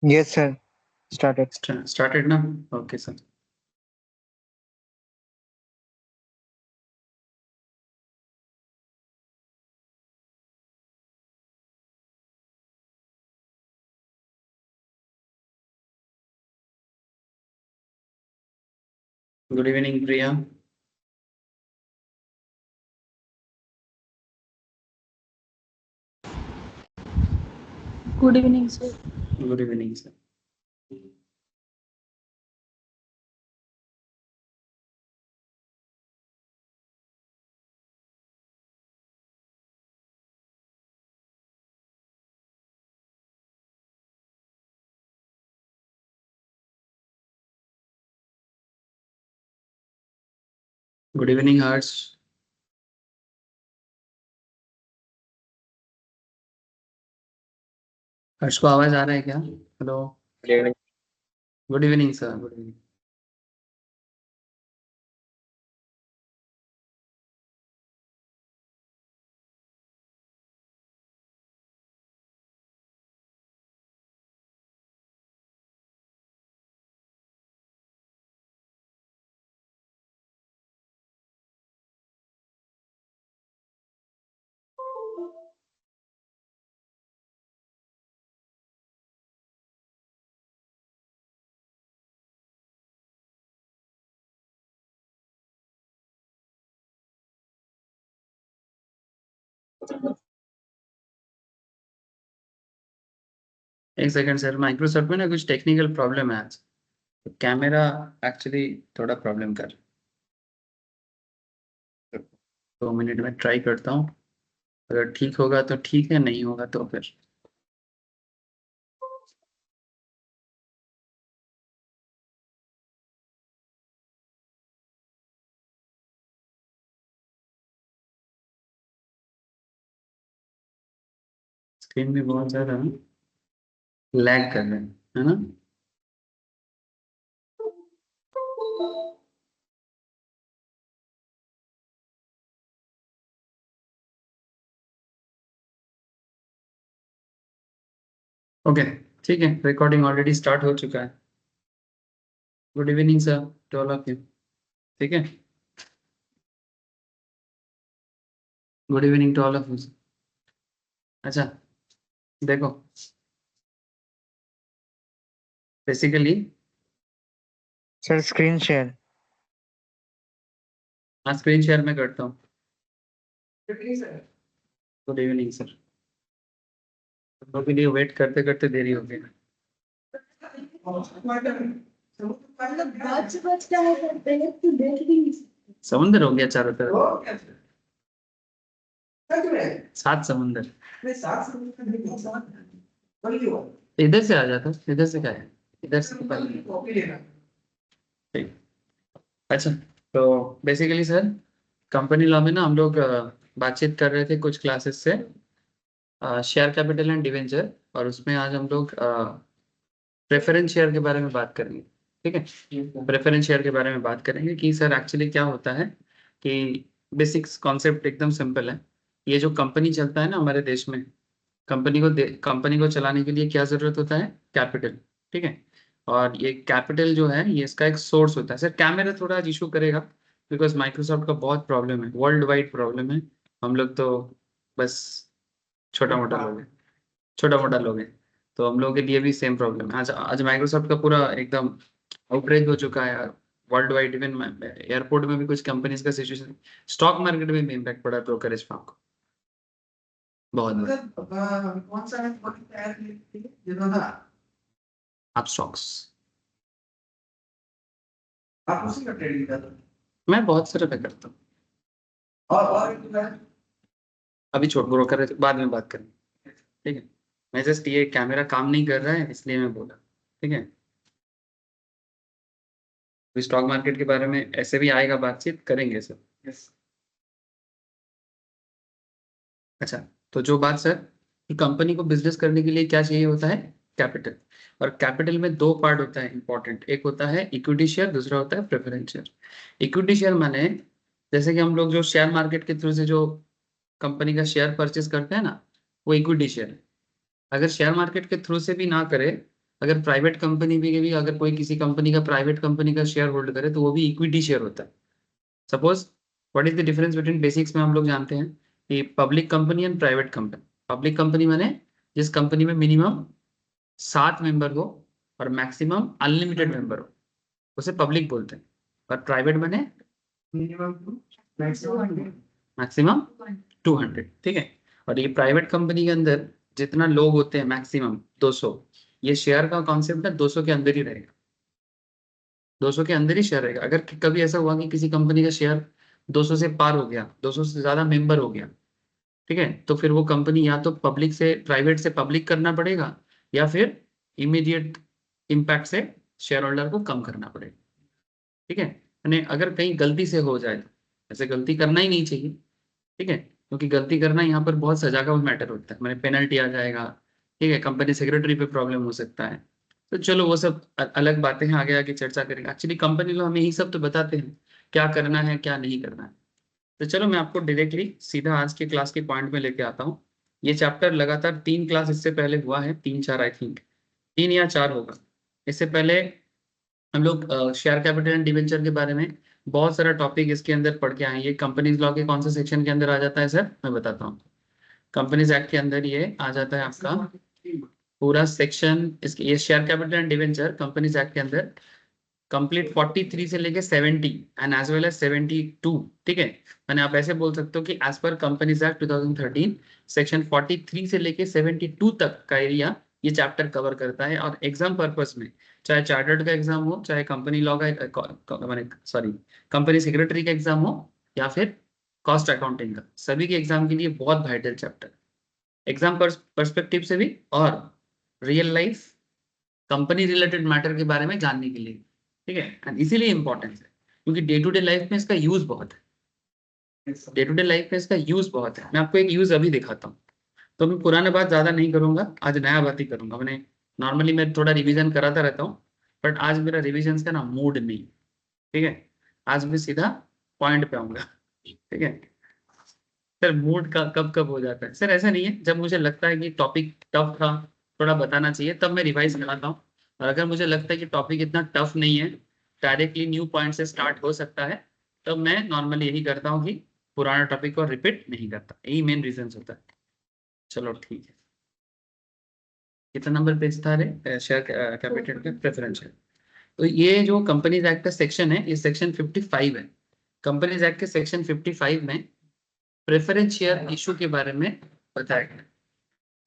Yes, sir. Started. Started now? Okay, sir. Good evening, Priya. Good evening, sir. Good evening, sir. Good evening, Harsh. हर्ष को आवाज आ रहा है क्या? Hello. Good evening sir. Good evening. एक second sir, Microsoft में ना कुछ technical problem है आज. कैमरा एक्चुअली थोड़ा प्रॉब्लम कर. 2 मिनट में ट्राई करता हूँ. अगर ठीक होगा तो ठीक है, नहीं होगा तो फिर. स्क्रीन भी बहुत ज्यादा लैग कर रहे हैं, है ना? ओके, ठीक है. रिकॉर्डिंग ऑलरेडी स्टार्ट हो चुका है. Good evening sir to all of you. ठीक है. Good evening to all of you. अच्छा, देखो बेसिकली. Sir, screen share. हाँ, स्क्रीन शेयर में करता हूँ. Good evening sir. लोगों के लिए वेट करते करते देरी हो गई. समुंदर हो गया चारों तरफ. 7 समुंदर. इधर से आ जाता. इधर से क्या है? इधर से तो पहले. ठीक. अच्छा, तो बेसिकली सर, कंपनी लॉ में ना हम लोग बातचीत कर रहे थे कुछ क्लासेस से शेयर कैपिटल एंड डिवेंचर, और उसमें आज हम लोग प्रेफरेंस शेयर के बारे में बात करेंगे. ठीक है. प्रेफरेंस शेयर के बारे में बात करेंगे कि सर एक्चुअली क्या होता है. कि बेसिक्स कॉन्सेप्ट एकदम सिंपल है. ये जो कंपनी चलता है ना हमारे देश में, कंपनी को चलाने के लिए क्या जरूरत होता है? कैपिटल. ठीक है. और ये कैपिटल जो है ये इसका एक सोर्स होता है. सर कैमरा थोड़ा इशू करेगा बिकॉज माइक्रोसॉफ्ट का बहुत प्रॉब्लम है, वर्ल्ड वाइड प्रॉब्लम है. हम लोग तो बस छोटा मोटा लोग हैं. छोटा मोटा लोग हैं. तो हम लोगों के लिए भी सेम प्रॉब्लम है. आज आज माइक्रोसॉफ्ट का पूरा एकदम आउटरेज हो चुका है यार. वर्ल्ड वाइड, इवन एयरपोर्ट में भी कुछ कंपनीज का सिचुएशन. स्टॉक मार्केट में भी इम्पैक्ट पड़ा है ब्रोकरेज फर्म को बहुत बड़ा. कौन सा तैयार की आप स्टॉक्स. आप उसी का ट्रेडिंग करते हो? मैं बहुत सारे पे करता हूँ. और अभी छोड़, ब्रोकर बाद में बात करेंगे. ठीक है. मैं जस्ट ये कैमरा काम नहीं कर रहा है इसलिए मैं बोला. ठीक है. स्टॉक मार्केट के बारे में ऐसे भी आएगा, बातचीत करेंगे सर. यस. अच्छा, तो जो बात सर कि कंपनी को बिजनेस करने के लिए क्या चाहिए होता है? कैपिटल. और कैपिटल में दो पार्ट होता है इंपॉर्टेंट. एक होता है इक्विटी शेयर, दूसरा होता है प्रेफरेंस शेयर. इक्विटी शेयर माने जैसे कि हम लोग जो शेयर मार्केट के थ्रू से जो कंपनी का शेयर परचेज करते हैं ना, वो इक्विटी शेयर है. अगर शेयर मार्केट के थ्रू से भी ना करे अगर प्राइवेट कंपनी भी अगर कोई किसी कंपनी का प्राइवेट कंपनी का शेयर होल्ड करे तो वो भी इक्विटी शेयर होता है। Suppose what is the difference between, basics में हम लोग जानते हैं कि public company and private company. Public company माने जिस कंपनी में मिनिमम 7 मेंबर हो और मैक्सिमम अनलिमिटेड मेंबर हो, उसे पब्लिक बोलते हैं। और प्राइवेट माने मैक्सिमम 200, ठीक है। और ये प्राइवेट कंपनी के अंदर जितना लोग होते हैं मैक्सिमम 200, ये शेयर का कॉन्सेप्ट है 200 के अंदर ही रहेगा, 200 के अंदर ही शेयर रहेगा। अगर कभी ऐसा हुआ कि किसी कंपनी का शेयर 200 से पार हो गया, 200 से ज्यादा मेंबर हो गया, ठीक है, तो फिर वो कंपनी या तो पब्लिक से, प्राइवेट से पब्लिक करना पड़ेगा, या फिर इमीडिएट इम्पैक्ट से शेयर होल्डर को कम करना पड़ेगा, ठीक है। यानी अगर कहीं गलती से हो जाए, ऐसे गलती करना ही नहीं चाहिए, ठीक है, क्योंकि गलती करना यहाँ पर बहुत सजा का मैटर होता है, मैंने पेनल्टी आ जाएगा, ठीक है, कंपनी सेक्रेटरी पे प्रॉब्लम हो सकता है। तो चलो वो सब अलग बातें हैं, आगे आगे चर्चा करेंगे। एक्चुअली कंपनी लोग हमें यही सब तो बताते हैं क्या करना है क्या नहीं करना है। तो चलो मैं आपको डायरेक्टली सीधा आज के क्लास के पॉइंट में लेके आता हूँ। ये चैप्टर लगातार 3 क्लास इससे पहले हुआ है, 3-4 आई थिंक, 3 या 4 होगा। इससे पहले हम लोग शेयर कैपिटल एंड डिवेंचर के बारे में बहुत सारा टॉपिक इसके अंदर पढ़ के आए। ये कंपनीज लॉ के कौन से सेक्शन के अंदर आ जाता है सर, मैं बताता हूँ। कंपनीज एक्ट के अंदर ये आ जाता है आपका पूरा सेक्शन। इसके ये share capital and debenture companies act के अंदर कंप्लीट 43 से लेके 70 एंड एज वेल एज 72, ठीक है। मैंने आप ऐसे बोल सकते हो कि as per companies act 2013 section 43 से लेके 72 तक का एरिया ये चैप्टर कवर करता है। और एग्जाम पर्पस में चाहे चार्टर्ड का एग्जाम हो, चाहे कंपनी लॉ का मैंने सॉरी कंपनी सेक्रेटरी का एग्जाम हो, या फिर कॉस्ट अकाउंटिंग का, सभी के एग्जाम के लिए बहुत वाइटल चैप्टर, एग्जाम पर्सपेक्टिव से भी और real life company related matter के बारे में जानने के लिए, ठीक है। एंड इसीलिए इंपॉर्टेंस है क्योंकि डे टू डे लाइफ में इसका यूज बहुत है, डे टू डे लाइफ में इसका यूज बहुत है। मैं आपको एक यूज अभी दिखाता हूँ। तो मैं पुराना बात ज्यादा नहीं करूंगा, आज नया बात ही करूंगा। मैंने नॉर्मली मैं थोड़ा रिवीजन कराता रहता हूँ, बट आज मेरा रिवीजन का ना मूड नहीं, ठीक है। आज मैं सीधा पॉइंट पे आऊंगा, ठीक है। सर मूड का कब कब हो जाता है सर, ऐसा नहीं है, जब मुझे लगता है कि टॉपिक टफ था, थोड़ा बताना चाहिए, तब मैं रिवाइज कराता हूँ। और अगर मुझे लगता है कि टॉपिक इतना टफ नहीं है, डायरेक्टली न्यू पॉइंट से स्टार्ट हो सकता है, तब मैं नॉर्मली यही करता हूँ कि पुराना टॉपिक को रिपीट नहीं करता। यही मेन रीजन होता है। चलो ठीक है, कितना नंबर पेज था रे शेयर कैपिटल का प्रेफरेंशियल। तो ये जो कंपनीज एक्ट का सेक्शन है, ये सेक्शन 55 है। कंपनीज एक्ट के सेक्शन 55 में प्रेफरेंस शेयर इशू के बारे में बताया गया,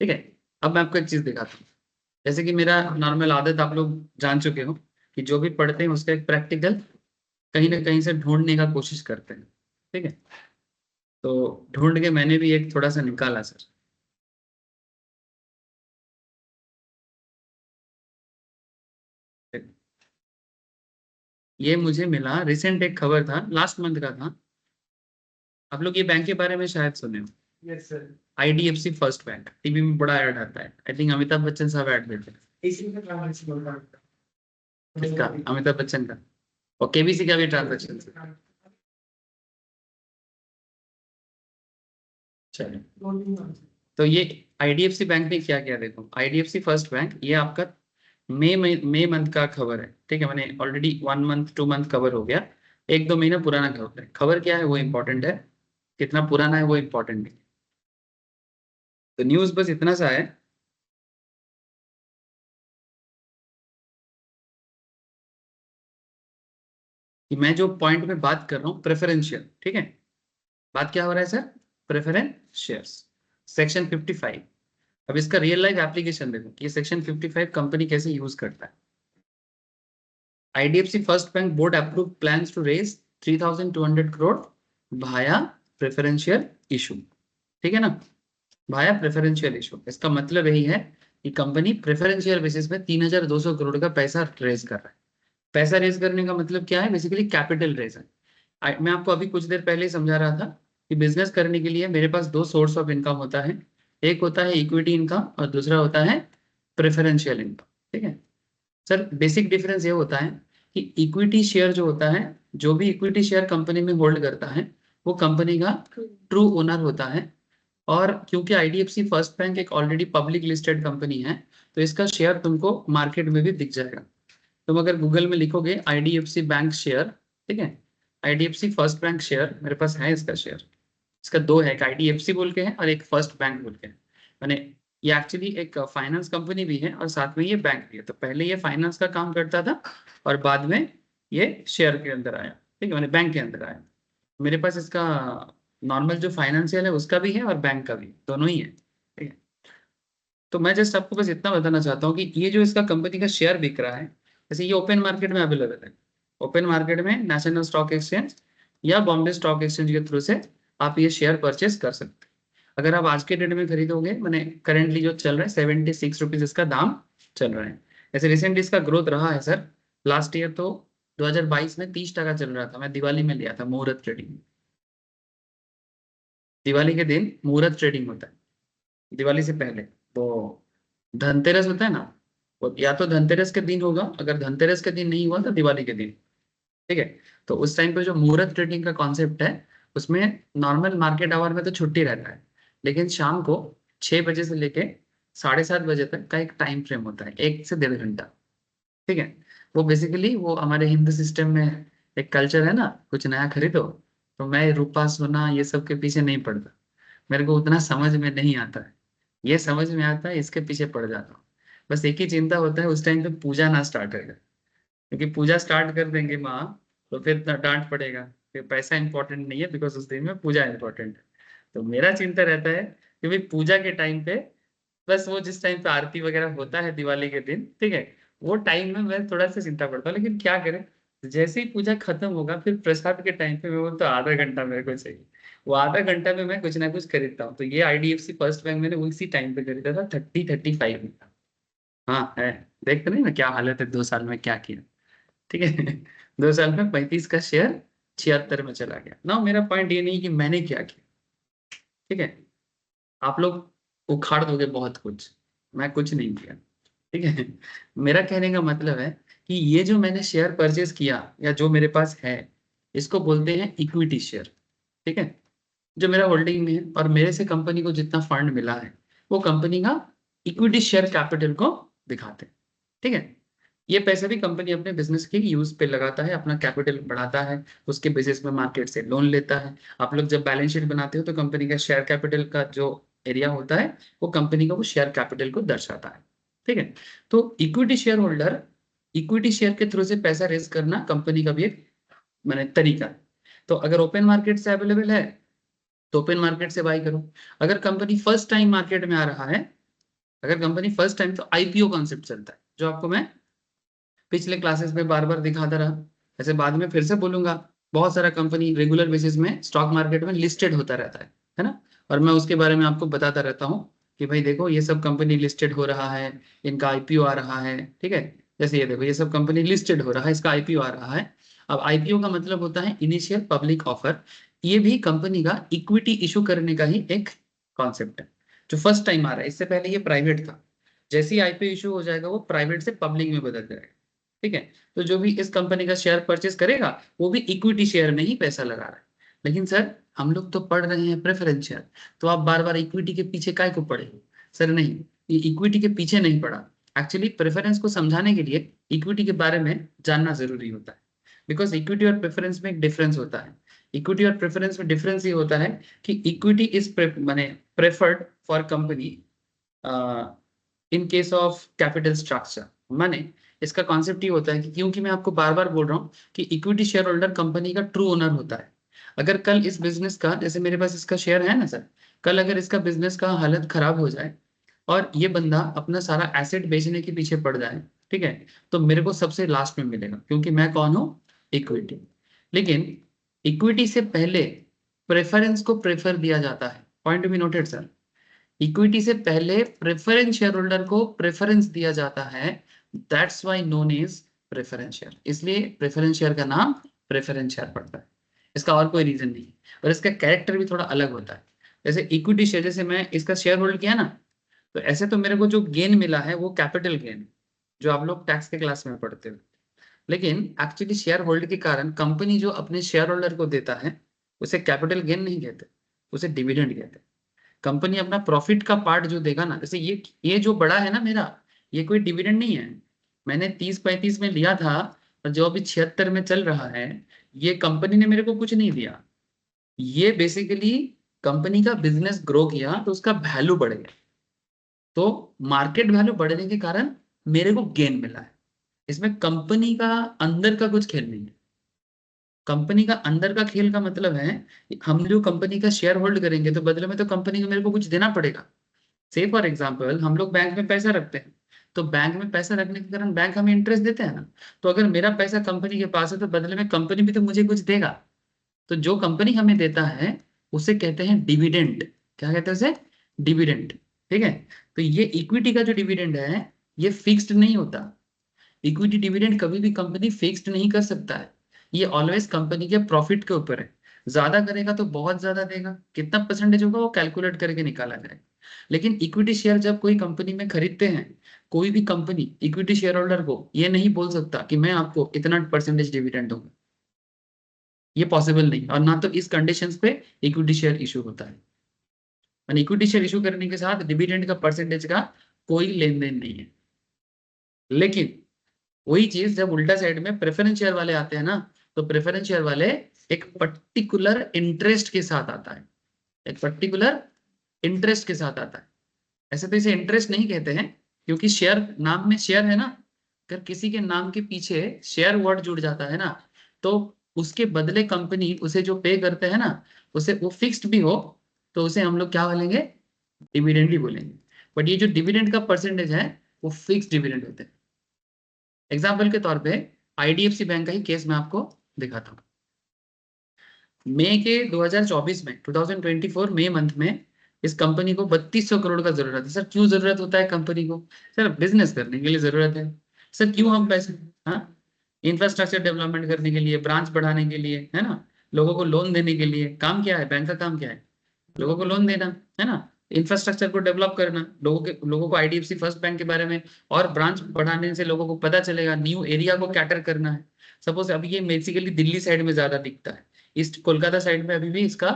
ठीक है। अब मैं आपको एक चीज दिखाता हूँ। जैसे कि मेरा नॉर्मल आदत आप लोग जान चुके हो कि जो भी पढ़ते हैं उसका एक प्रैक्टिकल कहीं ना कहीं से ढूंढने का कोशिश करते हैं, ठीक है। तो ढूंढ के मैंने भी एक थोड़ा सा निकाला सर। ये मुझे मिला, रिसेंट एक खबर था, लास्ट मंथ का था। आप लोग ये बैंक के बारे में शायद सुने हो, yes sir. IDFC first bank, TV में बड़ा ऐड आता है। आई थिंक अमिताभ बच्चन साहब ऐड देते हैं। इसी में ट्रांजैक्शन होता है। किसका? अमिताभ बच्चन का। और KBC का भी ट्रांजेक्शन। चलिए, तो ये IDFC बैंक ने क्या किया, देखो IDFC फर्स्ट बैंक, ये आपका मई मंथ का खबर है, ठीक है। मैंने ऑलरेडी 1 मंथ 2 मंथ कवर हो गया, 1-2 महीना पुराना खबर है। खबर क्या है वो इंपॉर्टेंट है, कितना पुराना है वो इंपॉर्टेंट नहीं। तो न्यूज बस इतना सा है कि मैं जो पॉइंट में बात कर रहा हूँ प्रेफरेंशियल, ठीक है। बात क्या हो रहा है सर? Preference shares, section 55। अब इसका रियल लाइफ एप्लीकेशन देखो कि ये सेक्शन 55 कंपनी कैसे यूज करता है। IDFC first bank board approve plans to raise 3,200 crore via preferential issue, ठीक है ना, भाया प्रेफरेंशियल इशू। इसका मतलब यही है कि कंपनी प्रेफरेंशियल बेसिस पे 3,200 करोड़ का पैसा रेज कर रहा है। पैसा रेज करने का मतलब क्या है? बेसिकली कैपिटल रेज है। मैं आपको अभी कुछ देर पहले ही समझा रहा था कि बिजनेस करने के लिए मेरे पास 2 सोर्स ऑफ इनकम होता है, एक होता है इक्विटी इनकम और दूसरा होता है प्रेफरेंशियल इनकम, ठीक है। सर बेसिक डिफरेंस ये होता है कि इक्विटी शेयर जो होता है, जो भी इक्विटी शेयर कंपनी में होल्ड करता है वो कंपनी का ट्रू ओनर होता है, और क्योंकि आईडीएफसी फर्स्ट बैंक एक ऑलरेडी पब्लिक लिस्टेड कंपनी है, तो इसका शेयर तुमको मार्केट में भी दिख जाएगा। तुम अगर गूगल में लिखोगे आईडीएफसी बैंक शेयर, ठीक है, आईडीएफसी फर्स्ट बैंक शेयर, मेरे पास है इसका शेयर। इसका दो है, एक आईडीएफसी बोल के है और एक फर्स्ट बैंक बोल के है। मैंने ये एक्चुअली एक फाइनेंस कंपनी भी है और साथ में ये बैंक भी है। तो पहले ये फाइनेंस का काम करता था और बाद में ये शेयर के अंदर आया, ठीक है, मैंने बैंक के अंदर आया। मेरे पास इसका नॉर्मल जो फाइनेंशियल है उसका भी है और बैंक का भी, दोनों ही है, ठीक है। तो मैं जस्ट आपको बस इतना बताना चाहता हूँ कि ये जो इसका कंपनी का शेयर बिक रहा है, जैसे ये ओपन मार्केट में अवेलेबल है। ओपन मार्केट में नेशनल स्टॉक एक्सचेंज या बॉम्बे स्टॉक एक्सचेंज के थ्रू से आप ये शेयर परचेस कर सकते हैं। अगर आप आज के डेट में खरीदोगे, मैंने करेंटली जो चल रहा है 76 रुपीज इसका दाम चल रहा है। ऐसे रिसेंटली इसका ग्रोथ रहा है सर। लास्ट ईयर तो 2022 में 30% चल रहा था। मैं दिवाली में लिया था मुहूर्त ट्रेडिंग। दिवाली के दिन मुहूर्त ट्रेडिंग होता है, दिवाली से पहले। तो धनतेरस होता है ना, वो या तो धनतेरस के दिन होगा, अगर धनतेरस के दिन नहीं हुआ तो दिवाली के दिन, ठीक है। तो उस टाइम पे जो मुहूर्त ट्रेडिंग का कॉन्सेप्ट है, उसमें नॉर्मल मार्केट आवर में तो छुट्टी रहता है, लेकिन शाम को 6 बजे से लेके 7:30 बजे तक का एक टाइम फ्रेम होता है, 1 से 1.5 घंटा, ठीक है। वो बेसिकली वो हमारे हिंदू सिस्टम में एक कल्चर है ना, कुछ नया खरीदो। तो मैं रूपा सोना ये सब के पीछे नहीं पड़ता, मेरे को उतना समझ में नहीं आता है। ये समझ में आता है, इसके पीछे पड़ जाता हूँ। बस एक ही चिंता होता है उस टाइम पे पूजा ना स्टार्ट करेगा, क्योंकि पूजा स्टार्ट कर देंगे माँ तो फिर डांट पड़ेगा, फिर पैसा इंपॉर्टेंट नहीं है, बिकॉज उस दिन में पूजा इंपॉर्टेंट है। तो मेरा चिंता रहता है कि भाई पूजा के टाइम पे, बस वो जिस टाइम पे आरती वगैरह होता है दिवाली के दिन, ठीक है, वो टाइम में मैं थोड़ा सा चिंता पड़ता हूँ। लेकिन क्या करें, जैसे ही पूजा खत्म होगा फिर प्रसाद के टाइम पे मैं बोलता हूँ आधा घंटा मेरे को चाहिए। वो आधा घंटा में मैं कुछ ना कुछ खरीदता हूँ। तो ये आईडीएफसी फर्स्ट बैंक मैंने उसी टाइम पे खरीदा था, 30-35 में। हाँ है, देखते नहीं ना क्या हालत है, 2 साल में क्या किया, ठीक है। 2 साल में 35 का शेयर 76 में चला गया ना। मेरा पॉइंट ये नहीं कि मैंने क्या किया, ठीक है, आप लोग उखाड़ दोगे बहुत कुछ, मैं कुछ नहीं किया, ठीक है। मेरा कहने का मतलब है कि ये जो मैंने शेयर परचेज किया या जो मेरे पास है, इसको बोलते हैं इक्विटी शेयर, ठीक है, जो मेरा होल्डिंग में है। और मेरे से कंपनी को जितना फंड मिला है वो कंपनी का इक्विटी शेयर कैपिटल को दिखाते हैं, ठीक है। ये पैसे भी कंपनी अपने बिजनेस के यूज पे लगाता है, अपना कैपिटल बढ़ाता है, उसके बेसिस में मार्केट से लोन लेता है। आप लोग जब बैलेंस शीट बनाते हो तो कंपनी का शेयर कैपिटल का जो एरिया होता है वो कंपनी का वो शेयर कैपिटल को दर्शाता है, ठीक है। तो equity share holder, equity share के थ्रू से पैसा रेज करना कंपनी का भी एक मैंने तरीका है। तो अगर ओपन मार्केट से अवेलेबल है तो ओपन मार्केट से बाई करो। अगर कंपनी फर्स्ट टाइम मार्केट में आ रहा है, अगर कंपनी फर्स्ट टाइम, तो आईपीओ कॉन्सेप्ट चलता है, जो आपको मैं पिछले क्लासेस में बार बार दिखाता रहा। ऐसे बाद में फिर से बोलूंगा, बहुत सारा कंपनी रेगुलर बेसिस में स्टॉक मार्केट में लिस्टेड होता रहता है ना। और मैं उसके बारे में आपको बताता रहता हूँ कि भाई देखो ये सब कंपनी लिस्टेड हो रहा है, इनका आईपीओ आ रहा है, ठीक है। जैसे ये देखो ये सब कंपनी लिस्टेड हो रहा है, इसका आईपीओ आ रहा है। अब आईपीओ का मतलब होता है इनिशियल पब्लिक ऑफर। ये भी कंपनी का इक्विटी इशू करने का ही एक कॉन्सेप्ट है, जो फर्स्ट टाइम आ रहा है। इससे पहले ये प्राइवेट था, जैसे ही आईपीओ इशू हो जाएगा वो प्राइवेट से पब्लिक में बदल जाएगा, ठीक है। तो जो भी इस कंपनी का शेयर परचेस करेगा वो भी इक्विटी शेयर में ही पैसा लगा रहा है। लेकिन सर हम लोग तो पढ़ रहे हैं प्रेफरेंस शेयर, तो आप बार बार इक्विटी के पीछे काय को पढ़े? सर नहीं, ये इक्विटी के पीछे नहीं पड़ा। एक्चुअली प्रेफरेंस को समझाने के लिए इक्विटी के बारे में जानना जरूरी होता है, बिकॉज इक्विटी और प्रेफरेंस में एक डिफरेंस होता है। इक्विटी और प्रेफरेंस में डिफरेंस ये होता है कि इक्विटी इज माने preferred for company in case of capital structure. माने इसका कॉन्सेप्ट ये होता है कि, क्योंकि मैं आपको बार बार बोल रहा हूँ कि इक्विटी शेयर होल्डर कंपनी का ट्रू ओनर होता है। अगर कल इस बिजनेस का, जैसे मेरे पास इसका शेयर है ना सर, कल अगर इसका बिजनेस का हालत खराब हो जाए और ये बंदा अपना सारा एसेट बेचने के पीछे पड़ जाए, ठीक है, तो मेरे को सबसे लास्ट में मिलेगा, क्योंकि मैं कौन हूँ? इक्विटी। लेकिन इक्विटी से पहले प्रेफरेंस को प्रेफर दिया जाता है। Point to be noted sir, equity से पहले प्रेफरेंस शेयर होल्डर को प्रेफरेंस दिया जाता है। That's why known is preference share. इसलिए प्रेफरेंस शेयर का नाम प्रेफरेंस शेयर पड़ता है, इसका और कोई रीजन नहीं है। और इसका कैरेक्टर भी थोड़ा अलग होता है। जैसे इक्विटी शेयर, जैसे मैं इसका शेयर होल्ड किया ना, तो ऐसे तो मेरे को जो गेन मिला है वो कैपिटल गेन, जो आप लोग टैक्स के क्लास में पढ़ते हो। लेकिन एक्चुअली शेयर होल्ड के कारण कंपनी जो अपने शेयर होल्डर को देता है उसे कैपिटल गेन नहीं कहते, उसे डिविडेंड कहते हैं। कंपनी अपना प्रॉफिट का पार्ट जो देगा ना, जैसे ये जो बड़ा है ना मेरा, ये कोई डिविडेंड नहीं है। मैंने 30-35 में लिया था और जो अभी 76 में चल रहा है, ये कंपनी ने मेरे को कुछ नहीं दिया। ये बेसिकली कंपनी का बिजनेस ग्रो किया तो उसका वैल्यू बढ़ गया, तो मार्केट वैल्यू बढ़ने के कारण मेरे को गेन मिला है। इसमें कंपनी का अंदर का कुछ खेल नहीं है। कंपनी का अंदर का खेल का मतलब है हम जो कंपनी का शेयर होल्ड करेंगे तो बदले में तो कंपनी को मेरे को कुछ देना पड़ेगा। से फॉर एग्जाम्पल हम लोग बैंक में पैसा रखते हैं, तो बैंक में पैसा रखने के कारण बैंक हमें इंटरेस्ट देते हैं ना। तो अगर मेरा पैसा कंपनी के पास है तो बदले में कंपनी भी तो मुझे कुछ देगा। तो जो कंपनी हमें देता है उसे कहते हैं डिविडेंड। क्या कहते हैं उसे? डिविडेंड। ठीक है। तो ये इक्विटी का जो डिविडेंड है ये फिक्स्ड नहीं होता। इक्विटी डिविडेंड कभी भी कंपनी फिक्स्ड नहीं कर सकता है। ये ऑलवेज कंपनी के प्रॉफिट के ऊपर है। ज्यादा करेगा तो बहुत ज्यादा देगा, कितना परसेंटेज होगा वो कैलकुलेट करके निकाला जाएगा। लेकिन इक्विटी शेयर जब कोई कंपनी में खरीदते हैं, कोई भी कंपनी इक्विटी शेयर होल्डर को ये नहीं बोल सकता कि मैं आपको इतना परसेंटेज डिविडेंड दूंगा। ये पॉसिबल नहीं, और ना तो इस कंडीशंस पे इक्विटी शेयर इशू होता है। इक्विटी शेयर इशू करने के साथ डिविडेंड का परसेंटेज का कोई लेन देन नहीं है। लेकिन वही चीज जब उल्टा साइड में प्रेफरेंस शेयर वाले आते हैं ना, तो प्रेफरेंस शेयर वाले एक पर्टिकुलर इंटरेस्ट के साथ आता है। एक पर्टिकुलर इंटरेस्ट के साथ आता है। ऐसे तो इसे इंटरेस्ट नहीं कहते हैं, क्योंकि शेयर नाम में शेयर है ना। अगर किसी के नाम के पीछे शेयर वर्ड जुड़ जाता है ना, तो उसके बदले कंपनी उसे जो पे करते हैं ना, उसे वो फिक्स्ड भी हो तो उसे हम लोग क्या बोलेंगे? डिविडेंड ही बोलेंगे। बट ये जो डिविडेंड का परसेंटेज है वो फिक्स डिविडेंड होते हैं। एग्जाम्पल के तौर पे आईडीएफसी बैंक का ही केस मैं आपको दिखाता हूँ। मई के 2024 में 2024 मई मंथ में इस कंपनी को 3200 करोड़ का जरूरत है। सर क्यों जरूरत होता है कंपनी को? सर बिजनेस करने के लिए जरूरत है। सर क्यों हम पैसे? हाँ, इंफ्रास्ट्रक्चर डेवलपमेंट करने के लिए, ब्रांच बढ़ाने के लिए, है ना, लोगों को लोन देने के लिए। काम क्या है बैंक का? काम क्या है? लोगों को लोन देना, है ना, इंफ्रास्ट्रक्चर को डेवलप करना, लोगों को आईडीएफसी फर्स्ट बैंक के बारे में और ब्रांच बढ़ाने से लोगों को पता चलेगा, न्यू एरिया को कैटर करना है। सपोज अभी ये बेसिकली दिल्ली साइड में ज्यादा दिखता है, ईस्ट कोलकाता साइड में अभी भी इसका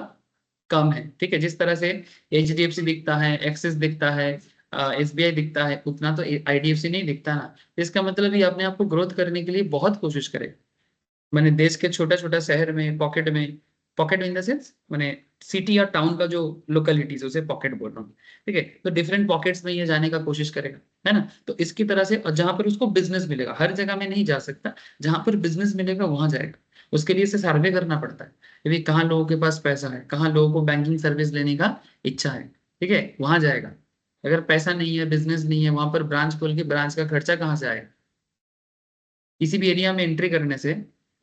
कम है। ठीक है, जिस तरह से एचडीएफसी दिखता है, एक्सिस दिखता है, एसबीआई दिखता है, उतना तो आईडीएफसी नहीं दिखता ना। तो इसका मतलब ये अपने आप को ग्रोथ करने के लिए बहुत कोशिश करे। मैंने देश के छोटा छोटा शहर में पॉकेट इन द सेंस मैंने सिटी या टाउन का जो लोकेलिटीज उसे पॉकेट बोल रहा हूँ। ठीक है, तो डिफरेंट पॉकेट्स में ये जाने का कोशिश करेगा, है ना। तो इसकी तरह से जहां पर उसको बिजनेस मिलेगा, हर जगह में नहीं जा सकता, जहां पर बिजनेस मिलेगा वहां जाएगा। उसके लिए इसे सर्वे करना पड़ता है कि भाई कहाँ लोगों के पास पैसा है, कहाँ लोगों को बैंकिंग सर्विस लेने का इच्छा है। ठीक है, वहां जाएगा। अगर पैसा नहीं है, बिजनेस नहीं है, वहां पर ब्रांच खोल के ब्रांच का खर्चा कहाँ से आएगा? किसी भी एरिया में एंट्री करने से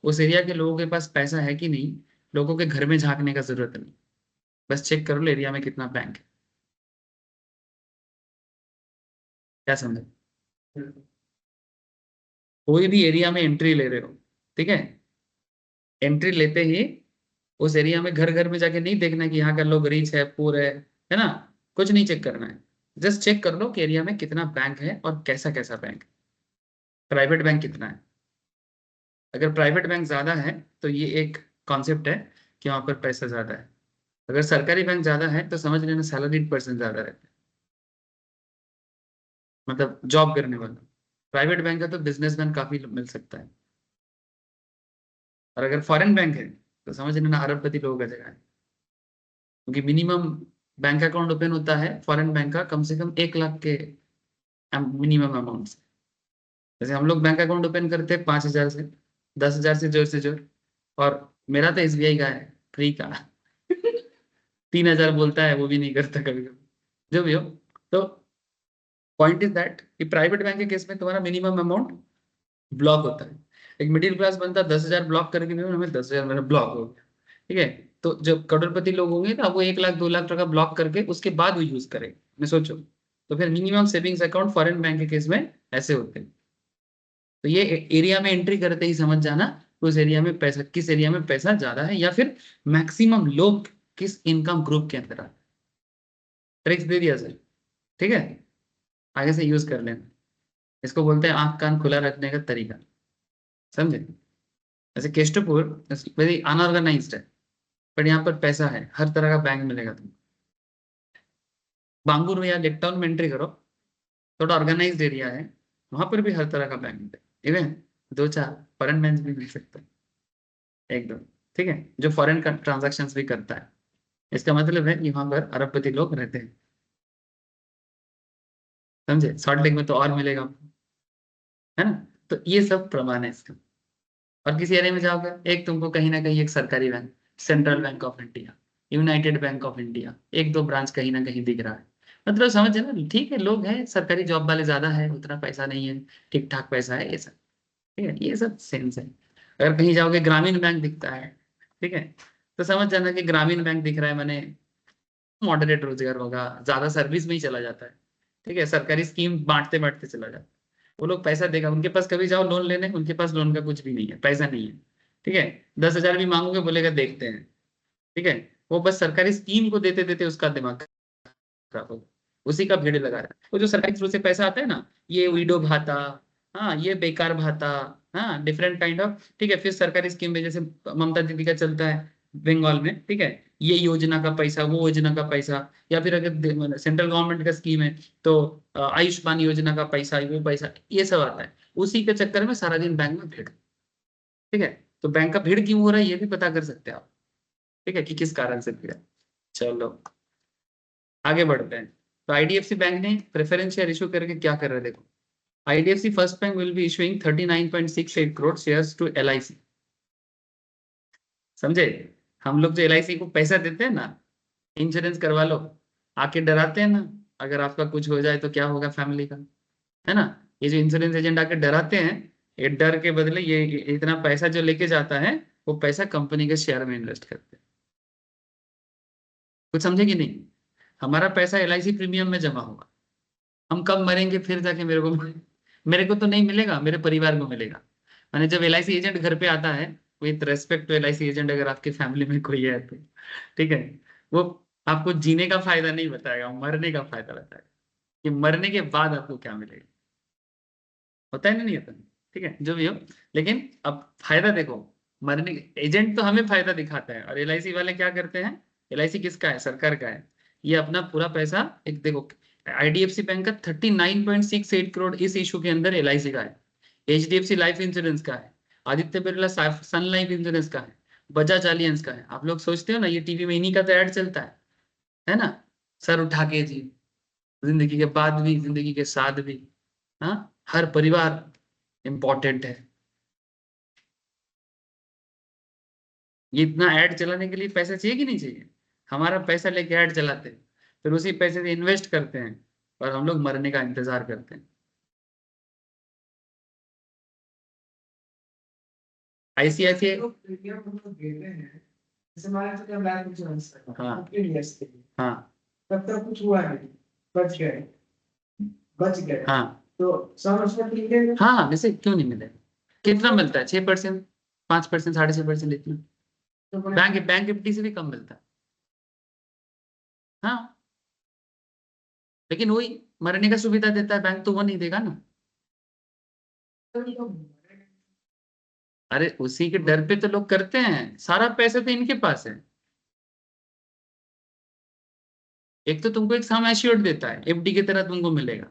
उस एरिया के लोगों के पास पैसा है कि नहीं, लोगों के घर में झांकने का जरूरत नहीं। बस चेक कर लो एरिया में कितना बैंक है। क्या समझे? कोई भी एरिया में एंट्री ले रहे हो, ठीक है, एंट्री लेते ही उस एरिया में घर घर में जाके नहीं देखना कि यहाँ का लोग रिच है पुअर है ना। कुछ नहीं चेक करना है। जस्ट चेक कर लो कि एरिया में कितना बैंक है और कैसा कैसा बैंक है, प्राइवेट बैंक कितना है। अगर प्राइवेट बैंक ज्यादा है तो ये एक कॉन्सेप्ट है कि वहां पर पैसा ज्यादा है। अगर सरकारी बैंक ज्यादा है तो समझ लेना सैलरीड पर्सन ज्यादा रहता है, मतलब जॉब करने वाला। प्राइवेट बैंक है तो बिजनेसमैन काफी मिल सकता है। और अगर फॉरेन बैंक है तो समझ लेना अरबपति लोगों का जगह है, क्योंकि मिनिमम बैंक अकाउंट ओपन होता है फॉरेन बैंक का कम से कम 1 लाख के मिनिमम अमाउंट से। जैसे हम लोग बैंक अकाउंट ओपन करते हैं 5,000 से, 10,000 से जोर। और मेरा तो एसबीआई का है, फ्री का 3,000 बोलता है, वो भी नहीं करता कभी कभी, जो भी हो। तो पॉइंट इज दैट कि प्राइवेट बैंक के केस में तुम्हारा मिनिमम अमाउंट ब्लॉक होता है। एक मिडिल क्लास बंदा 10,000 ब्लॉक करके भी हमें 10,000 मेरा ब्लॉक हो गया। ठीक है, तो जब करोड़पति लोग होंगे ना, वो 1 लाख 2 लाख टका ब्लॉक करके उसके बाद वो यूज करेंगे। मैं सोचो, तो फिर minimum savings account foreign bank के केस में ऐसे होते हैं। तो ये एरिया में एंट्री करते ही समझ जाना उस एरिया में पैसा, किस एरिया में पैसा ज्यादा है, या फिर मैक्सिमम लोग किस इनकम ग्रुप के अंदर आते। ट्रिक्स दे दिया सर, ठीक है, आगे से यूज कर लेना। इसको बोलते हैं आंख कान खुला रखने का तरीका, समझे। जैसे केस्टपुर वेरी अनऑर्गेनाइज्ड है, बट यहाँ पर पैसा है, हर तरह का बैंक मिलेगा तुमको। बांगुर या लेकटाउन में एंट्री करो, थोड़ा ऑर्गेनाइज्ड एरिया है, वहां पर भी हर तरह का बैंक है, इवन 2-4 फॉरेन बैंक भी मिल सकते हैं एकदम, ठीक है, जो फॉरेन का ट्रांजेक्शन भी करता है। इसका मतलब है कि वहां पर अरबपति लोग रहते हैं, समझे? सॉल्ट लेक में तो और मिलेगा आपको, है ना? तो ये सब प्रमाण है इसका। और किसी एरिया में जाओगे, एक तुमको कहीं ना कहीं एक सरकारी bank, central bank of India, United bank of India, एक दो ब्रांच कहीं ना कहीं दिख रहा है, मतलब समझे ना? ठीक है, लोग हैं सरकारी जॉब वाले ज्यादा है, उतना पैसा नहीं है, ठीक ठाक पैसा है, ये सब ठीक है, ये सब सेंस है। अगर कहीं जाओगे ग्रामीण बैंक दिखता है, ठीक है, तो समझ जाना कि ग्रामीण बैंक दिख रहा है, मैंने मॉडरेट रोजगार होगा, ज्यादा सर्विस में ही चला जाता है, ठीक है, सरकारी स्कीम बांटते बांटते चला जाता है, वो लोग पैसा देगा, उनके पास कभी जाओ लोन लेने, उनके पास लोन का कुछ भी नहीं है, पैसा नहीं है, ठीक है, 10,000 भी मांगोगे बोलेगा देखते हैं, ठीक है, वो बस सरकारी स्कीम को देते देते उसका दिमाग खराब होगा, उसी का भीड़ लगा रहा है। वो जो सरकारी थ्रू से पैसा आता है ना, ये विडो भाता, हाँ ये बेकार भाता, हाँ डिफरेंट काइंड ऑफ, ठीक है, फिर सरकारी स्कीम में जैसे ममता दीदी का चलता है बंगाल में, ठीक है, ये योजना का पैसा, वो योजना का पैसा, या फिर अगर सेंट्रल गवर्नमेंट का स्कीम है तो आयुष्मान योजना का पैसा, वो पैसा, ये सब आता है, उसी के चक्कर में सारा दिन बैंक में भीड़, ठीक है, तो बैंक का भीड़ क्यों हो रहा है ये भी पता कर सकते हैं आप, ठीक है, कि किस कारण से भीड़ है। चलो आगे बढ़ते हैं। तो आईडीएफसी बैंक ने प्रेफरेंस शेयर इशू करके क्या कर रहे हैं देखो, IDFC first bank will be issuing 39.68 crore shares to LIC. समझे? हम लोग जो एलआईसी को पैसा देते हैं ना, इंश्योरेंस करवा लो, आके डराते हैं ना, अगर आपका कुछ हो जाए तो क्या होगा फैमिली का, है ना? ये जो इंश्योरेंस एजेंट आके डराते हैं, ये डर के बदले ये इतना पैसा जो लेके जाता है, वो पैसा कंपनी के शेयर में इन्वेस्ट करते हैं। कुछ समझे कि नहीं? हमारा पैसा एलआईसी प्रीमियम में जमा होगा, हम कब मरेंगे फिर जाके मेरे को तो नहीं मिलेगा, मेरे परिवार को मिलेगा। मैंने जब एलआईसी एजेंट घर पे आता है, with respect to LIC agent, अगर आपकी फैमिली में कोई है तो, ठीक है, वो आपको जीने का फायदा नहीं बताएगा, मरने का फायदा बताएगा कि मरने के बाद आपको क्या मिलेगा। होता है ना, नहीं होता? ठीक है, जो भी हो, लेकिन अब फायदा देखो, मरने एजेंट तो हमें फायदा दिखाता है, और एलआईसी वाले क्या करते हैं, एलआईसी किसका है? सरकार का है। ये अपना पूरा पैसा, एक देखो, आईडीएफसी बैंक का 39.68 करोड़ इस इशू के अंदर एलआईसी का है, एचडीएफसी लाइफ इंश्योरेंस का है, Aditya Birla sun life insurance का है, बजाज एलियंस का है। आप लोग सोचते हो ना, ये टीवी में इन्हीं का तो ऐड चलता है ना? सर उठा के जी, जिंदगी के बाद भी, जिंदगी के साथ भी, हाँ, हर परिवार इम्पोर्टेंट है। ये इतना ऐड चलाने के लिए पैसा चाहिए कि नहीं चाहिए? हमारा पैसा लेके ऐड चलाते हैं, फिर उसी पैसे से इन्वेस्ट करते हैं, और हम लोग मरने का इंतजार करते हैं। आईसीआईसीआई, प्रीमियम हम लोग देते हैं, जैसे मान लीजिए हम लाइफ इंश्योरेंस हाँ। 15 years के लिए, हाँ तब तक कुछ हुआ नहीं, बच गए, बच गए, हाँ तो सब उसमें मिलेगा। हाँ, वैसे क्यों नहीं मिलेगा? कितना मिलता है? 6%, 5%, 6.5%, इतना। तो बड़े- बैंक एफडी से भी कम मिलता है। हाँ, लेकिन वही मरने का सुविधा देता है बैंक, तो वो नहीं देगा ना। अरे उसी के डर पे तो लोग करते हैं, सारा पैसा तो इनके पास है। एक तो तुमको एक सम एश्योर्ड देता है, एफडी की तरह तुमको मिलेगा,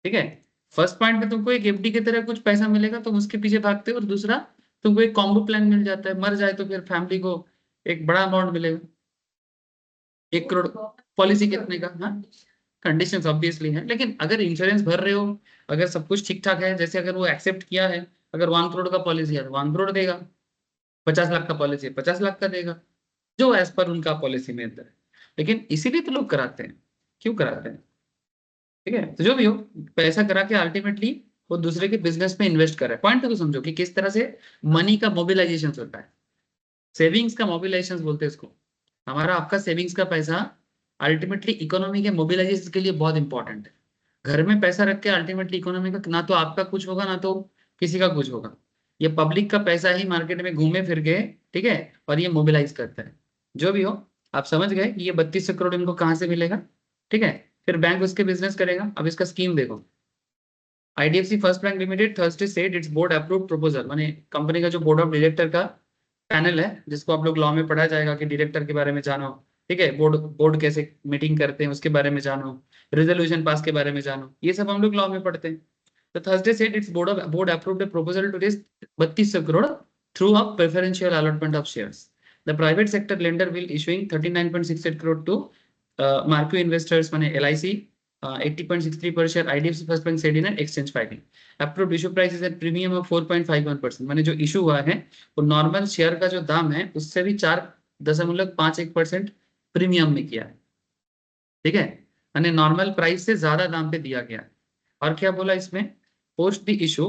ठीक है, फर्स्ट पॉइंट पे तुमको एक एफडी की तरह कुछ पैसा मिलेगा, तुम उसके पीछे भागते हो, और दूसरा तुमको एक कॉम्बो प्लान मिल जाता है, मर जाए तो फिर फैमिली को एक बड़ा अमाउंट मिलेगा। 1 करोड़ पॉलिसी कितने का? हाँ, कंडीशंस ऑब्वियसली है, लेकिन अगर इंश्योरेंस भर रहे हो, अगर सब कुछ ठीक ठाक है, जैसे अगर वो एक्सेप्ट किया है, अगर 1 करोड़ का पॉलिसी है तो 1 करोड़ देगा, 50 लाख का पॉलिसी है 50 लाख का देगा, जो एज पर उनका पॉलिसी में अंदर है। लेकिन इसीलिए तो लोग कराते हैं, क्यों कराते हैं? ठीक है, तो जो भी हो, पैसा करा के अल्टीमेटली वो दूसरे के बिजनेस में इन्वेस्ट कर रहा है। पॉइंट तो समझो कि किस तरह से मनी का मोबिलाइजेशन होता है, सेविंग्स का मोबिलाइजेशन बोलते हैं इसको। हमारा आपका सेविंग्स का पैसा अल्टीमेटली इकोनॉमी के मोबिलाइजेशन के लिए बहुत इंपॉर्टेंट है। घर में पैसा रख के अल्टीमेटली इकोनॉमी का ना तो आपका कुछ होगा, ना तो किसी का कुछ होगा। ये पब्लिक का पैसा ही मार्केट में घूमे फिर के, ठीक है, और ये मोबिलाइज करता है। जो भी हो, आप समझ गए कि ये 3200 करोड़ इनको कहाँ से मिलेगा, ठीक है, फिर बैंक उसके बिजनेस करेगा। अब इसका स्कीम देखो, IDFC first bank limited Thursday said it's board approved proposal, माने कंपनी का जो बोर्ड ऑफ डायरेक्टर का पैनल है, जिसको आप लोग लॉ में पढ़ा जाएगा कि डायरेक्टर के बारे में जानो, ठीक है, बोर्ड कैसे मीटिंग करते हैं उसके बारे में जानो, रेजोल्यूशन पास के बारे में जानो, ये सब हम लोग लॉ में पढ़ते हैं। तो Thursday said it's board approved a proposal to raise 32 crore through a preferential allotment of shares. The private sector lender will issuing 39.68 crore to marquee investors माने LIC, 80.63 per share IDFC First Bank said in an exchange filing. Approved issue price is at premium of 4.51%. माने जो issue हुआ है वो normal share का जो दाम है उससे भी 4.51% प्रीमियम में किया है, ठीक है, माने नॉर्मल प्राइस से ज्यादा दाम पे दिया गया है। और क्या बोला इसमें, पोस्ट द इशू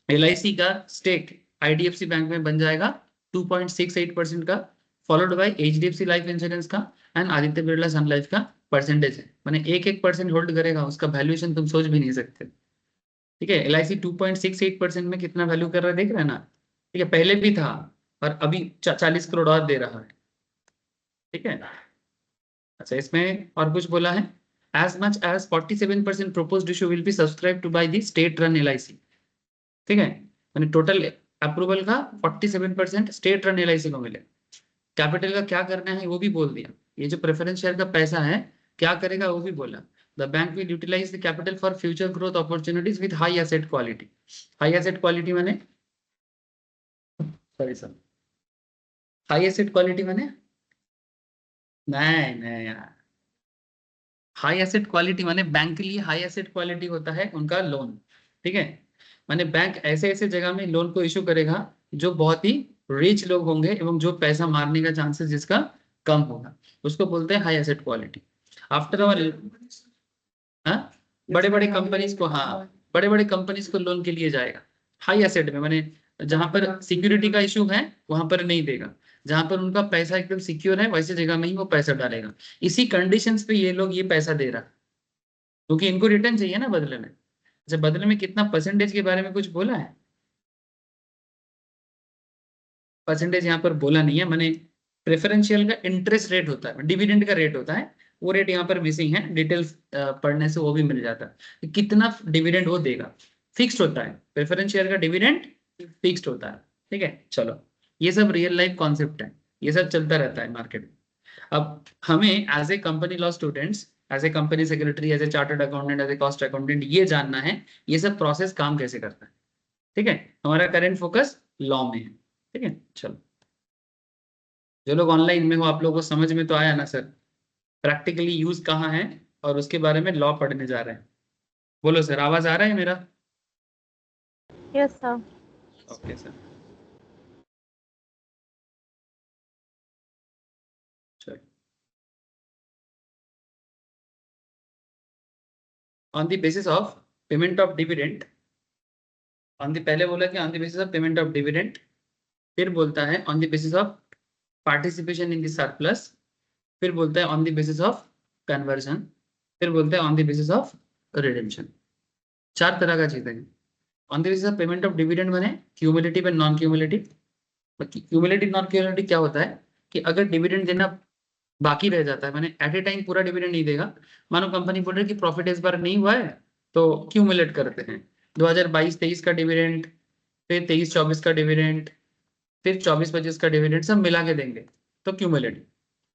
LIC का स्टेक IDFC बैंक में बन जाएगा 2.68% का, followed by HDFC life insurance का and Aditya Birla sun life का परसेंटेज है, माने 1% होल्ड करेगा, उसका वैल्यूएशन तुम सोच भी नहीं सकते, ठीक है। LIC 2.68% में कितना वैल्यू कर रहा है देख रहे हैं ना, ठीक है, पहले भी था और अभी 40 करोड़ और दे रहा है, ठीक है। अच्छा, इसमें और कुछ बोला है, as much as 47% proposed issue will be subscribed to by the state run LIC, ठीक है, यानी टोटल अप्रूवल का 47% स्टेट रन LIC को मिले। कैपिटल का क्या करना है वो भी बोल दिया, ये जो प्रेफरेंस शेयर का पैसा है क्या करेगा वो भी बोला। The bank will utilise the capital for future growth opportunities with high asset quality. High asset quality माने, sorry sir, high asset quality माने, नहीं नहीं यार, हाई एसेट क्वालिटी माने बैंक के लिए हाई एसेट क्वालिटी होता है उनका लोन, ठीक है, माने बैंक ऐसे ऐसे जगह में लोन को इशू करेगा जो बहुत ही रिच लोग होंगे एवं जो पैसा मारने का चांसेस जिसका कम होगा, उसको बोलते हैं हाई एसेट क्वालिटी। आफ्टर अवर बड़े बड़े कंपनीज को, हाँ बड़े बड़े कंपनीज को लोन के लिए जाएगा हाई एसेट में, माने जहां पर सिक्योरिटी का इशू है वहां पर नहीं देगा, जहां पर उनका पैसा एकदम सिक्योर है वैसे जगह में ही वो पैसा डालेगा। इसी कंडीशंस पे ये लोग ये पैसा दे रहा है क्योंकि इनको रिटर्न चाहिए ना बदले में। अच्छा, बदले में कितना परसेंटेज के बारे में कुछ बोला है, परसेंटेज यहाँ पर बोला नहीं है, माने प्रेफरेंशियल का इंटरेस्ट रेट होता है, डिविडेंड का रेट होता है, वो रेट यहाँ पर मिसिंग है, डिटेल्स पढ़ने से वो भी मिल जाता है, कितना डिविडेंड वो देगा, फिक्स्ड होता है, प्रेफरेंशियल का डिविडेंड फिक्स्ड होता है, ठीक है। चलो, ये सब रियल लाइफ कॉन्सेप्ट है, ये सब चलता रहता है मार्केट में। अब हमें as a company law students, as a company secretary, as a chartered accountant, as a cost accountant, ये जानना है ये सब प्रोसेस काम कैसे करता है, ठीक है। हमारा करेंट फोकस लॉ में है, ठीक है। चलो, जो लोग ऑनलाइन में हो आप लोगों को समझ में तो आया ना सर, प्रैक्टिकली यूज कहाँ है और उसके बारे में लॉ पढ़ने जा रहे हैं। बोलो सर, आवाज आ रहा है मेरा? Yes sir. ओके सर, चलो। On the basis of payment of dividend, पहले बोला कि on the basis of payment of dividend, फिर बोलता है on the basis of participation in the surplus, फिर बोलता है on the basis of conversion, फिर बोलता है on the basis of redemption. 4 तरह का चीजें हैं। On the basis of payment of dividend माने cumulative and non cumulative. Cumulative non cumulative क्या होता है कि अगर डिविडेंड देना बाकी रह जाता है, माने एट ए टाइम पूरा डिविडेंड नहीं देगा, मानो कंपनी बोल रही है कि प्रॉफिट इस बार नहीं हुआ है तो क्यूमुलेट करते हैं 2022-23 का डिविडेंड, फिर 23-24 का डिविडेंड, फिर 24-25 का डिविडेंड, सब मिला के देंगे तो क्यूमुलेट।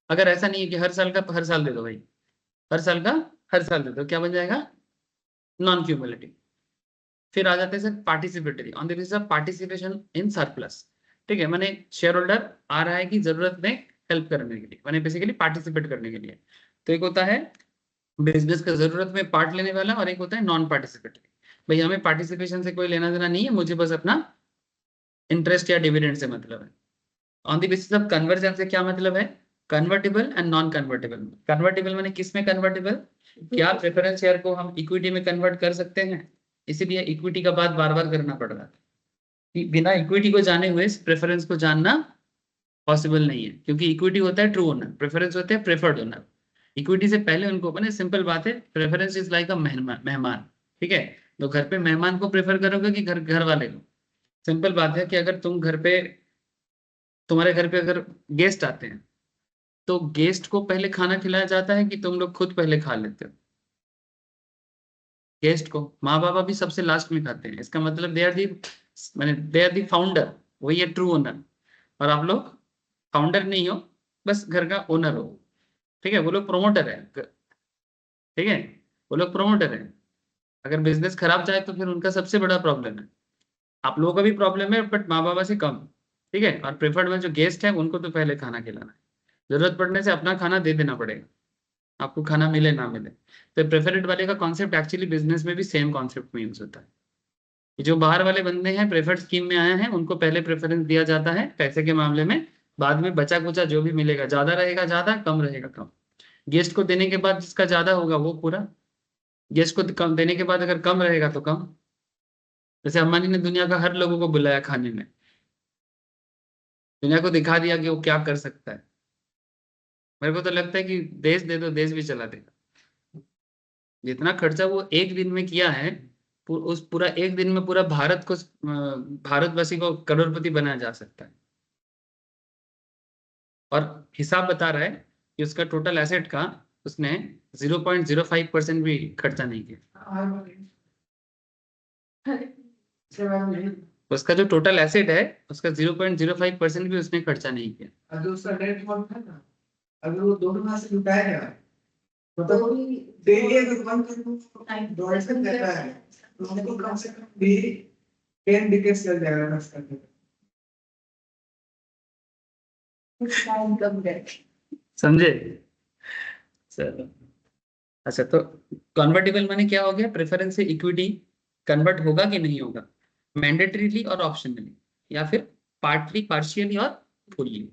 अगर ऐसा नहीं है कि हर साल का हर साल दे दो भाई, हर साल का हर साल दे दो, क्या बन जाएगा? Non cumulative. फिर आ जाते हैं sir participatory, on the basis of participation in surplus, ठीक है, माने शेयर होल्डर आ रहा है कि जरूरत में हेल्प करने के लिए, माने बेसिकली पार्टिसिपेट करने के लिए। तो एक होता है बिजनेस का जरूरत में पार्ट लेने वाला और एक होता है नॉन पार्टिसिपेटरी। भाई हमें पार्टिसिपेशन से कोई लेना देना नहीं है, मुझे बस अपना इंटरेस्ट या डिविडेंड से मतलब है। On the basis of conversion से क्या मतलब है? Convertible and non convertible. Convertible माने किस में कन्वर्टेबल? क्या प्रेफरेंस शेयर को हम इक्विटी में कन्वर्ट कर सकते हैं? इसीलिए इक्विटी का बात बार बार करना पड़ रहा है, बिना इक्विटी को जाने हुए प्रेफरेंस को जानना पॉसिबल नहीं है, क्योंकि इक्विटी होता है ट्रू ओनर, प्रेफरेंस होते हैं प्रेफर्ड ओनर। इक्विटी से पहले उनको बने, सिंपल बात है, प्रेफरेंस इज लाइक अ मेहमान, ठीक है। तो घर पे मेहमान को प्रेफर करोगे कि घर वाले को? सिंपल बात है कि अगर तुम्हारे घर पे अगर गेस्ट आते हैं तो गेस्ट को पहले खाना खिलाया जाता है कि तुम लोग खुद पहले खा लेते हो? गेस्ट को माँ बाप भी सबसे लास्ट में खाते हैं, इसका मतलब दे आर दी फाउंडर, वही है ट्रू ओनर। और आप लोग फाउंडर नहीं हो, बस घर का ओनर हो। ठीक है, वो लोग प्रोमोटर है, ठीक है, वो लोग प्रोमोटर है। अगर बिजनेस खराब जाए तो फिर उनका सबसे बड़ा प्रॉब्लम है। आप लोगों का भी प्रॉब्लम है बट माँ बाबा से कम, ठीक है। और प्रेफर्ड में जो गेस्ट है उनको तो पहले खाना खिलाना है, जरूरत पड़ने से अपना खाना दे देना पड़ेगा, आपको खाना मिले ना मिले। तो प्रेफरेड वाले का कॉन्सेप्ट एक्चुअली बिजनेस में भी सेम कॉन्सेप्ट में यूज होता है। ये जो बाहर वाले बंदे हैं प्रेफर्ड स्कीम में आए हैं उनको पहले प्रेफरेंस दिया जाता है पैसे के मामले में, बाद में बचा कुचा जो भी मिलेगा, ज्यादा रहेगा ज्यादा, कम रहेगा कम। गेस्ट को देने के बाद जिसका ज्यादा होगा वो पूरा, गेस्ट को कम देने के बाद अगर कम रहेगा तो कम। जैसे अंबानी ने दुनिया का हर लोगों को बुलाया खाने में, दुनिया को दिखा दिया कि वो क्या कर सकता है। मेरे को तो लगता है कि देश दे दो देश भी चला देगा। जितना खर्चा वो एक दिन में किया है, उस पूरा एक दिन में पूरा भारत को, भारतवासी को करोड़पति बनाया जा सकता है। और हिसाब बता रहा है कि उसका टोटल एसेट का उसने 0.05% भी खर्चा नहीं किया। उसका जो टोटल एसेट है उसका 0.05% भी उसने खर्चा नहीं किया। अगर उसका नेट वर्थ है ना, अगर वो 2 माह से लुटाएगा, मतलब डेली अगर 1 करता है तो हमको कम से कम भी 10 डिकेट्स लग जाएगा खर्च करने में। समझे? चलो, अच्छा तो कन्वर्टेबल माने क्या हो गया, प्रेफरेंस से इक्विटी कन्वर्ट होगा कि नहीं होगा, मैंडेटरीली और ऑप्शनली, या फिर पार्टली पार्शियली और फुल्ली।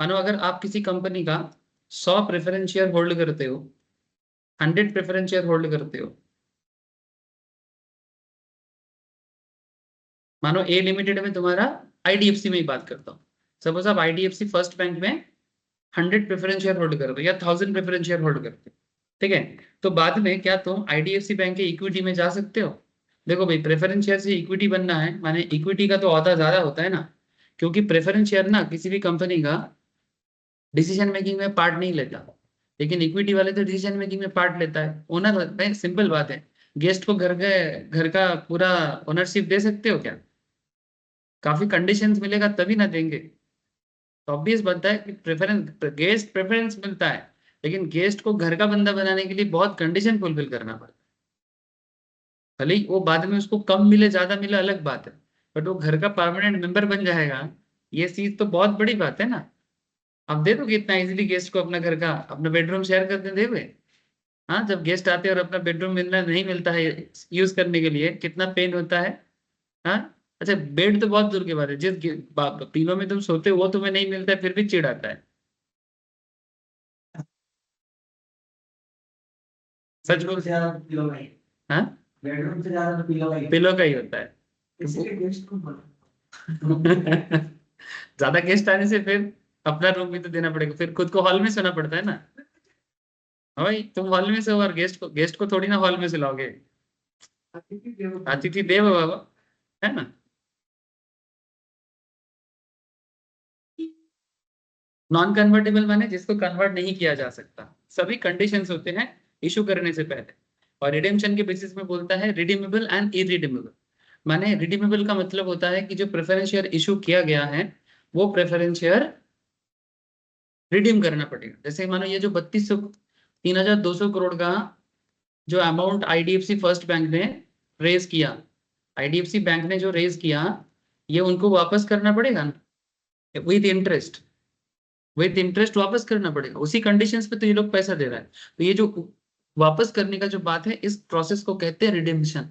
मानो अगर आप किसी कंपनी का 100 प्रेफरेंस शेयर होल्ड करते हो, 100 प्रेफरेंस शेयर होल्ड करते हो, मानो ए लिमिटेड में तुम्हारा, आईडीएफसी में ही बात करता हूँ, सपोज आप आईडीएफसी फर्स्ट बैंक में 100 प्रेफरेंस शेयर होल्ड करते हो या 1000 प्रेफरेंस शेयर होल्ड करते हो, ठीक है। तो बाद में क्या तुम आईडीएफसी बैंक के इक्विटी में जा सकते हो? देखो भाई, प्रेफरेंस शेयर से इक्विटी बनना है माने इक्विटी का तो औहदा ज्यादा होता है ना, क्योंकि प्रेफरेंस शेयर ना किसी भी कंपनी का डिसीजन मेकिंग में पार्ट नहीं लेता, लेकिन इक्विटी वाले तो डिसीजन मेकिंग में पार्ट लेता है, ओनर। सिंपल बात है, गेस्ट को घर का पूरा ओनरशिप दे सकते हो क्या? काफी कंडीशंस मिलेगा तभी ना देंगे। तो ऑब्वियस बनता है कि गेस्ट प्रेफरेंस मिलता है, लेकिन गेस्ट को घर का बंदा बनाने के लिए बहुत कंडीशन फुलफिल करना पड़ता है। भले ही वो बाद में उसको कम मिले ज्यादा मिले अलग बात है, बट वो घर का परमानेंट मेंबर बन जाएगा, ये चीज तो बहुत बड़ी बात है ना। आप दे दोगे इतना इजीली गेस्ट को अपना घर का अपना बेडरूम शेयर करते देवे? हाँ, जब गेस्ट आते हैं और अपना बेडरूम मिलना नहीं मिलता है यूज करने के लिए, कितना पेन होता है। हाँ, अच्छा बेड तो बहुत दूर की बात है, जिस पीलो में तुम सोते हो वो तुम्हें नहीं मिलता है फिर भी चिढ़ आता है। सच बोल, पिलो का ही, हाँ, बेडरूम से ज्यादा तो पिलो का ही, पिलो का ही होता है। इसलिए गेस्ट को बोला। ज्यादा गेस्ट आने से फिर अपना रूम भी तो देना पड़ेगा, फिर खुद को हॉल में सोना पड़ता है ना। हाँ भाई, तुम हॉल में सो और गेस्ट को थोड़ी ना हॉल में सुलाओगे। अतिथि देव बाबा, है ना। नॉन कन्वर्टेबल माने जिसको कन्वर्ट नहीं किया जा सकता, सभी कंडीशंस होते हैं इशू करने से पहले। और रिडेम्पशन के बेसिस में बोलता है रिडीमेबल एंड इरिडीमेबल। माने रिडीमेबल का मतलब होता है कि जो प्रेफरेंस शेयर इशू किया गया है वो प्रेफरेंस शेयर रिडीम करना पड़ेगा। जैसे मानो ये जो 3200 करोड़ का जो अमाउंट आईडीएफसी फर्स्ट बैंक ने रेज किया, आईडीएफसी बैंक ने जो रेज किया, ये उनको वापस करना पड़ेगा ना, विद इंटरेस्ट वापस करना पड़ेगा। उसी कंडीशंस पे तो ये लोग पैसा दे रहा है। तो ये जो वापस करने का जो बात है, इस प्रोसेस को कहते हैं रिडेम्पशन,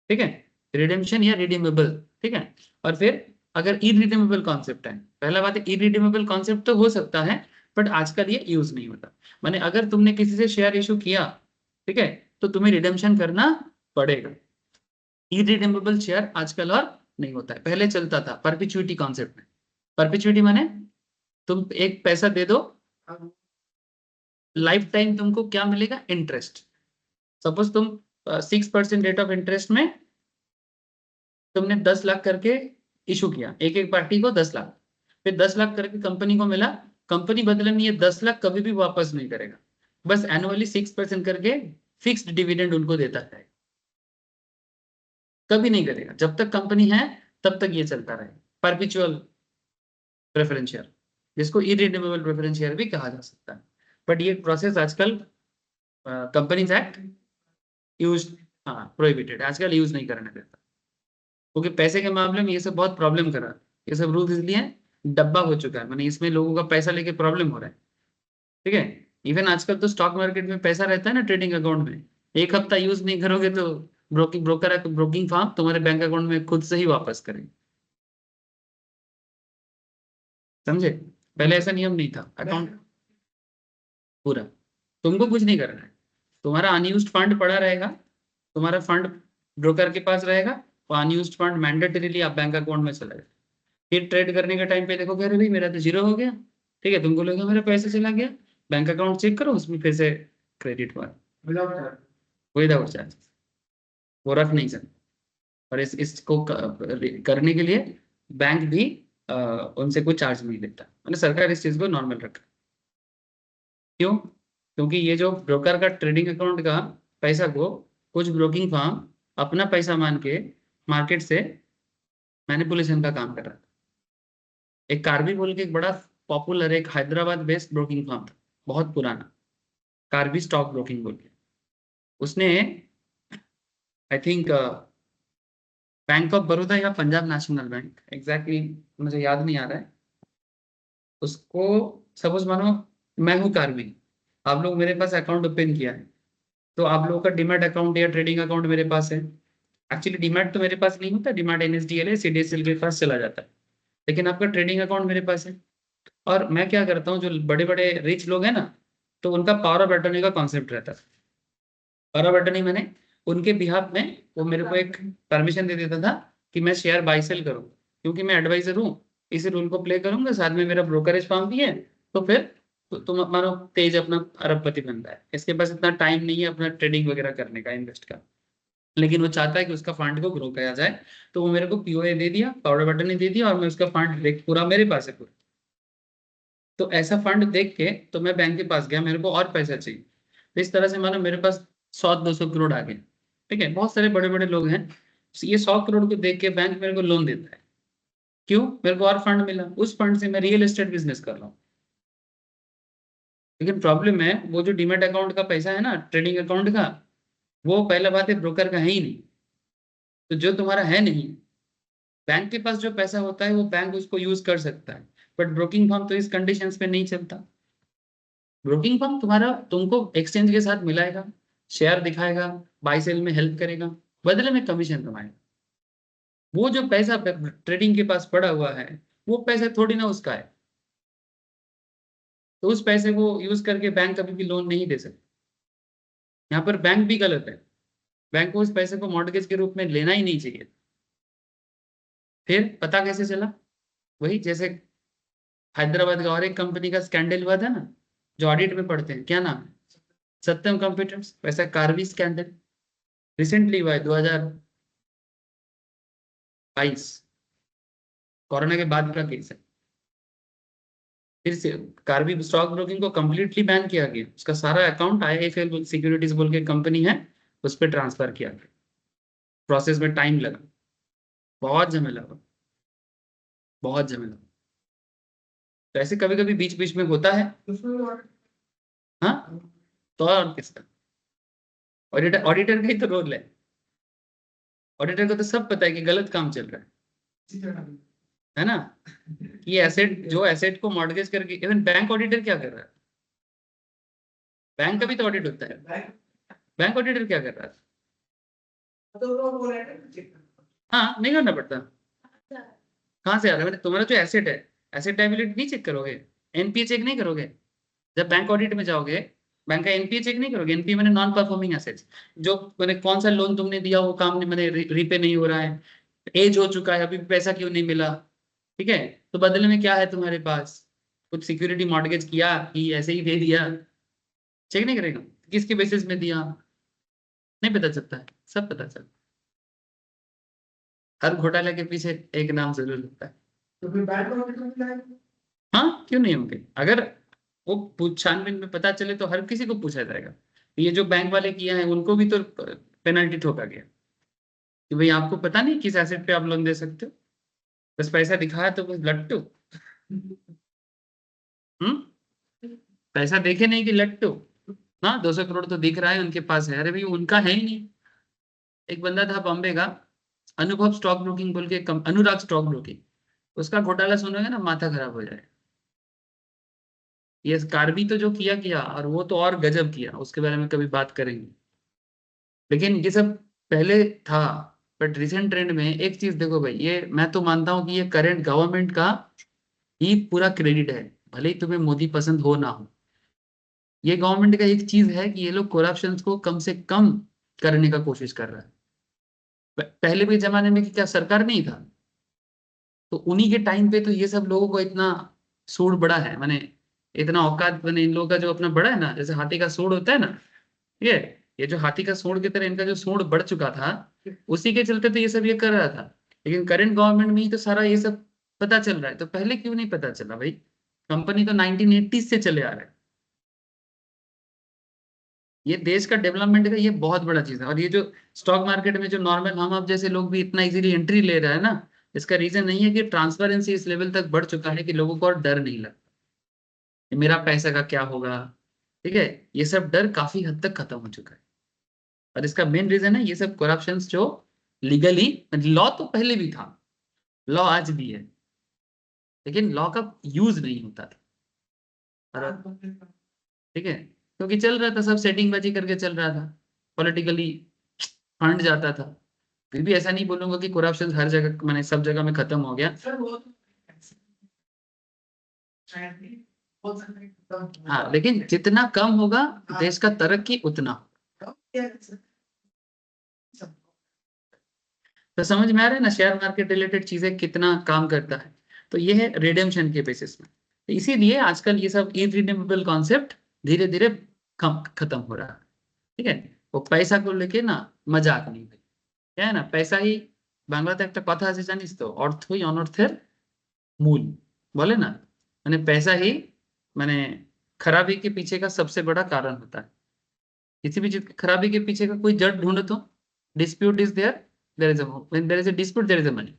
ठीक है, रिडेम्पशन या रिडीमेबल, ठीक है। और फिर अगर इरिडीमेबल कॉन्सेप्ट है, पहला बात है इरिडीमेबल कॉन्सेप्ट तो हो सकता है बट आजकल ये यूज नहीं होता। माने अगर तुमने किसी से शेयर इशू किया, ठीक है, तो तुम्हें रिडेम्पशन करना पड़ेगा। इरिडीमेबल शेयर आजकल और नहीं होता है, पहले चलता था परपिचुइटी कॉन्सेप्ट में। परपिचुइटी माने तुम एक पैसा दे दो, लाइफ टाइम तुमको क्या मिलेगा, इंटरेस्ट। सपोज तुम 6% रेट ऑफ इंटरेस्ट में तुमने 10 लाख करके इशू किया, एक एक पार्टी को 10 लाख, फिर 10 लाख करके कंपनी को मिला। कंपनी बदले में ये 10 लाख कभी भी वापस नहीं करेगा, बस एनुअली 6% करके फिक्स्ड डिविडेंड उनको देता है, कभी नहीं करेगा। जब तक कंपनी है तब तक ये चलता रहेगा, परपिचुअल प्रेफरेंस शेयर, जिसको इरिडीमेबल प्रेफरेंस शेयर भी कहा जा सकता है। बट ये प्रोसेस आजकल कंपनीज एक्ट यूज, हाँ प्रोहिबिटेड, आजकल यूज नहीं करने देता, क्योंकि पैसे के मामले में ये सब बहुत प्रॉब्लम कर रहा है। ये सब रूल्स इसलिए डब्बा हो चुका है, मैंने इसमें लोगों का पैसा लेके प्रॉब्लम हो रहा है। ठीक है, इवन आजकल तो स्टॉक मार्केट में पैसा रहता है ना ट्रेडिंग अकाउंट में, एक हफ्ता यूज नहीं करोगे तो ब्रोकिंग फर्म तुम्हारे बैंक अकाउंट में खुद से ही वापस करेंगे। समझे, पहले ऐसा नियम नहीं था। अकाउंट पूरा, तुमको कुछ नहीं करना है, तुम्हारा अनयूज्ड फंड पड़ा रहेगा, तुम्हारा फंड ब्रोकर के पास रहेगा, और अनयूज्ड फंड मैंडेटरीली आप बैंक अकाउंट में चला जाए। फिर ट्रेड करने के टाइम पे देखो अरे भाई मेरा तो जीरो हो गया, ठीक है, तुमको लगेगा मेरा पैसा चला गया, बैंक अकाउंट चेक करो उसमें फिर से क्रेडिट हुआ, विदाउट चार्ज, वो रख नहीं सकते। और इसको करने के लिए बैंक भी उनसे कोई चार्ज नहीं लेता, मैंने सरकार इस चीज को नॉर्मल रखा। क्यों? क्योंकि ये जो ब्रोकर का ट्रेडिंग अकाउंट का पैसा को कुछ ब्रोकिंग फर्म अपना पैसा मान के मार्केट से मैनिपुलेशन का काम कर रहा था। एक कार्बी बोल के एक बड़ा पॉपुलर एक हैदराबाद बेस्ड ब्रोकिंग फर्म था, बहुत पुराना, कार्बी स्टॉक ब्रोकिंग बोल के, उसने I think bank of Baroda या पंजाब नेशनल बैंक, एग्जैक्टली मुझे याद नहीं आ रहा है, उसको सपोज मानो मैं हूँ कार्बी, आप लोग मेरे पास अकाउंट ओपन किया है, तो आप लोगों का डीमैट अकाउंट या ट्रेडिंग अकाउंट मेरे पास है। एक्चुअली डीमैट तो मेरे पास नहीं होता, डीमैट एनएसडीएल है, सीडीएसएल के पास चला जाता है, लेकिन आपका ट्रेडिंग अकाउंट मेरे पास है। और मैं क्या करता हूँ, जो बड़े बड़े रिच लोग हैं ना, तो उनका पावर ऑफ अटर्नी का कॉन्सेप्ट रहता है। पावर ऑफ अटर्नी मैंने उनके बिहाफ में वो मेरे को एक परमिशन दे देता था कि मैं शेयर बाई सेल करूँ, क्योंकि मैं एडवाइजर हूँ, इसी रूल को प्ले करूंगा, साथ में मेरा ब्रोकरेज फर्म भी है, तो फिर तुम मानो तेज अपना अरबपति बनता है, इसके पास इतना टाइम नहीं है अपना ट्रेडिंग वगैरह करने का, इन्वेस्ट का, लेकिन वो चाहता है कि उसका फंड को ग्रो किया जाए, तो वो मेरे को पीओए दे दिया, पावर बटन ही दे दिया, और मैं उसका फंड पूरा मेरे पास है पूरा। तो ऐसा फंड देख के तो मैं बैंक के पास गया, मेरे को और पैसा चाहिए, तो इस तरह से मानो मेरे पास 100-200 करोड़ आ गए। ठीक है, बहुत सारे बड़े बड़े लोग हैं, ये 100 करोड़ को देख के बैंक मेरे को लोन देता है, क्यों? मेरे को और फंड मिला, उस फंड से मैं रियल एस्टेट बिजनेस कर रहा हूँ। लेकिन प्रॉब्लम है, वो जो डीमेट अकाउंट का पैसा है ना, ट्रेडिंग अकाउंट का, वो पहला बात है ब्रोकर का है ही नहीं, तो जो तुम्हारा है नहीं, बैंक के पास जो पैसा होता है वो बैंक उसको यूज कर सकता है, बट ब्रोकिंग फर्म तो इस कंडीशंस पे नहीं चलता। ब्रोकिंग फर्म तुमको एक्सचेंज के साथ मिलाएगा, शेयर दिखाएगा, बाई सेल में हेल्प करेगा, बदले में कमीशन कमाएगा। वो जो पैसा ट्रेडिंग के पास पड़ा हुआ है, वो पैसा थोड़ी ना उसका है, तो उस पैसे को यूज करके बैंक कभी भी लोन नहीं दे सकते। यहाँ पर बैंक भी गलत है, बैंक को उस पैसे को मॉर्टगेज के रूप में लेना ही नहीं चाहिए। फिर पता कैसे चला? वही जैसे हैदराबाद का और एक कंपनी का स्कैंडल हुआ था ना, जो ऑडिट में पढ़ते हैं, क्या नाम है? सत्यम कंप्यूटर्स, वैसा कार्बी स्कैंडल रिसेंटली हुआ है 2022, कोरोना के बाद का केस है। फिर से कार्बी स्टॉक ब्रोकिंग को कंप्लीटली बैन किया गया, उसका सारा अकाउंट आईआईएफएल सिक्योरिटीज बोल के कंपनी है, उस पर ट्रांसफर किया गया। प्रोसेस में टाइम लगा, बहुत झमेला हुआ, बहुत झमेला। तो ऐसे कभी कभी बीच बीच में होता है। हाँ, तो और किसका? ऑडिटर का ही तो रोल है, ऑडिटर को तो सब पता है कि गलत काम चल रहा है ना, कि एसेट, जो एसेट को मॉर्गेज करके, इवन बैंक ऑडिटर क्या कर रहा है? बैंक का भी तो ऑडिट होता है, बैंक ऑडिटर क्या कर रहा है? हाँ, नहीं करना पड़ता। कहाँ से आ रहा है? तुम्हारा जो एसेट है, एसेट लायबिलिटी नहीं चेक करोगे, एनपीए चेक नहीं करोगे, जब बैंक ऑडिट में जाओगे, बैंक का एनपीए चेक नहीं करोगे। एनपीए मैंने नॉन परफॉर्मिंग एसेट्स, जो मैंने कौन सा लोन तुमने दिया वो काम नहीं, मैंने रीपे नहीं हो रहा है, एज हो चुका है, अभी पैसा क्यों नहीं मिला, ठीक है, तो बदले में क्या है तुम्हारे पास? कुछ सिक्योरिटी मॉर्गेज किया कि ऐसे ही दे दिया? चेक नहीं करेगा किसके बेसिस में दिया, नहीं पता चलता है, सब पता चलता है। हर घोटाले के पीछे एक नाम जरूर लगता है। तो फिर बैंक ऑडिट में मिला है? हाँ, क्यों नहीं होंगे? अगर वो छानबीन में पता चले तो हर किसी को पूछा जाएगा। ये जो बैंक वाले किया है उनको भी तो पेनल्टी ठोका गया कि भाई आपको पता नहीं किस एसेट पे आप लोन दे सकते हो, बस पैसा दिखाया तो बस लट्टू। पैसा देखे नहीं कि लट्टू ना, 200 करोड़ तो दिख रहा है उनके पास है, अरे भाई उनका है ही नहीं। एक बंदा था बॉम्बे का, अनुभव स्टॉक ब्रोकिंग बोल के, अनुराग स्टॉक ब्रोकिंग, उसका घोटाला सुनोगे ना माथा खराब हो जाए। ये कार्बी तो जो किया किया, और वो तो और गजब किया, उसके बारे में कभी बात करेंगे। लेकिन ये सब पहले था, बट रिसेंट ट्रेंड में एक चीज देखो भाई, ये मैं तो मानता हूँ कि ये करंट गवर्नमेंट का ही पूरा क्रेडिट है, भले ही तुम्हें मोदी पसंद हो ना हो। ये गवर्नमेंट का एक चीज है कि ये लोग करप्शन को कम से कम करने का कोशिश कर रहा है। पहले के जमाने में क्या सरकार नहीं था, तो उन्हीं के टाइम पे तो ये सब लोगों को इतना सूड़ बड़ा है, माने इतना औकात, माने इन लोगों का जो अपना बड़ा है ना, जैसे हाथी का सूंड होता है ना, ये जो हाथी का सूंड की तरह इनका जो सूंड बढ़ चुका था, उसी के चलते तो ये सब ये कर रहा था। लेकिन करंट गवर्नमेंट में ही तो सारा ये सब पता चल रहा है, तो पहले क्यों नहीं पता चला भाई? कंपनी तो 1980 से चले आ रहा है। ये देश का डेवलपमेंट का ये बहुत बड़ा चीज है। और ये जो स्टॉक मार्केट में जो नॉर्मल हम आप जैसे लोग भी इतना इजीली एंट्री ले रहा है ना, इसका रीजन नहीं है कि ट्रांसपेरेंसी इस लेवल तक बढ़ चुका है कि लोगों को और डर नहीं लगता कि मेरा पैसा का क्या होगा। ठीक है, ये सब डर काफी हद तक खत्म हो चुका है। और इसका मेन रीजन है ये सब करप्शन जो लीगली, लॉ तो पहले भी था, लॉ आज भी है, लेकिन लॉ का यूज नहीं होता था। ठीक है, क्योंकि चल रहा था सब सेटिंग बाजी करके चल रहा था, पॉलिटिकली फंड जाता था। फिर भी ऐसा नहीं बोलूंगा कि करप्शन हर जगह, मैंने सब जगह में खत्म हो गया। हाँ, लेकिन जितना कम होगा देश का तरक्की उतना। तो समझ में आ रहा है ना शेयर मार्केट रिलेटेड चीजें कितना काम करता है। तो ये है रिडेम्पशन के बेसिस में। तो इसीलिए आजकल ये सब इरिडीमेबल कॉन्सेप्ट धीरे धीरे खत्म हो रहा है। ठीक है, वो पैसा को लेके ना मजाक नहीं भाई, क्या है ना, पैसा ही, বাংলাতে একটা কথা আছে জানিস তো, অর্থই অনর্থের मूल, बोले ना, मैंने पैसा ही मैंने खराबी के पीछे का सबसे बड़ा कारण होता है। किसी भी चीज की खराबी के पीछे का कोई जड़ ढूंढो तो, dispute is there, there is when there is a dispute there is a money.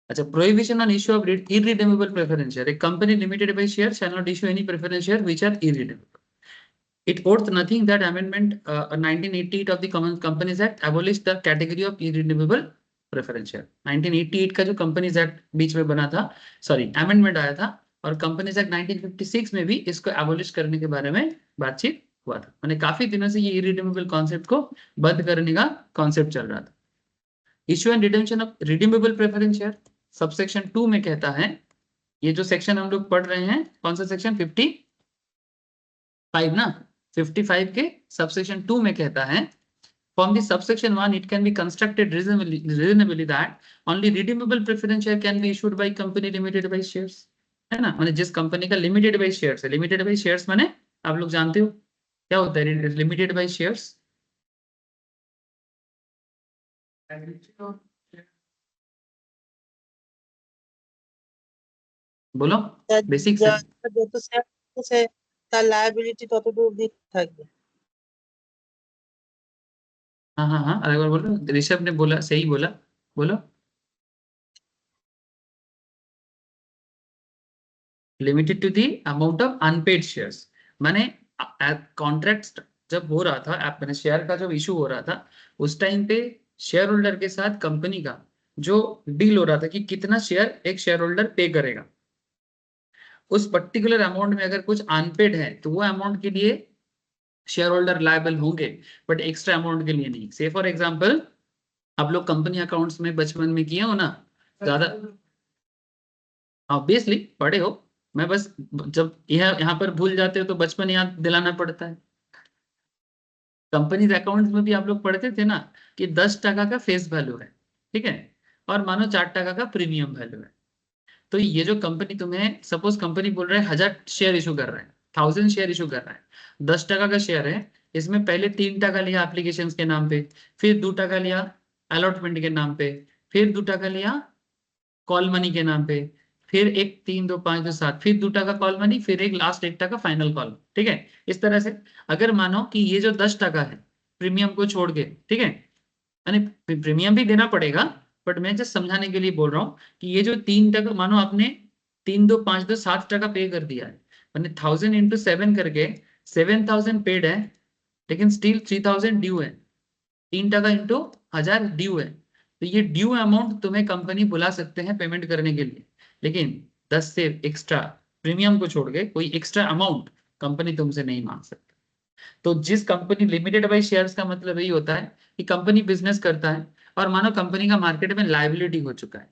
अच्छा, prohibition on issue of irredeemable preference share, a company limited by share shall not issue any preference share which are irredeemable. It ought nothing that amendment 1988 of the Companies Act abolished the category of irredeemable preference share। 1988 का जो companies act बीच में बना था, sorry amendment आया था, और companies act 1956 में भी इसको एबोलिश करने के बारे में बातचीत हुआ था। मैंने काफी दिनों से ये इरिडीमेबल कॉन्सेप्ट को बंद करने का कॉन्सेप्ट चल रहा था। Issue and redemption of redeemable preference share subsection 2 में कहता है, ये जो सेक्शन हम लोग पढ़ रहे हैं, कौन सा सेक्शन, 55 ना, 55 के सबसेक्शन 2 में कहता है, from the subsection 1 it can be constructed reasonably that only redeemable preference share can be issued by company limited by shares। है ना, माने जिस कंपनी का लिमिटेड बाय शेयर्स है, लिमिटेड बाय शेयर्स माने आप लोग जानते हो क्या होता है लिमिटेड बाय शेयर्स? बोलो বেসিক যত শেয়ার আছে তার লায়াবিলিটি ততটুকু দিতে থাকবে। हाँ हाँ हाँ, अरे बोलो, ऋषभ ने बोला, सही बोला, बोलो। Limited to the amount of unpaid shares, माने कॉन्ट्रैक्ट जब हो रहा था, मैंने शेयर का जब इशू हो रहा था, उस टाइम पे शेयर होल्डर के साथ कंपनी का जो डील हो रहा था कि कितना शेयर एक शेयर होल्डर पे करेगा, उस पर्टिकुलर अमाउंट में अगर कुछ अनपेड है तो वो अमाउंट के लिए शेयर होल्डर लायबल होंगे, बट एक्स्ट्रा अमाउंट के लिए नहीं। से फॉर एग्जांपल आप लोग कंपनी अकाउंट्स में बचपन में किए हो ना, ज्यादा ऑब्वियसली पढ़े हो, मैं बस जब यहाँ पर भूल जाते हो तो बचपन याद दिलाना पड़ता है। कंपनी अकाउंट्स में भी आप लोग पढ़ते थे ना कि 10 टका का फेस वैल्यू है, ठीक है, और मानो 4 टका का प्रीमियम वैल्यू है। तो ये जो कंपनी तुम्हें, सपोज कंपनी बोल रहा है 1000 शेयर इशू कर रहा है, 1000 शेयर इशू कर रहा है, 10 टका का शेयर है, इसमें पहले 3 टका लिया एप्लीकेशन के नाम पे, फिर 2 टका लिया अलॉटमेंट के नाम पे, फिर 2 टका लिया कॉल मनी के नाम पे, फिर एक 3 2 5 2 7, फिर 2 टका कॉल मनी, फिर एक लास्ट 1 टका फाइनल कॉल। ठीक है, इस तरह से अगर मानो कि ये जो 10 टका है प्रीमियम को छोड़ के, ठीक है, यानी प्रीमियम भी देना पड़ेगा, बट मैं जस्ट समझाने के लिए बोल रहा हूँ कि ये जो 3 टका, मानो आपने 3 2 5 2 7 टका पे कर दिया है, मैंने 1000 इंटू 7 करके 7000 पेड है, लेकिन स्टिल 3000 ड्यू है। 3 टका इंटू 1000 ड्यू है, तो ये ड्यू अमाउंट तुम्हें कंपनी बुला सकते हैं पेमेंट करने के लिए, लेकिन 10 से एक्स्ट्रा प्रीमियम को छोड़ के कोई एक्स्ट्रा अमाउंट कंपनी तुमसे नहीं मांग सकती। तो जिस कंपनी लिमिटेड बाय शेयर्स का मतलब यही होता है कि कंपनी बिजनेस करता है और मानो कंपनी का मार्केट में लायबिलिटी हो चुका है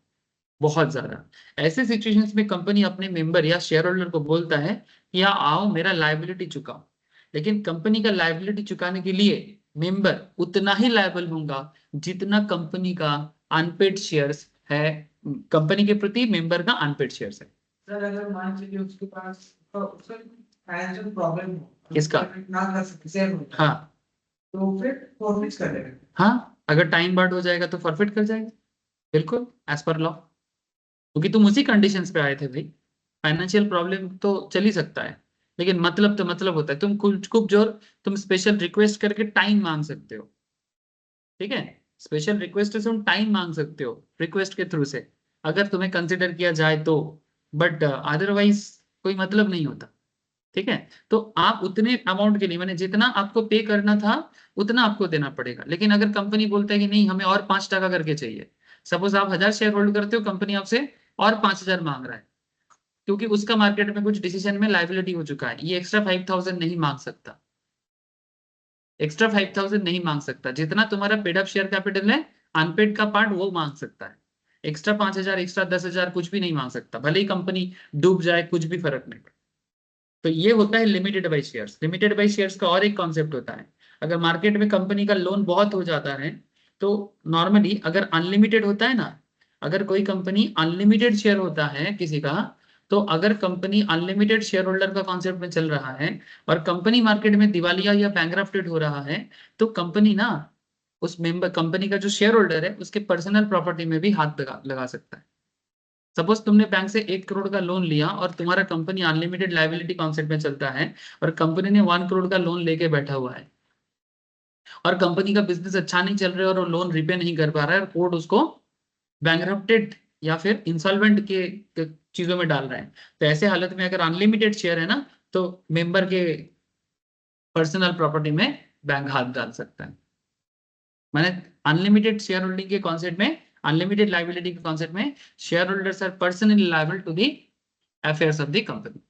बहुत ज्यादा, ऐसे सिचुएशंस में कंपनी अपने मेंबर या शेयर होल्डर को बोलता है कि यहाँ आओ मेरा लायबिलिटी चुकाओ, लेकिन कंपनी का लायबिलिटी चुकाने के लिए मेंबर उतना ही लायबल होगा जितना कंपनी का अनपेड शेयर्स है, कंपनी के प्रति मेंबर का अनपेड शेयर्स है। सर अगर मान लीजिए उसके पास उसका फाइनेंशियल प्रॉब्लम हो, किसका? ना कर सकते शेयर होल्डर, हाँ तो फिर फॉरफिट कर देगा। हाँ, अगर टाइम बार्ड हो जाएगा तो फॉरफिट कर जाएगा, बिल्कुल एज पर लॉ, क्योंकि तुम उसी कंडीशंस पे आए थे भाई। फाइनेंशियल प्रॉब्लम तो चल ही सकता है, लेकिन मतलब तो मतलब होता है, तुम कुछ कुछ जो तुम स्पेशल रिक्वेस्ट करके टाइम मांग सकते हो, ठीक है, स्पेशल रिक्वेस्ट से तुम टाइम मांग सकते हो रिक्वेस्ट के थ्रू से, अगर तुम्हें कंसिडर किया जाए तो, बट अदरवाइज कोई मतलब नहीं होता, ठीक है। तो आप उतने अमाउंट के लिए, मैंने जितना आपको पे करना था उतना आपको देना पड़ेगा, लेकिन अगर कंपनी बोलता है कि नहीं हमें और 5 टका करके चाहिए, सपोज आप 1000 शेयर होल्ड करते हो, कंपनी आपसे और 5000 मांग रहा है, क्योंकि उसका मार्केट में कुछ डिसीजन में लाइबिलिटी हो चुका है, ये एक्स्ट्रा 5000 नहीं मांग सकता, एक्स्ट्रा 5000 नहीं मांग सकता, जितना तुम्हारा पेड अप शेयर कैपिटल है अनपेड का पार्ट वो मांग सकता है, एक्स्ट्रा 5000 एक्स्ट्रा 10,000 कुछ भी नहीं मांग सकता, भले ही कंपनी डूब जाए कुछ भी फर्क नहीं पड़ता। तो ये होता है limited by shares. Limited by shares का और एक कॉन्सेप्ट होता है, अगर मार्केट में कंपनी का लोन बहुत हो जाता है तो नॉर्मली अगर अनलिमिटेड होता है ना, अगर कोई कंपनी अनलिमिटेड शेयर होता है किसी का, तो अगर कंपनी अनलिमिटेड शेयर होल्डर का कॉन्सेप्ट में चल रहा है और कंपनी मार्केट में दिवालिया या बैंकरप्टेड हो रहा है, तो कंपनी ना उस मेंबर कंपनी का जो शेयर होल्डर है उसके पर्सनल प्रॉपर्टी में भी हाथ लगा सकता है। सपोज तुमने बैंक से 1 करोड़ का लोन लिया और तुम्हारा कंपनी अनलिमिटेड लायबिलिटी कॉन्सेप्ट में चलता है और कंपनी ने 1 करोड़ का लोन लेके बैठा हुआ है और कंपनी का बिजनेस अच्छा नहीं चल रहा है और वो लोन रिपे नहीं कर पा रहा है और कोर्ट उसको बैंकरप्टेड या फिर इंसॉल्वेंट के चीजों में डाल रहा है, तो ऐसे हालत में अगर अनलिमिटेड शेयर है ना, तो मेंबर के पर्सनल प्रॉपर्टी में बैंक हाथ डाल सकता है। मैंने अनलिमिटेड शेयर होल्डिंग के कॉन्सेप्ट में, अनलिमिटेड लाइबिलिटी के कॉन्सेप्ट में, share holders are personally liable to the affairs of the company,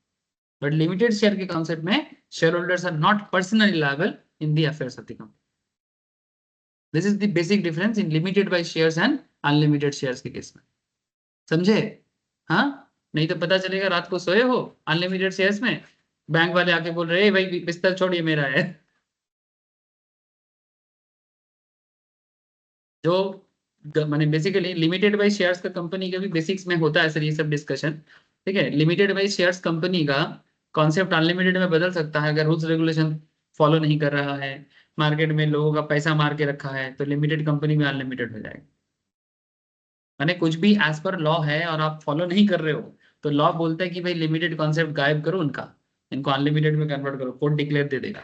but limited share के कॉन्सेप्ट में share holders are not personally liable in the affairs of the company. This is the basic difference in limited by shares and unlimited shares के case में, समझे? हाँ, नहीं तो पता चलेगा रात को सोए हो अनलिमिटेड शेयर्स में, बैंक वाले आके बोल रहे हैं भाई बिस्तर छोड़िए मेरा है। जो मैंने बेसिकली लिमिटेड बाय शेयर्स का कंपनी का भी बेसिक्स में होता है सर ये सब डिस्कशन, ठीक है। लिमिटेड बाय शेयर्स कंपनी का कॉन्सेप्ट अनलिमिटेड में बदल सकता है अगर रूल्स रेगुलेशन फॉलो नहीं कर रहा है, मार्केट में लोगों का पैसा मार के रखा है, तो लिमिटेड कंपनी में अनलिमिटेड हो जाएगा। माने कुछ भी एज पर लॉ है और आप फॉलो नहीं कर रहे हो, तो लॉ बोलता है कि भाई लिमिटेड कॉन्सेप्ट गायब करो उनका, इनको अनलिमिटेड में कन्वर्ट करो, कोर्ट डिक्लेयर दे देगा,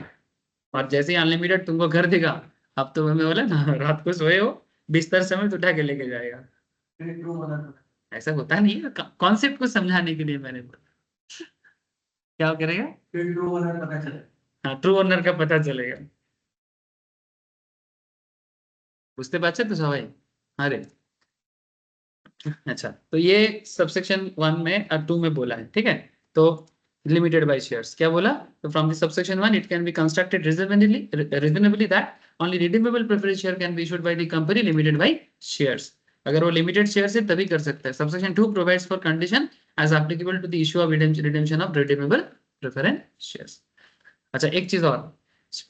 और जैसे ही अनलिमिटेड तुमको कर देगा, अब तो हमें बोला ना रात को सोए हो बिस्तर समेत उठा के लेके जाएगा, ऐसा होता नहीं है, कॉन्सेप्ट को समझाने के लिए मैंने बोला। क्या करेगा? हाँ, ट्रू ओनर का पता चलेगा, बुझते पारছে तो सबाई? अरे अच्छा, तो ये सबसेक्शन 1 में 2 में बोला है, ठीक है। तो लिमिटेड बाय शेयर्स क्या बोला, तो from the subsection 1 it can be constructed reasonably that only redeemable preference share can be issued by the company limited by shares, अगर वो लिमिटेड शेयर है तभी कर सकता है। Subsection 2 provides for condition as applicable to the issue of redemption of redeemable preference shares. अच्छा, एक चीज और,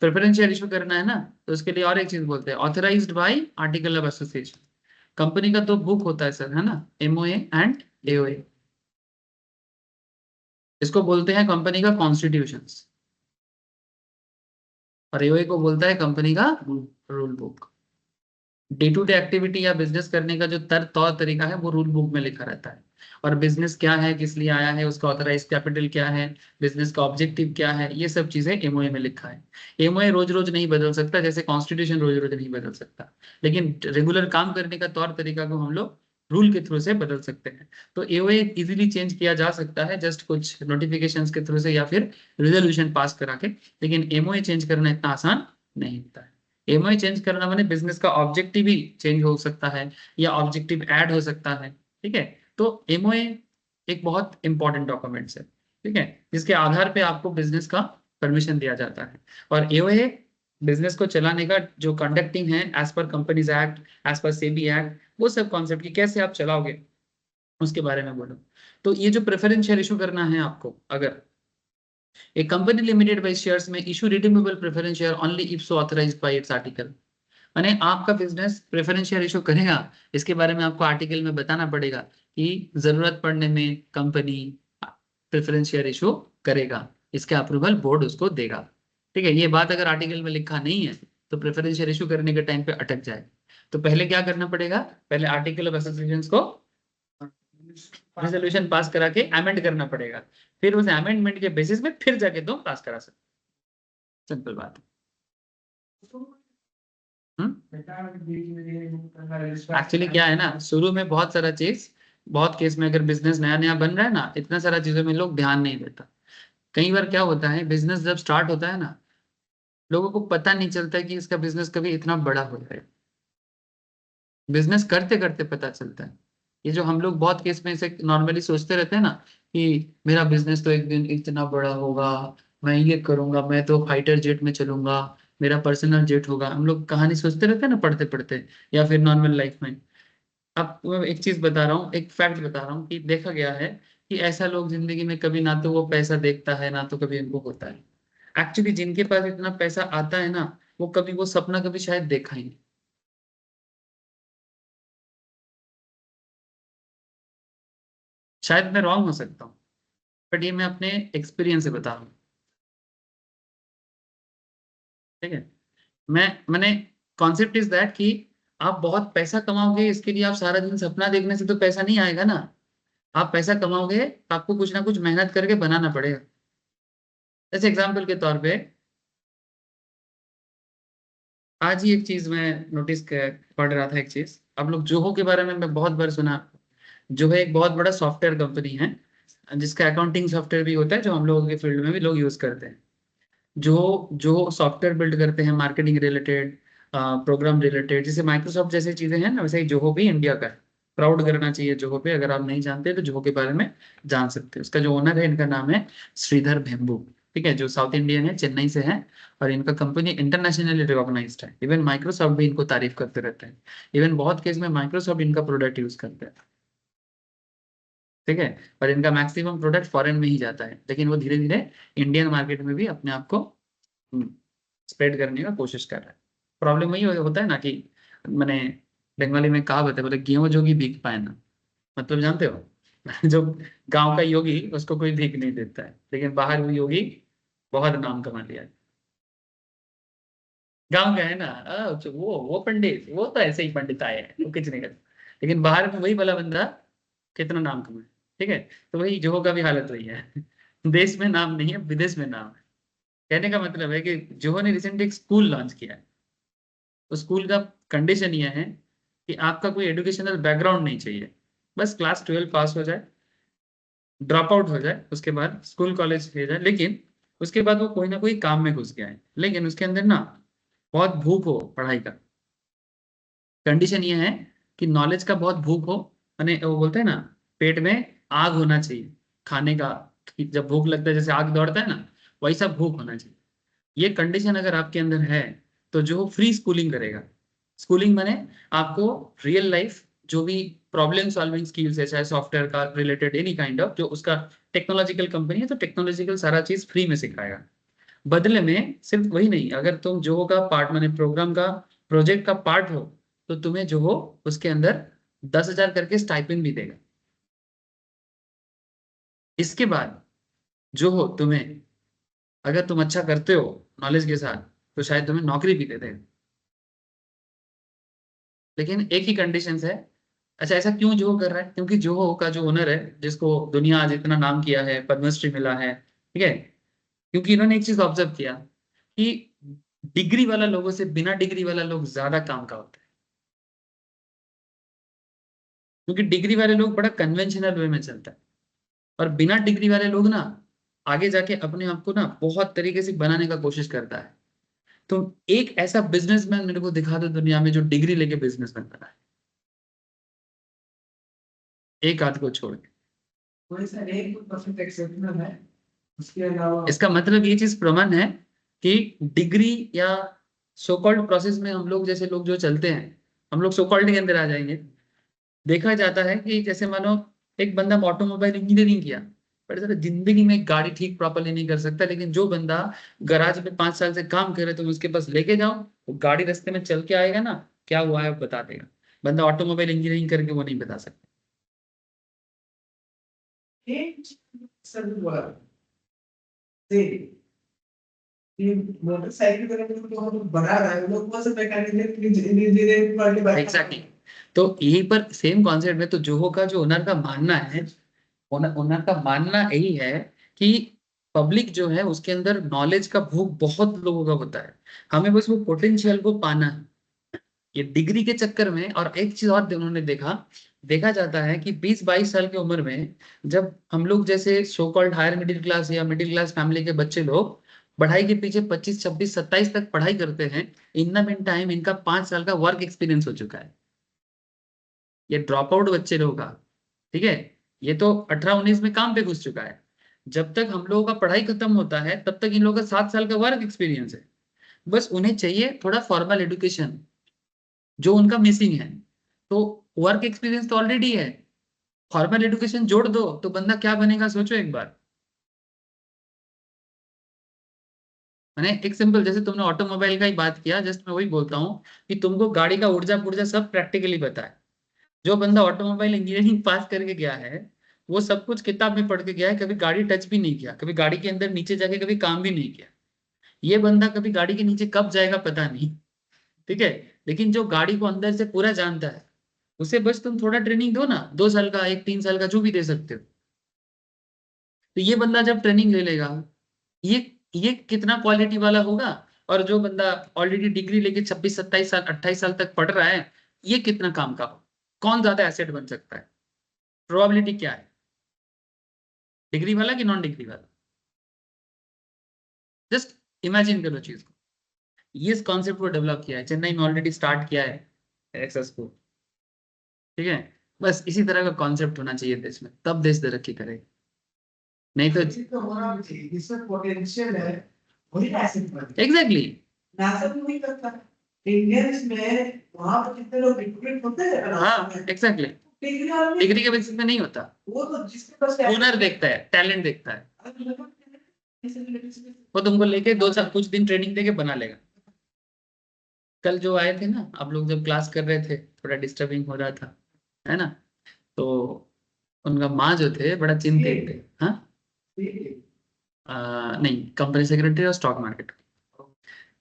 प्रेफरेंस शेयर इशू करना है ना, तो उसके लिए और एक चीज बोलते हैं, authorised bye article of association. Company का 2 बुक होता है सर, है ना, एमओए एंड एओए, इसको बोलते हैं कंपनी का कॉन्स्टिट्यूशंस और एओए को बोलता है कंपनी का rule book. Day to day activity या बिजनेस करने का जो तौर तरीका है वो रूल बुक में लिखा रहता है, और बिजनेस क्या है, किस लिए आया है, उसका ऑथराइज कैपिटल क्या है, बिजनेस का ऑब्जेक्टिव क्या है, ये सब चीजें एमओए में लिखा है। एमओए रोज रोज नहीं बदल सकता, जैसे कॉन्स्टिट्यूशन रोज रोज नहीं बदल सकता, लेकिन रेगुलर काम करने का तौर तरीका को हम लोग रूल के थ्रू से बदल सकते हैं। तो एओए इजीली चेंज किया जा सकता है जस्ट कुछ नोटिफिकेशंस के थ्रू से या फिर रेजोल्यूशन पास करा के, लेकिन एमओए चेंज करना इतना आसान नहीं होता है। एमओए चेंज करना माने बिजनेस का ऑब्जेक्टिव ही चेंज हो सकता है या ऑब्जेक्टिव ऐड हो सकता है, ठीक है। तो एमओए एक बहुत इंपॉर्टेंट डॉक्यूमेंट्स है, ठीक है, जिसके आधार पे आपको बिजनेस का परमिशन दिया जाता है। और एओए बिजनेस को चलाने का जो कंडक्टिंग है as per companies act, as per SEBI act, वो सब कॉन्सेप्ट की कैसे आप चलाओगे उसके बारे में बोलो। तो ये जो प्रेफरेंस शेयर इशू करना है आपको, अगर A company limited by shares may issue redeemable preference share only if so authorized by its article। माने आपका बिजनेस प्रेफरेंस शेयर इशू करेगा, इसके बारे में आपको आर्टिकल में बताना पड़ेगा कि जरूरत पड़ने में कंपनी प्रेफरेंस शेयर इशू करेगा, इसके अप्रूवल बोर्ड उसको देगा, ठीक है। ये बात अगर आर्टिकल में लिखा नहीं है तो प्रेफरेंस शेयर इशू करने के टाइम पे अटक जाए। तो पहले क्या करना पड़ेगा, पहले आर्टिकल ऑफ एसोसिएशन को रेजोल्यूशन पास करा के अमेंड करना पड़ेगा, फिर उस अमेंडमेंट के बेसिस पे फिर जाके तुम पास करा सकते। सिंपल बात है। एक्चुअली क्या है ना, शुरू में बहुत सारा चीज, बहुत केस में अगर बिजनेस नया नया बन रहा है ना, इतना सारा चीजों में लोग ध्यान नहीं देता। कई बार क्या होता है, बिजनेस जब स्टार्ट होता है ना, लोगों को पता नहीं चलता है कि इसका बिजनेस कभी इतना बड़ा हो जाएगा। बिजनेस करते करते पता चलता है। ये जो हम लोग बहुत केस में इसे नॉर्मली सोचते रहते हैं ना कि मेरा बिजनेस तो एक दिन इतना बड़ा होगा, मैं ये करूंगा, मैं तो फाइटर जेट में चलूंगा, मेरा पर्सनल जेट होगा। हम लोग कहानी सोचते रहते हैं ना पढ़ते पढ़ते या फिर नॉर्मल लाइफ में। अब मैं एक चीज बता रहा हूँ, एक फैक्ट बता रहा हूँ कि देखा गया है कि ऐसा लोग जिंदगी में कभी ना तो वो पैसा देखता है ना तो कभी उनको होता है। एक्चुअली जिनके पास इतना पैसा आता है ना, वो कभी वो सपना कभी शायद देखा ही नहीं। शायद मैं रॉन्ग हो सकता हूँ, बट ये मैं अपने एक्सपीरियंस से बता रहा हूँ, ठीक है। मैंने कॉन्सेप्ट इज दैट कि आप बहुत पैसा कमाओगे, इसके लिए आप सारा दिन सपना देखने से तो पैसा नहीं आएगा ना। आप पैसा कमाओगे तो आपको कुछ ना कुछ मेहनत करके बनाना पड़ेगा। जैसे एग्जाम्पल के तौर पे आज ही एक चीज मैं नोटिस पढ़ रहा था, एक चीज आप लोग जोहो के बारे में मैं बहुत बार सुना। जो है एक बहुत बड़ा सॉफ्टवेयर कंपनी है जिसका अकाउंटिंग सॉफ्टवेयर भी होता है, जो हम लोगों के फील्ड में भी लोग यूज करते हैं। जो जो सॉफ्टवेयर बिल्ड करते हैं मार्केटिंग रिलेटेड, प्रोग्राम रिलेटेड, जैसे माइक्रोसॉफ्ट जैसी चीजें हैं ना, वैसे ही जोहो भी इंडिया का है। प्राउड करना चाहिए जोहो पे। अगर आप नहीं जानते तो जोहो के बारे में जान सकते हैं। उसका जो ओनर है, इनका नाम है श्रीधर भेम्बू, ठीक है, जो साउथ इंडियन है, चेन्नई से है। और इनका कंपनी इंटरनेशनली रिकॉग्नाइज्ड है। इवन माइक्रोसॉफ्ट भी इनको तारीफ करते रहते हैं। इवन बहुत केस में माइक्रोसॉफ्ट इनका प्रोडक्ट यूज करते हैं, ठीक है। और इनका मैक्सिमम प्रोडक्ट फॉरेन में ही जाता है, लेकिन वो धीरे धीरे इंडियन मार्केट में भी अपने आप को स्प्रेड करने का कोशिश कर रहा है। प्रॉब्लम वही होता है ना कि मैंने बंगाली में कहावत है, बोले गेहूं जोगी भीख पाए ना। मतलब जानते हो जो गांव का योगी उसको कोई भीख नहीं देता है, लेकिन बाहर वो योगी बहुत नाम कमा लिया है। गांव का है ना, वो पंडित, वो तो ऐसे ही पंडित आए हैं, वो कुछ नहीं करते। लेकिन बाहर में वही वाला बंदा कितना नाम कमाए, ठीक है। तो वही जोहो का भी हालत वही है देश में नाम नहीं है, विदेश में नाम है। कहने का मतलब है कि जोहो ने रिसेंटली एक स्कूल लॉन्च किया है। उस स्कूल का कंडीशन ये है कि आपका कोई एजुकेशनल बैकग्राउंड नहीं चाहिए, बस क्लास 12 पास हो जाए, ड्रॉप आउट हो जाए, उसके बाद स्कूल कॉलेज किया जाए, लेकिन उसके बाद वो कोई ना कोई काम में घुस गया है, लेकिन उसके अंदर ना बहुत भूख हो पढ़ाई का। कंडीशन ये है कि नॉलेज का बहुत भूख हो, माने वो बोलते हैं ना पेट में आग होना चाहिए खाने का, कि जब भूख लगता है जैसे आग दौड़ता है ना, वैसा भूख होना चाहिए। ये कंडीशन अगर आपके अंदर है तो जो फ्री स्कूलिंग करेगा। स्कूलिंग माने आपको रियल लाइफ जो भी प्रॉब्लम सॉल्विंग स्किल्स है, चाहे सॉफ्टवेयर का रिलेटेड एनी काइंड ऑफ, जो उसका टेक्नोलॉजिकल कंपनी है तो टेक्नोलॉजिकल सारा चीज फ्री में सिखाएगा। बदले में सिर्फ वही नहीं, अगर तुम जो का पार्ट माने प्रोग्राम का प्रोजेक्ट का पार्ट हो तो तुम्हें जो हो उसके अंदर 10,000 करके स्टाइपेंड भी देगा। इसके बाद जो हो तुम्हें, अगर तुम अच्छा करते हो नॉलेज के साथ, तो शायद तुम्हें नौकरी भी दे देगा। लेकिन एक ही कंडीशन है। अच्छा, ऐसा क्यों जोहो कर रहा है? क्योंकि जोहो का जो ओनर है, जिसको दुनिया आज इतना नाम किया है, पद्मश्री मिला है, ठीक है, क्योंकि इन्होंने एक चीज ऑब्जर्व किया कि डिग्री वाला लोगों से बिना डिग्री वाला लोग ज्यादा काम का होता है। क्योंकि डिग्री वाले लोग बड़ा कन्वेंशनल वे में चलता है, और बिना डिग्री वाले लोग ना आगे जाके अपने आप को ना बहुत तरीके से बनाने का कोशिश करता है। तो एक ऐसा बिजनेसमैन मेरे को दिखा दो दुनिया में जो डिग्री लेके बिजनेसमैन बना है, एक आध को छोड़ के। कोई सा एक परसेंट एक्सेप्शनल है, उसके अलावा इसका मतलब ये चीज प्रमाण है कि डिग्री या सो कॉल्ड प्रोसेस में हम लोग जैसे लोग जो चलते हैं, हम लोग सो कॉल्ड के अंदर आ जाएंगे। देखा जाता है कि जैसे मानो एक बंदा ऑटोमोबाइल इंजीनियरिंग किया, पर जरा जिंदगी में गाड़ी ठीक प्रॉपरली नहीं कर सकता, लेकिन जो बंदा गराज में 5 साल से काम कर रहे तुम उसके पास लेके जाओ, वो गाड़ी रास्ते में चल के आएगा ना, क्या हुआ है वो बता देगा। बंदा ऑटोमोबाइल इंजीनियरिंग करके वो नहीं बता सकता। एक सर बोला से ये मोटरसाइकिल करेंगे तो हम बना रहा है लोग, कौन सा मैकेनिक इंजीनियरिंग वाले बात एग्जैक्टली। तो यही पर सेम कॉन्सेप्ट में तो जोहो का जो ओनर का मानना है, ओनर का मानना यही है कि पब्लिक जो है उसके अंदर नॉलेज का भूख बहुत लोगों का होता है, हमें बस वो पोटेंशियल को पाना है। ये डिग्री के चक्कर में, और एक चीज और उन्होंने देखा जाता है कि 20-22 साल की उम्र में जब हम लोग जैसे so called higher middle class या मिडिल क्लास फैमिली के बच्चे लोग पढ़ाई के पीछे 25, 26, 27 तक पढ़ाई करते हैं, इन द मीन टाइम इनका 5 साल का वर्क एक्सपीरियंस हो चुका है। ये ड्रॉप आउट बच्चे लोगों का, ठीक है, ये तो 18-19 में काम पे घुस चुका है। जब तक हम लोगों का पढ़ाई खत्म होता है तब तक इन लोगों का 7 साल का वर्क एक्सपीरियंस है। बस उन्हें चाहिए थोड़ा फॉर्मल एजुकेशन जो उनका मिसिंग है। तो वर्क एक्सपीरियंस तो ऑलरेडी है, फॉर्मल एजुकेशन जोड़ दो तो बंदा क्या बनेगा सोचो एक बार। मैंने एक सिंपल, जैसे तुमने ऑटोमोबाइल का ही बात किया, जस्ट मैं वही बोलता हूँ कि तुमको गाड़ी का ऊर्जा पुर्जा सब प्रैक्टिकली पता है। जो बंदा ऑटोमोबाइल इंजीनियरिंग पास करके गया है वो सब कुछ किताब में पढ़ के गया है, कभी गाड़ी टच भी नहीं किया, कभी गाड़ी के अंदर नीचे जाके कभी काम भी नहीं किया। ये बंदा कभी गाड़ी के नीचे कब जाएगा पता नहीं, ठीक है। लेकिन जो गाड़ी को अंदर से पूरा जानता है उसे बस तुम थोड़ा ट्रेनिंग दो ना, 2 साल का, 1-3 साल का, जो भी दे सकते हो। तो ये बंदा जब ट्रेनिंग ले लेगा, ये ये कितना क्वालिटी वाला होगा। और जो बंदा ऑलरेडी डिग्री लेके 26, 27 साल, 28 साल तक पढ़ रहा है, ये कितना काम का हो, कौन ज्यादा एसेट बन सकता है, प्रोबेबिलिटी क्या है, डिग्री वाला कि नॉन डिग्री वाला। जस्ट इमेजिन करो चीज को। ये इस कॉन्सेप्ट को डेवलप किया है, चेन्नई में ऑलरेडी स्टार्ट किया है एक्सेस को, ठीक है। बस इसी तरह का कॉन्सेप्ट होना चाहिए देश में, तब देश तरक्की करेगा, नहीं तो तो होना भी चाहिए, जिसमें पोटेंशियल है वही एसेट बने। एग्जैक्टली। नासा भी वही करता है, इंडियंस में वहां पर कितने लोग रिक्रूटमेंट होते हैं हाँ एग्जैक्टली, डिग्री वाले डिग्री के बेसिस में नहीं होता, वो तो जिसके पास ओनर देखता है, टैलेंट देखता है, वो तुमको लेके 2 साल कुछ दिन ट्रेनिंग देके बना लेगा। कल जो आए थे ना, आप लोग जब क्लास कर रहे थे थोड़ा डिस्टर्बिंग हो रहा था, है ना, तो उनका माँ जो थे बड़ा चिंतित थे। हाँ नहीं, कंपनी सेक्रेटरी और स्टॉक मार्केट,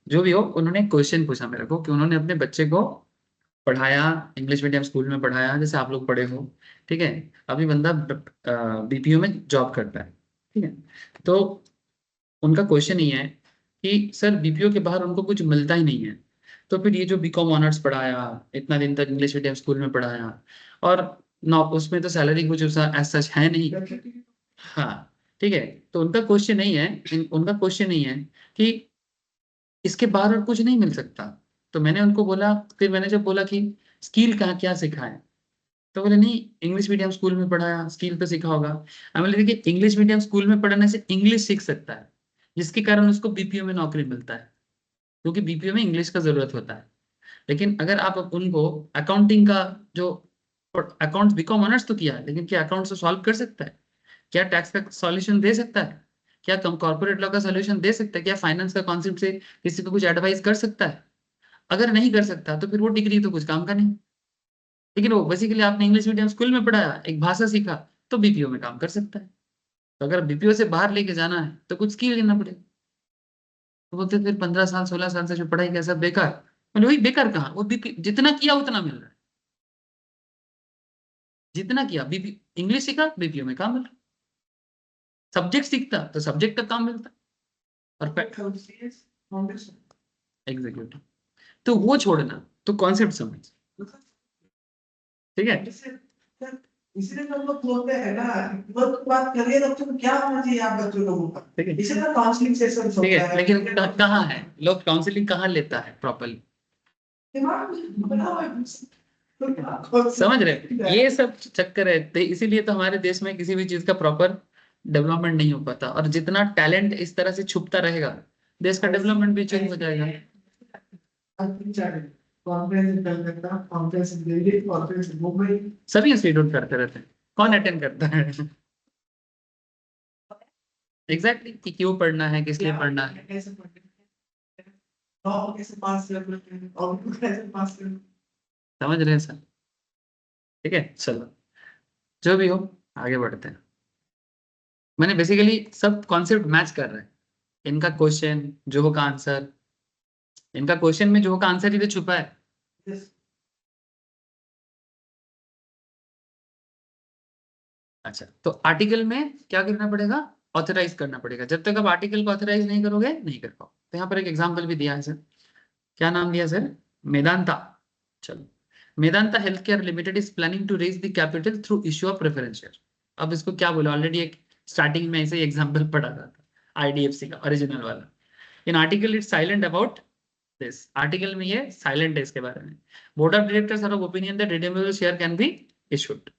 जो भी हो, उन्होंने एक क्वेश्चन पूछा मेरे को कि उन्होंने अपने बच्चे को पढ़ाया, इंग्लिश मीडियम स्कूल में पढ़ाया जैसे आप लोग पढ़े हो, ठीक है। अभी बंदा बीपीओ में जॉब करता है, ठीक है। तो उनका क्वेश्चन ये है कि सर बीपीओ के बाहर उनको कुछ मिलता ही नहीं है, तो फिर ये जो बीकॉम ऑनर्स पढ़ाया, इतना दिन तक इंग्लिश मीडियम स्कूल में पढ़ाया, और नौ उसमें तो सैलरी कुछ एज सच है नहीं। हाँ, ठीक है। तो उनका क्वेश्चन नहीं है, उनका क्वेश्चन नहीं है कि इसके बाहर और कुछ नहीं मिल सकता। तो मैंने उनको बोला, फिर मैंने जब बोला कि स्किल कहाँ क्या सिखाएं, तो बोले नहीं, इंग्लिश मीडियम स्कूल में पढ़ाया, स्किल तो सीखा होगा। मैं बोले देखिए, इंग्लिश मीडियम स्कूल में पढ़ने से इंग्लिश सीख सकता है, जिसके कारण उसको बीपीओ में नौकरी मिलता है, क्योंकि बीपीओ में इंग्लिश का जरूरत होता है। लेकिन अगर आप उनको अकाउंटिंग का जो अकाउंट्स बीकॉम ऑनर्स तो किया है, लेकिन क्या अकाउंट्स को सॉल्व कर सकता है, क्या टैक्स का सॉल्यूशन दे सकता है, क्या कॉर्पोरेट लॉ का सॉल्यूशन दे सकता है, क्या फाइनेंस का कॉन्सेप्ट से किसी को कुछ एडवाइस कर सकता है। अगर नहीं कर सकता तो फिर वो डिग्री तो कुछ काम का नहीं। लेकिन वो बेसिकली आपने इंग्लिश मीडियम स्कूल में पढ़ाया, एक भाषा सीखा, तो बीपीओ में काम कर सकता है। तो अगर बीपीओ से बाहर लेके जाना है तो कुछ स्किल लेना पड़ेगा। तो बोलते फिर 15 साल 16 साल से जो पढ़ाई किया सब बेकार। मैंने वही बेकार कहा, वो बीपी जितना किया उतना मिल रहा है, जितना किया बीपी इंग्लिश सीखा बीपीओ में काम मिल रहा है, सब्जेक्ट सीखता तो सब्जेक्ट का काम मिलता। परफेक्ट एग्जीक्यूटिव, तो वो छोड़ना, तो कॉन्सेप्ट समझ, ठीक है। इसलिए तो हम लोग बोलते हैं ना, वर्क की बात करिए तो तुम क्या होना चाहिए आप बच्चों लोगों का, ठीक है इसे तो काउंसलिंग सेशन ठीक है, लेकिन कहाँ है लोग काउंसलिंग कहाँ लेता है प्रॉपरली, दिमाग में बनाओ है। तो क्या समझ रहे हैं? ये सब चक्कर है, तो इसीलिए तो हमारे देश में किसी भी चीज का प्रॉपर डेवलपमेंट नहीं हो पाता, और जितना टैलेंट इस तरह से छुपता रहेगा देश का डेवलपमेंट भी चेंज हो जाएगा। Conference Calcutta, conference Delhi, conference Mumbai, सभी इंस्टीट्यूट करते रहते हैं, कौन अटेंड करता है? एग्जैक्टली कि क्यों पढ़ना है, किस लिए पढ़ना है। कैसे पढ़ते हैं, लॉ कैसे पास करते हैं, और कैसे पास करते हैं। समझ रहे हैं सर? ठीक है, चलो जो भी हो आगे बढ़ते हैं। मैंने बेसिकली सब कॉन्सेप्ट मैच कर रहे हैं, इनका क्वेश्चन जोहो का आंसर, इनका क्वेश्चन में जोहो का आंसर ही तो छुपा है। Yes. अच्छा, तो आर्टिकल में क्या करना पड़ेगा, ऑथराइज करना पड़ेगा। जब तक आप आर्टिकल को ऑथराइज नहीं करोगे नहीं कर पाओ। तो यहाँ पर एक एग्जांपल भी दिया है सर, क्या नाम दिया सर, मेदांता। चलो, Medanta health care limited is planning to raise the capital through issue of preference share. अब इसको क्या बोला, ऑलरेडी एक स्टार्टिंग में ऐसे ही एग्जाम्पल पढ़ा रहा था, आईडीएफसी का ओरिजिनल वाला। In article it silent about this, article में ये साइलेंट है इसके बारे में। Board of directors are of opinion that redeemable share can be issued.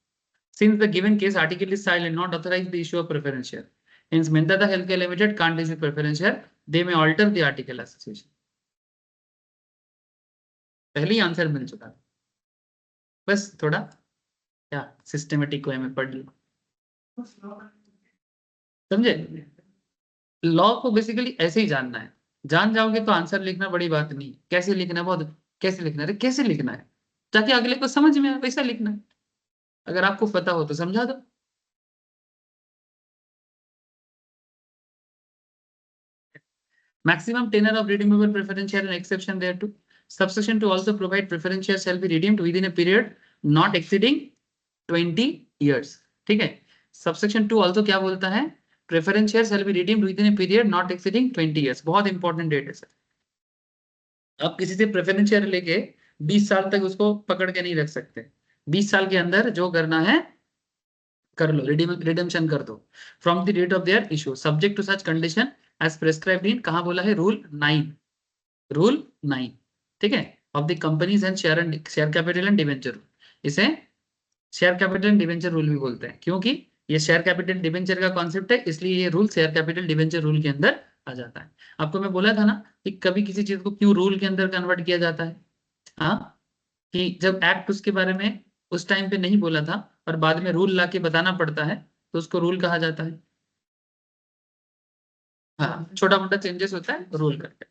Since the given case article is silent, not authorized the issue of preference share. Hence, Medanta Healthcare Limited can't issue preference share. They may alter the article association. पहले ही answer मिल चुका है, बस थोड़ा क्या systematic way में पढ़ लो, समझे? Law को बेसिकली ऐसे ही जानना है, जान जाओगे तो आंसर लिखना बड़ी बात नहीं। कैसे लिखना है, बहुत कैसे लिखना है, कैसे लिखना है ताकि अगले को समझ में आए, वैसा लिखना है। अगर आपको पता हो तो समझा दो। Maximum tenure of redeemable preference share and exception thereto. Subsection to also provide preference shares shall be redeemed within a period not exceeding 20 years. ठीक है, subsection 2 also क्या बोलता है, preference shares shall be redeemed within a period not exceeding 20 years. बहुत important date है sir. आप किसी से प्रेफरेंस शेयर लेके 20 साल तक उसको पकड़ के नहीं रख सकते। 20 साल के अंदर जो करना है कर लो, रिडेम्पशन कर दो from the date of their issue subject to such condition as prescribed in, कहां बोला है, रूल 9, रूल 9, ठीक है, of the companies and share capital and debenture rule. इसे share capital and debenture rule भी बोलते हैं, क्योंकि ये शेयर कैपिटल डिवेंचर का कॉन्सेप्ट है, इसलिए ये rule share capital debenture rule के अंदर आ जाता है। आपको मैं बोला था ना कि कभी किसी चीज को क्यों रूल के अंदर कन्वर्ट किया जाता है, हाँ, कि जब एक्ट उसके बारे में उस टाइम पे नहीं बोला था और बाद में रूल ला के बताना पड़ता है तो उसको रूल कहा जाता है। हाँ, छोटा मोटा चेंजेस होता है रूल करके।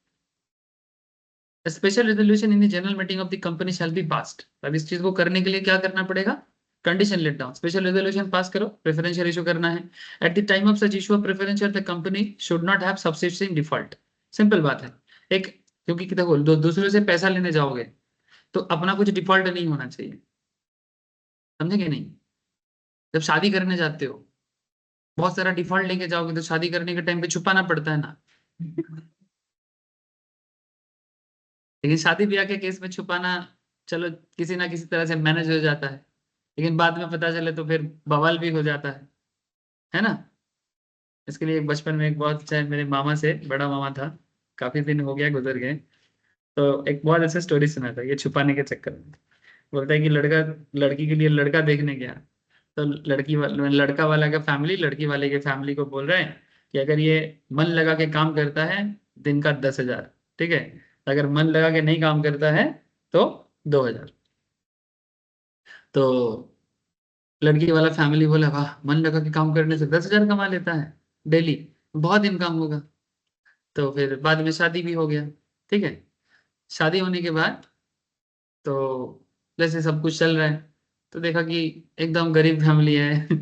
Special resolution in the general meeting of the company shall be passed. अब इस चीज को करने के लिए क्या करना पड़ेगा, condition let down, special resolution pass करो, प्रेफरेंस शेयर इशू करना है। At the time of such issue of preference share the company should not have subsisting default. Simple बात है, एक, क्योंकि देखो दूसरे से पैसा लेने जाओगे तो अपना कुछ डिफॉल्ट नहीं होना चाहिए, समझे कि नहीं? जब शादी करने जाते हो बहुत सारा डिफॉल्ट लेके जाओगे तो शादी करने के टाइम पे छुपाना पड़ता है ना। लेकिन शादी ब्याह के केस में छुपाना चलो किसी ना किसी तरह से मैनेज हो जाता है, लेकिन बाद में पता चले तो फिर बवाल भी हो जाता है ना? इसके लिए एक बचपन में एक बहुत अच्छा मेरे मामा से, बड़ा मामा था, काफी दिन हो गया गुजर गए, तो एक बहुत अच्छा स्टोरी सुना था ये छुपाने के चक्कर में। बोलता है कि लड़का लड़की के लिए लड़का देखने गया, तो लड़का वाला का फैमिली लड़की वाले के फैमिली को बोल रहे हैं कि अगर ये मन लगा के काम करता है दिन का 10,000, ठीक है, अगर मन लगा के नहीं काम करता है तो 2,000। तो लड़की वाला फैमिली बोला वाह, मन लगा के काम करने से 10,000 कमा लेता है डेली, बहुत इनकम होगा। तो फिर बाद में शादी भी हो गया, ठीक है, शादी होने के बाद तो जैसे सब कुछ चल रहा है तो देखा कि एकदम गरीब फैमिली है।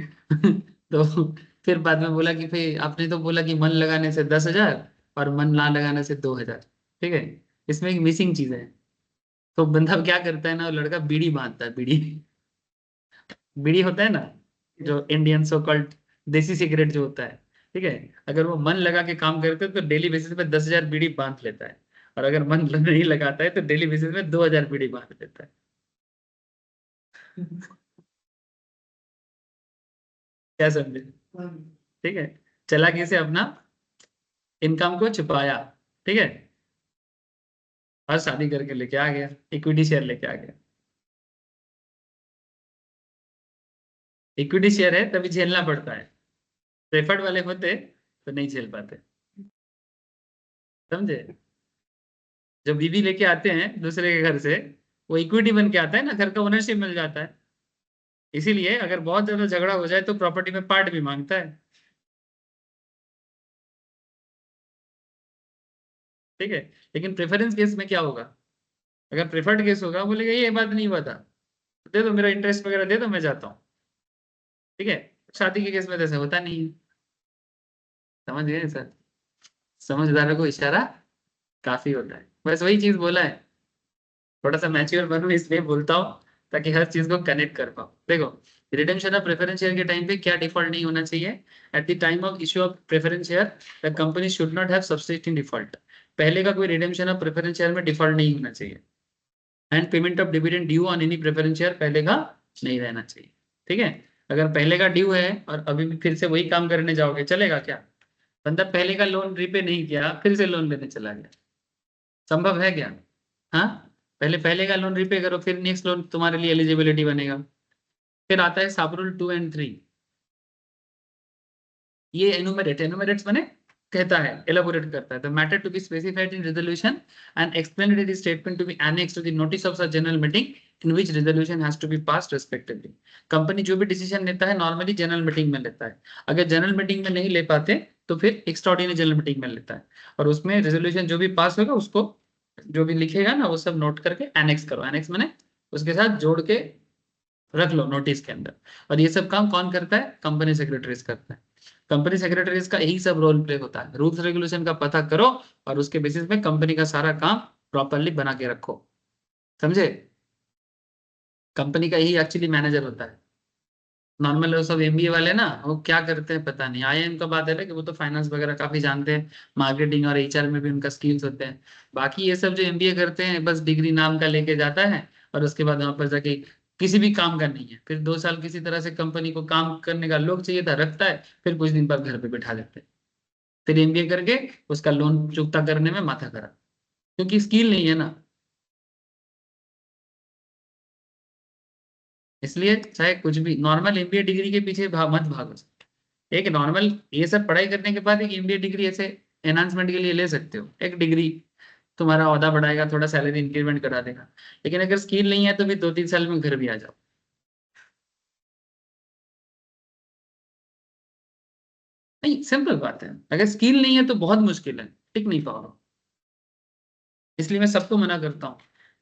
तो फिर बाद में बोला कि फिर आपने तो बोला कि मन लगाने से 10,000 और मन ना लगाने से 2,000, ठीक है, इसमें एक मिसिंग चीज है। तो बंदा क्या करता है ना, वो लड़का बीड़ी बांधता है, बीड़ी, बीड़ी होता है ना जो इंडियन सो कॉल्ड देसी सिगरेट जो होता है, ठीक है, अगर वो मन लगा के काम करते तो डेली बेसिस पे 10,000 बीड़ी बांध लेता है, और अगर मन नहीं लगाता है तो डेली बेसिस में 2,000 बीड़ी बांध लेता है। क्या समझे? ठीक है, चालाकी से अपना इनकम को छुपाया, ठीक है, और शादी करके लेके आ गया, इक्विटी शेयर लेके आ गया। इक्विटी शेयर है तभी झेलना पड़ता है, प्रेफर्ड वाले होते तो नहीं झेल पाते, समझे? जो बीवी लेके आते हैं दूसरे के घर से, वो इक्विटी बन के आता है ना, घर का ओनरशिप मिल जाता है। इसीलिए अगर बहुत ज्यादा झगड़ा हो जाए तो प्रॉपर्टी में पार्ट भी मांगता है, ठीक है। लेकिन प्रेफरेंस केस में क्या होगा? अगर प्रेफर्ड केस होगा, बोलेगा ये बात नहीं हुआ था, दे दो मेरा इंटरेस्ट वगैरह दे दो, मैं जाता हूँ, ठीक है। शादी के केस में तो ऐसा होता नहीं है, समझ गए सर? समझदारों को इशारा काफी होता है, बस वही चीज बोला है। थोड़ा सा मैच्योर बनूं इसलिए बोलता हूँ, ताकि हर चीज को कनेक्ट कर पाओ। देखो, रिडेम्पशन ऑफ प्रेफरेंस शेयर के टाइम पे क्या डिफॉल्ट नहीं होना चाहिए? Eight the time of issue of preference share the company should not have subsisting default. पहले का कोई रिडेम्पशन ऑफ प्रेफरेंस शेयर में डिफॉल्ट नहीं होना चाहिए। And payment of dividend due on any preference share पहले का नहीं रहना चाहिए, ठीक है। अगर पहले का ड्यू है और अभी भी फिर से वही काम करने जाओगे, चलेगा क्या? बंदा पहले का लोन रीपे नहीं किया, फिर से लोन लेने चला गया, संभव है क्या? हाँ, पहले पहले का लोन रिपे करो, फिर नेक्स्ट लोन तुम्हारे लिए एलिजिबिलिटी बनेगा। फिर आता है सब रूल 2 and 3, ये एनुमरेट्स माने कहता है, एलाबोरेट करता है the matter to be specified in resolution and explanatory statement to be annex to the notice of general meeting in which resolution has to be passed respectively. Company जो भी decision लेता है नॉर्मली जनरल मीटिंग में लेता है, अगर general meeting में नहीं ले पाते तो फिर एक्स्ट्राऑर्डिनरी जनरल मीटिंग में लेता है, और उसमें रेजोल्यूशन जो भी पास होगा उसको जो भी लिखेगा ना वो सब नोट करके एनेक्स करो। एनेक्स माने उसके साथ जोड़ के रख लो नोटिस के अंदर। और ये सब काम कौन करता है? कंपनी सेक्रेटरीज करता है। कंपनी सेक्रेटरीज का यही सब रोल प्ले होता है, रूल्स रेगुलेशन का पता करो और उसके बेसिस पे कंपनी का सारा काम प्रॉपरली बना के रखो, समझे? कंपनी का यही एक्चुअली मैनेजर होता है। नॉर्मल सब एमबीए वाले ना, वो क्या करते हैं पता नहीं। आईआईएम का बात है ना कि वो तो फाइनेंस वगैरह काफी जानते हैं, मार्केटिंग और एचआर में भी उनका स्किल्स होते हैं। बाकी ये सब जो एमबीए करते हैं बस डिग्री नाम का लेके जाता है, और उसके बाद वहां पर जाके किसी भी काम का नहीं है। फिर 2 साल किसी तरह से कंपनी को काम करने का लोग चाहिए था, रखता है, फिर कुछ दिन बाद घर पे बिठा देते हैं। फिर एमबीए करके उसका लोन चुकता करने में माथा खराब, क्योंकि स्किल नहीं है ना। इसलिए चाहे कुछ भी नॉर्मल एमबीए डिग्री के पीछे मत भागो। एक नॉर्मल ये सब पढ़ाई करने के बाद एक एमबीए डिग्री ऐसे एनहांसमेंट के लिए ले सकते हो, एक डिग्री तुम्हारा ओहदा बढ़ाएगा, थोड़ा सैलरी इंक्रीमेंट करा देगा। लेकिन अगर स्किल नहीं है तो फिर 2-3 साल में घर भी आ जाओ। नहीं, सिंपल बात है, अगर स्किल नहीं है तो बहुत मुश्किल है, टिक नहीं पाओगे। इसलिए मैं सबको मना करता हूँ,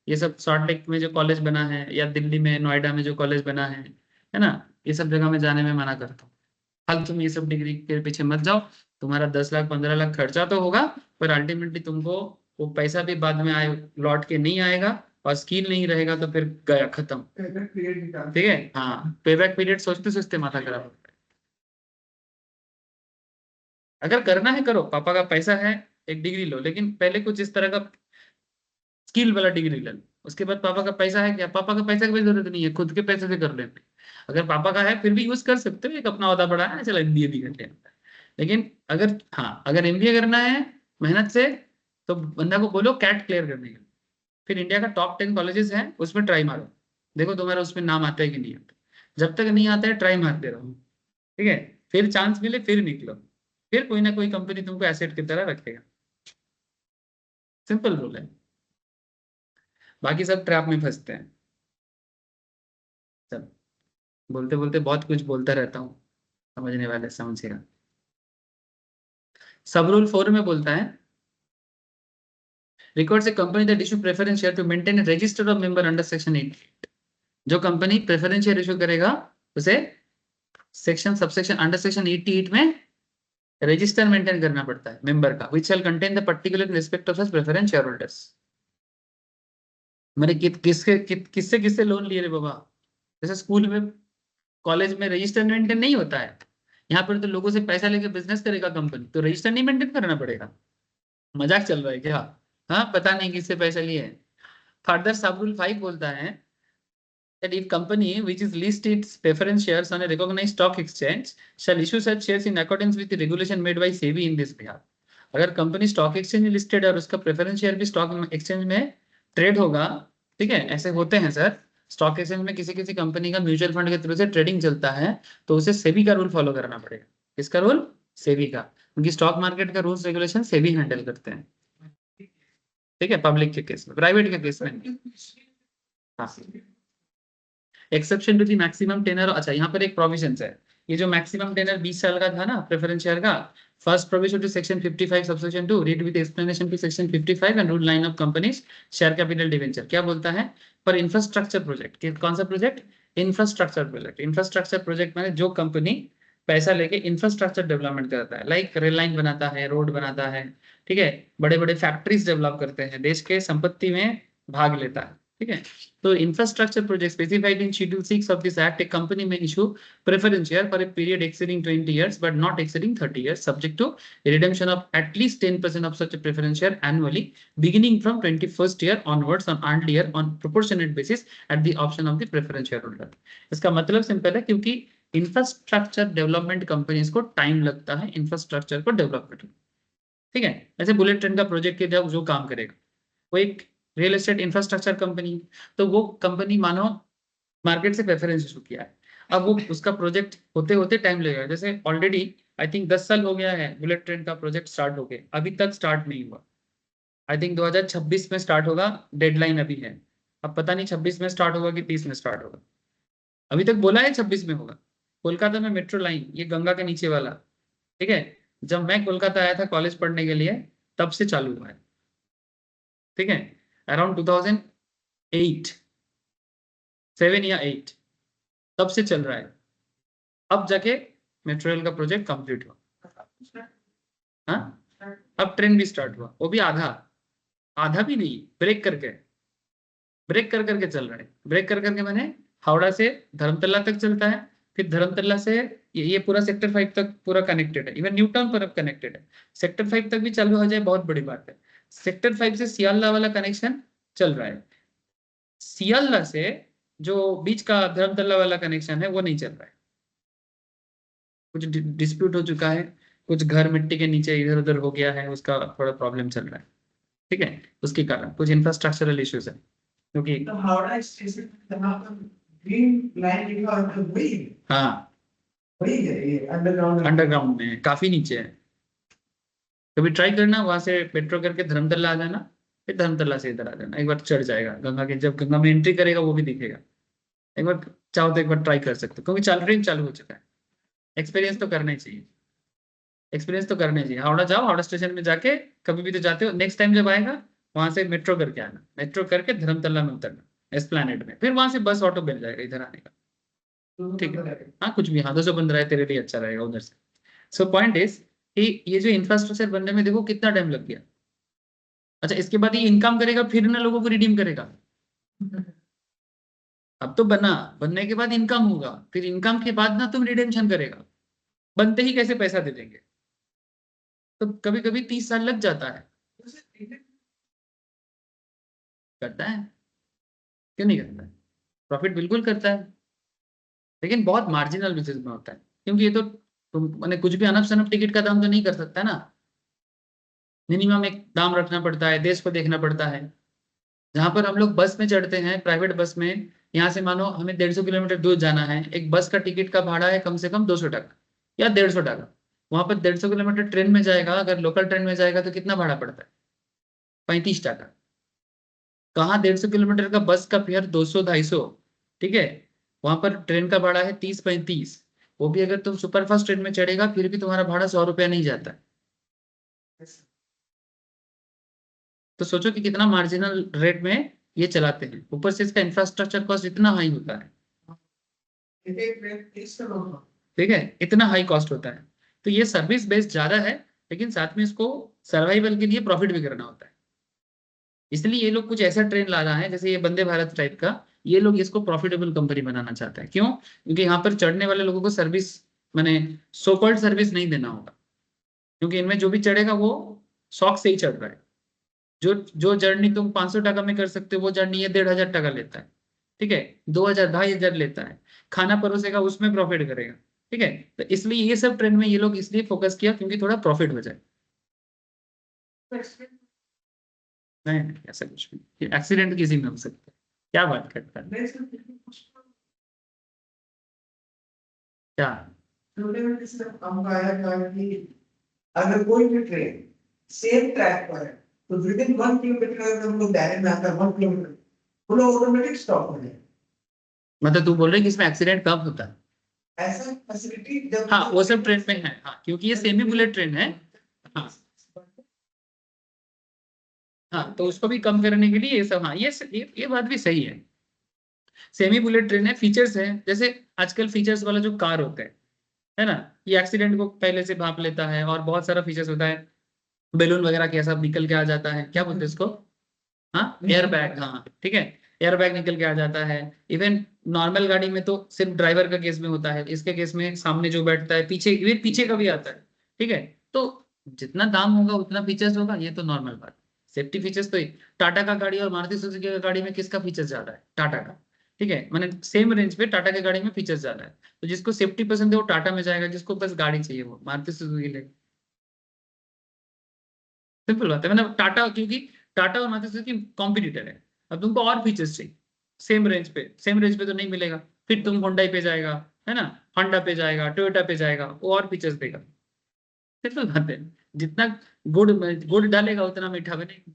ये सब सॉल्ट लेक में जो कॉलेज बना है या दिल्ली में नोएडा में जो कॉलेज बना है ना, ये सब जगह में जाने में मना करता हूँ। हाल तुम ये सब डिग्री के पीछे मत जाओ, तुम्हारा 10 लाख 15 लाख खर्चा तो होगा, पर अल्टीमेटली तुमको वो पैसा भी बाद में आए लौट के नहीं आएगा, और स्किल नहीं रहेगा तो फिर गया खत्म, ठीक है। हाँ, पेबैक पीरियड सोचते सोचते माथा खराब होता है। अगर करना है करो, पापा का पैसा है, एक डिग्री लो, लेकिन पहले कुछ इस तरह का स्किल वाला डिग्री ले लो। उसके बाद पापा का पैसा है क्या, पापा का पैसा की भी जरूरत नहीं है, खुद के पैसे से कर लेते। अगर पापा का है फिर भी यूज कर सकते हो, एक अपना ओहदा बढ़ा है, चलो एमबीए भी कर लेते हैं। लेकिन अगर हाँ, अगर एमबीए करना है मेहनत से, तो बंदा को बोलो कैट क्लियर करने के लिए, फिर इंडिया का टॉप 10 कॉलेजेस हैं उसमें ट्राई मारो, देखो तुम्हारा उसमें नाम आता है कि नहीं आता। जब तक नहीं आता है ट्राई मारते रहो, ठीक है। फिर चांस मिले फिर निकलो, फिर कोई ना कोई कंपनी तुमको एसेट की तरह रखेगा। सिंपल रूल है, बाकी सब ट्रैप में फंसते हैं। चल, बोलते बोलते बहुत कुछ बोलता रहता हूँ, समझने वाले समझेगा। सब रूल 4 में बोलता है records a company that issue preference share to maintain a register of member under section 8। जो कंपनी प्रेफरेंस शेयर इशू करेगा उसे सेक्शन सबसेक्शन अंडर सेक्शन 88 में रजिस्टर मेंटेन करना पड़ता है मेंबर का, which shall contain the particular in respect of such preference shareholders। मैंने किससे किससे लोन लिए रे बाबा? जैसे स्कूल में कॉलेज में रजिस्टर मेंटेन नहीं होता है, यहाँ पर तो लोगों से पैसा लेके बिजनेस करेगा कंपनी, तो रजिस्टर नहीं मेंटेन करना पड़ेगा? मजाक चल रहा है क्या? हाँ, पता नहीं किससे पैसा लिए। फर्दर सब रूल 5 बोलता है that if company which is list its preference shares on a recognized stock exchange shall issue such shares in accordance with the regulation made by SEBI in this behalf. अगर company stock exchange में listed है और उसका preference share भी stock exchange में trade होगा, ठीक है, ऐसे होते हैं सर, स्टॉक एक्सचेंज में किसी किसी कंपनी का म्यूचुअल फंड के थ्रू से ट्रेडिंग चलता है, तो उसे सेबी का रूल फॉलो करना पड़ेगा। किसका रूल? सेबी का, क्योंकि स्टॉक मार्केट का रूल्स रेगुलेशन सेबी हैंडल करते हैं, ठीक है, पब्लिक के केस में, प्राइवेट के केस में नहीं। हाँ, exception to the maximum tenor. अच्छा, यहाँ पर एक प्रोविजन है, ये जो मैक्सिमम टेनर 20 साल का था ना प्रेफरेंस शेयर का, first provision to section 55 subsection 2 read with explanation to section 55 and rule 9 of companies share capital debenture. क्या बोलता है? फॉर इंफ्रास्ट्रक्चर प्रोजेक्ट, कौन सा project? Infrastructure project. Infrastructure project में जो कंपनी पैसा लेके इंफ्रास्ट्रक्चर डेवलपमेंट करता है, लाइक रेल लाइन बनाता है, रोड बनाता है, ठीक है, बड़े बड़े फैक्ट्रीज डेवलप करते हैं, देश के संपत्ति में भाग लेता है, ठीक है। तो infrastructure project specified in schedule 6 of this act, a company में issue preference share for a period exceeding 20 years but not exceeding 30 years, subject to redemption of at least 10% of such a preference share annually beginning from 21st year onwards on earned year on proportionate basis at the option of the preference shareholder। इसका मतलब simple है, क्योंकि infrastructure development companies को time लगता है infrastructure को develop करने, ठीक है। जैसे बुलेट ट्रेन का प्रोजेक्ट के जब जो काम करेगा, वो एक रियल एस्टेट इंफ्रास्ट्रक्चर कंपनी, तो वो कंपनी मानो मार्केट से प्रेफरेंस इशू किया है, अब वो उसका प्रोजेक्ट होते होते टाइम लगेगा। जैसे ऑलरेडी आई थिंक 10 साल हो गया है बुलेट ट्रेन का प्रोजेक्ट स्टार्ट होके, अभी तक स्टार्ट नहीं हुआ। आई थिंक 2026 में स्टार्ट होगा, डेडलाइन अभी है, अब पता नहीं 26 में स्टार्ट होगा कि 30 में स्टार्ट होगा, अभी तक बोला है 26 में होगा। कोलकाता में मेट्रो लाइन, ये गंगा के नीचे वाला, ठीक है, जब मैं कोलकाता आया था कॉलेज पढ़ने के लिए तब से चालू हुआ है, ठीक है, अराउंड 2008 7 या 8 तब से चल रहा है, अब जाके मेट्रो रेल का प्रोजेक्ट कंप्लीट हुआ। हाँ, अब ट्रेन भी स्टार्ट हुआ, वो भी आधा आधा भी नहीं, ब्रेक कर करके चल रहा है। ब्रेक कर करके मैंने हावड़ा से धर्मतला तक चलता है, फिर धर्मतला से ये पूरा सेक्टर 5 तक पूरा कनेक्टेड है, इवन न्यू टाउन पर अब कनेक्टेड है। सेक्टर 5 तक भी चालू हो जाए बहुत बड़ी बात है। सेक्टर 5 से सियालदा वाला कनेक्शन चल रहा है, सियालदा से जो बीच का धर्मतला वाला कनेक्शन है वो नहीं चल रहा है, कुछ डिस्प्यूट हो चुका है, कुछ घर मिट्टी के नीचे इधर उधर हो गया है, उसका थोड़ा प्रॉब्लम चल रहा है, ठीक है, उसके कारण कुछ इंफ्रास्ट्रक्चरल इश्यूज है, क्योंकि तो हावड़ा स्टेशन जहाँ पर ग्रीन लाइन लिखा होता है वही है? हाँ, वही है, ये अंडरग्राउंड में काफी नीचे है। कभी ट्राई करना, वहां से मेट्रो करके धर्मतला आ जाना, फिर धर्मतला से इधर आ जाना, एक बार चढ़ जाएगा गंगा के, जब गंगा में एंट्री करेगा वो भी दिखेगा, एक बार चाहो तो एक बार ट्राई कर सकते हो, क्योंकि ट्रेन चालू हो चुका है। एक्सपीरियंस तो करना ही चाहिए, एक्सपीरियंस तो करना चाहिए। हावड़ा जाओ, हावड़ा स्टेशन में जाके कभी भी तो जाते हो, नेक्स्ट टाइम जब आएगा वहां से मेट्रो करके आना, मेट्रो करके धर्मतला में उतरना एस्प्लैनेड में, फिर वहां से बस ऑटो मिल जाएगा इधर आने का, ठीक है। हाँ, कुछ भी, हाँ 215 है, तेरे लिए अच्छा रहेगा उधर से। सो पॉइंट इज कि ये जो इंफ्रास्ट्रक्चर बनने में देखो कितना टाइम लग गया। अच्छा, इसके बाद ये इनकम करेगा, फिर ना लोगों को रिडीम करेगा। अब तो बनने के बाद इनकम होगा, फिर इनकम के बाद ना तुम रिडेम्पशन करेगा, बनते ही कैसे पैसा दे देंगे, तो कभी कभी 30 साल लग जाता है। करता है, क्यों नहीं करता है, प्रॉफिट बिल्कुल करता है, लेकिन बहुत मार्जिनल बेसिस में होता है, क्योंकि ये तो तुम मैंने कुछ भी अनफ शनफ टिकट का दाम तो नहीं कर सकता ना, मिनिमम एक दाम रखना पड़ता है, देश को देखना पड़ता है। जहां पर हम लोग बस में चढ़ते हैं, प्राइवेट बस में, यहाँ से मानो हमें 150 किलोमीटर दूर जाना है, एक बस का टिकट का भाड़ा है कम से कम 200 टका या 150 टका, वहां पर 150 किलोमीटर ट्रेन में जाएगा, अगर लोकल ट्रेन में जाएगा तो कितना भाड़ा पड़ता है? 35 टका। कहाँ 150 किलोमीटर का बस का फेयर 200-250, ठीक है, वहां पर ट्रेन का भाड़ा है 30-35, वो भी अगर तुम सुपरफास्ट ट्रेन में चढ़ेगा फिर भी तुम्हारा भाड़ा 100 रुपया नहीं जाता है। तो सोचो कि कितना मार्जिनल रेट में ये चलाते हैं, ऊपर से इसका इंफ्रास्ट्रक्चर कॉस्ट इतना हाई होता है, ठीक है, इतना हाई कॉस्ट होता है। तो ये सर्विस बेस्ड ज्यादा है, लेकिन साथ में इसको सर्वाइवल के लिए प्रॉफिट भी करना होता है। इसलिए ये लोग कुछ ऐसा ट्रेन ला रहा है, जैसे ये वंदे भारत टाइप का, ये लोग इसको प्रॉफिटेबल कंपनी बनाना चाहते हैं। क्यों? क्योंकि यहाँ पर चढ़ने वाले लोगों को सर्विस माने सो कॉल्ड सर्विस नहीं देना होगा, क्योंकि इनमें जो भी चढ़ेगा वो शौक से ही चढ़ रहा है। जो जर्नी तुम 500 टका में कर सकते हो, वो जर्नी ये 1500 टका लेता है, ठीक है, 2000 2500 लेता है, खाना परोसेगा उसमें प्रॉफिट करेगा, ठीक है। तो इसलिए ये सब ट्रेंड में ये लोग इसलिए फोकस किया क्योंकि थोड़ा प्रॉफिट हो जाए। नहीं नहीं, ऐसा कुछ नहीं, एक्सीडेंट किसी में हो सकता है, क्या बात करता है क्या। अगर कोई भी ट्रेन सेम ट्रैक पर है तो विद इन 1 किलोमीटर अगर हम लोग डायरेक्ट में आता है 1 किलोमीटर वो लोग ऑटोमेटिक स्टॉप हो जाए। मतलब तू बोल रहे कि इसमें एक्सीडेंट कब होता है? ऐसा फैसिलिटी जब हाँ वो सब ट्रेन में है, हाँ क्योंकि ये सेमी बुलेट ट्रेन है। हाँ हाँ, तो उसको भी कम करने के लिए ये सब, हाँ ये बात भी सही है। सेमी बुलेट ट्रेन है, फीचर्स है, जैसे आजकल फीचर्स वाला जो कार होता है ना, ये एक्सीडेंट को पहले से भाप लेता है और बहुत सारा फीचर्स होता है, बैलून वगैरह कैसा निकल के आ जाता है, क्या बोलते हैं इसको, हाँ एयर बैग, हाँ ठीक है, एयर बैग निकल के आ जाता है। इवन नॉर्मल गाड़ी में तो सिर्फ ड्राइवर का केस में होता है, इसके केस में सामने जो बैठता है पीछे, ये पीछे का भी आता है, ठीक है। तो जितना दाम होगा उतना फीचर्स होगा, ये तो नॉर्मल बात। सेफ्टी फीचर्स तो टाटा का गाड़ी और मारुति सुजुकी का गाड़ी में किसका फीचर्स ज्यादा है? टाटा का, ठीक है, मैंने सेम रेंज पे टाटा के गाड़ी में फीचर्स ज्यादा है। तो जिसको सेफ्टी पसंद है वो टाटा में जाएगा, जिसको बस गाड़ी चाहिए वो मारुति सुजुकी ले। सिंपल बात है, मतलब टाटा, क्योंकि टाटा और मारुति सुजुकी कॉम्पिटिटर है। अब तुमको और फीचर्स चाहिए सेम रेंज पे तो नहीं मिलेगा, फिर तुम होंडा पे जाएगा, है ना, होंडा पे जाएगा, टोयोटा पे जाएगा, वो और फीचर्स देगा। सिंपल बात है, जितना गुड़ गुड़ डालेगा उतना मीठा बनेगा।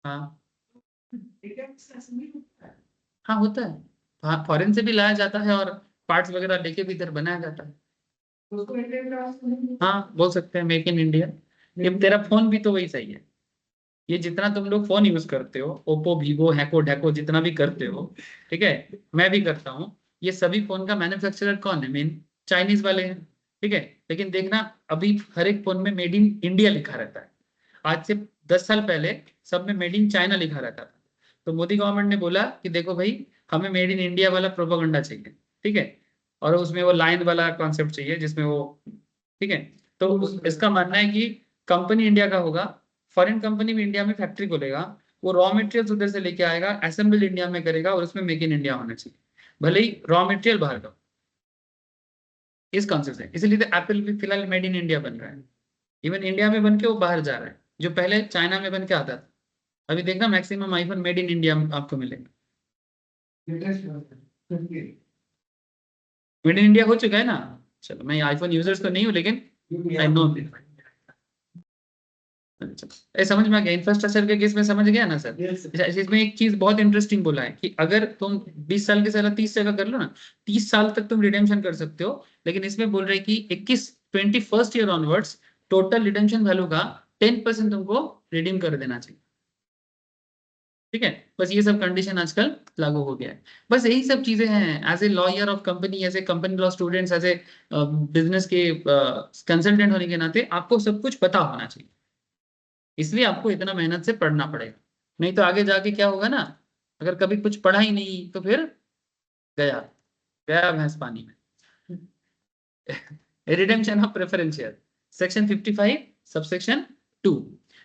हाँ हाँ होता है, हाँ फॉरेन से भी लाया जाता है और पार्ट्स वगैरह लेके भी इधर बनाया जाता है। हाँ बोल सकते हैं मेक इन इंडिया। ये तेरा फोन भी तो वही सही है, ये जितना तुम लोग फोन यूज करते हो, ओप्पो वीवो हैको ढैको जितना भी करते हो, ठीक है, मैं भी करता हूँ, ये सभी फोन का मैन्युफैक्चरर कौन है? मेन चाइनीज वाले हैं, ठीक है। लेकिन देखना अभी हर एक फोन में मेड इन इंडिया लिखा रहता है। आज से 10 साल पहले सब में मेड इन चाइना लिखा रहता था। तो मोदी गवर्नमेंट ने बोला कि देखो भाई, हमें मेड इन इंडिया वाला प्रोपागेंडा चाहिए, ठीक है, और उसमें वो लाइन वाला कॉन्सेप्ट चाहिए जिसमें वो, ठीक है। तो इसका मानना है कि कंपनी इंडिया का होगा, फॉरेन कंपनी भी इंडिया में फैक्ट्री खोलेगा, वो रॉ मटेरियल उधर से लेके आएगा, असेंबल इंडिया में करेगा और उसमें मेक इन इंडिया होना चाहिए, भले ही रॉ मटेरियल बाहर का। इस कॉन्सेप्ट से इसलिए तो एप्पल भी फिलहाल मेड इन इंडिया बन रहा है, इवन इंडिया में बन के वो बाहर जा रहा है, जो पहले चाइना में बन के आता था। अभी देखना maximum iPhone made in India आपको मिलेगा। मेड इन इंडिया हो चुका है ना। चलो मैं आईफोन यूजर्स तो नहीं हूँ लेकिन आई नो। समझ में आ गया, इंफ्रास्ट्रक्चर के केस में समझ गया ना सर। इसमें एक चीज बहुत इंटरेस्टिंग बोला है कि अगर तुम 20 साल की सलाह 30 जगह कर लो ना, 30 साल तक तुम रिडेम्पशन कर सकते हो। लेकिन इसमें बोल रहे हैं कि 21 year onwards total redemption value का 10% तुमको रिडीम कर देना चाहिए, ठीक है। बस ये सब कंडीशन आजकल लागू हो गया है। बस यही सब चीजें हैं। As a lawyer of company, as a company law students, as a business के कंसल्टेंट होने के नाते आपको सब कुछ पता होना चाहिए, इसलिए आपको इतना मेहनत से पढ़ना पड़ेगा। नहीं तो आगे जाके क्या होगा ना, अगर कभी कुछ पढ़ा ही नहीं तो फिर गया गया भैंस पानी में। Redemption of preference share, section 55 subsection 2,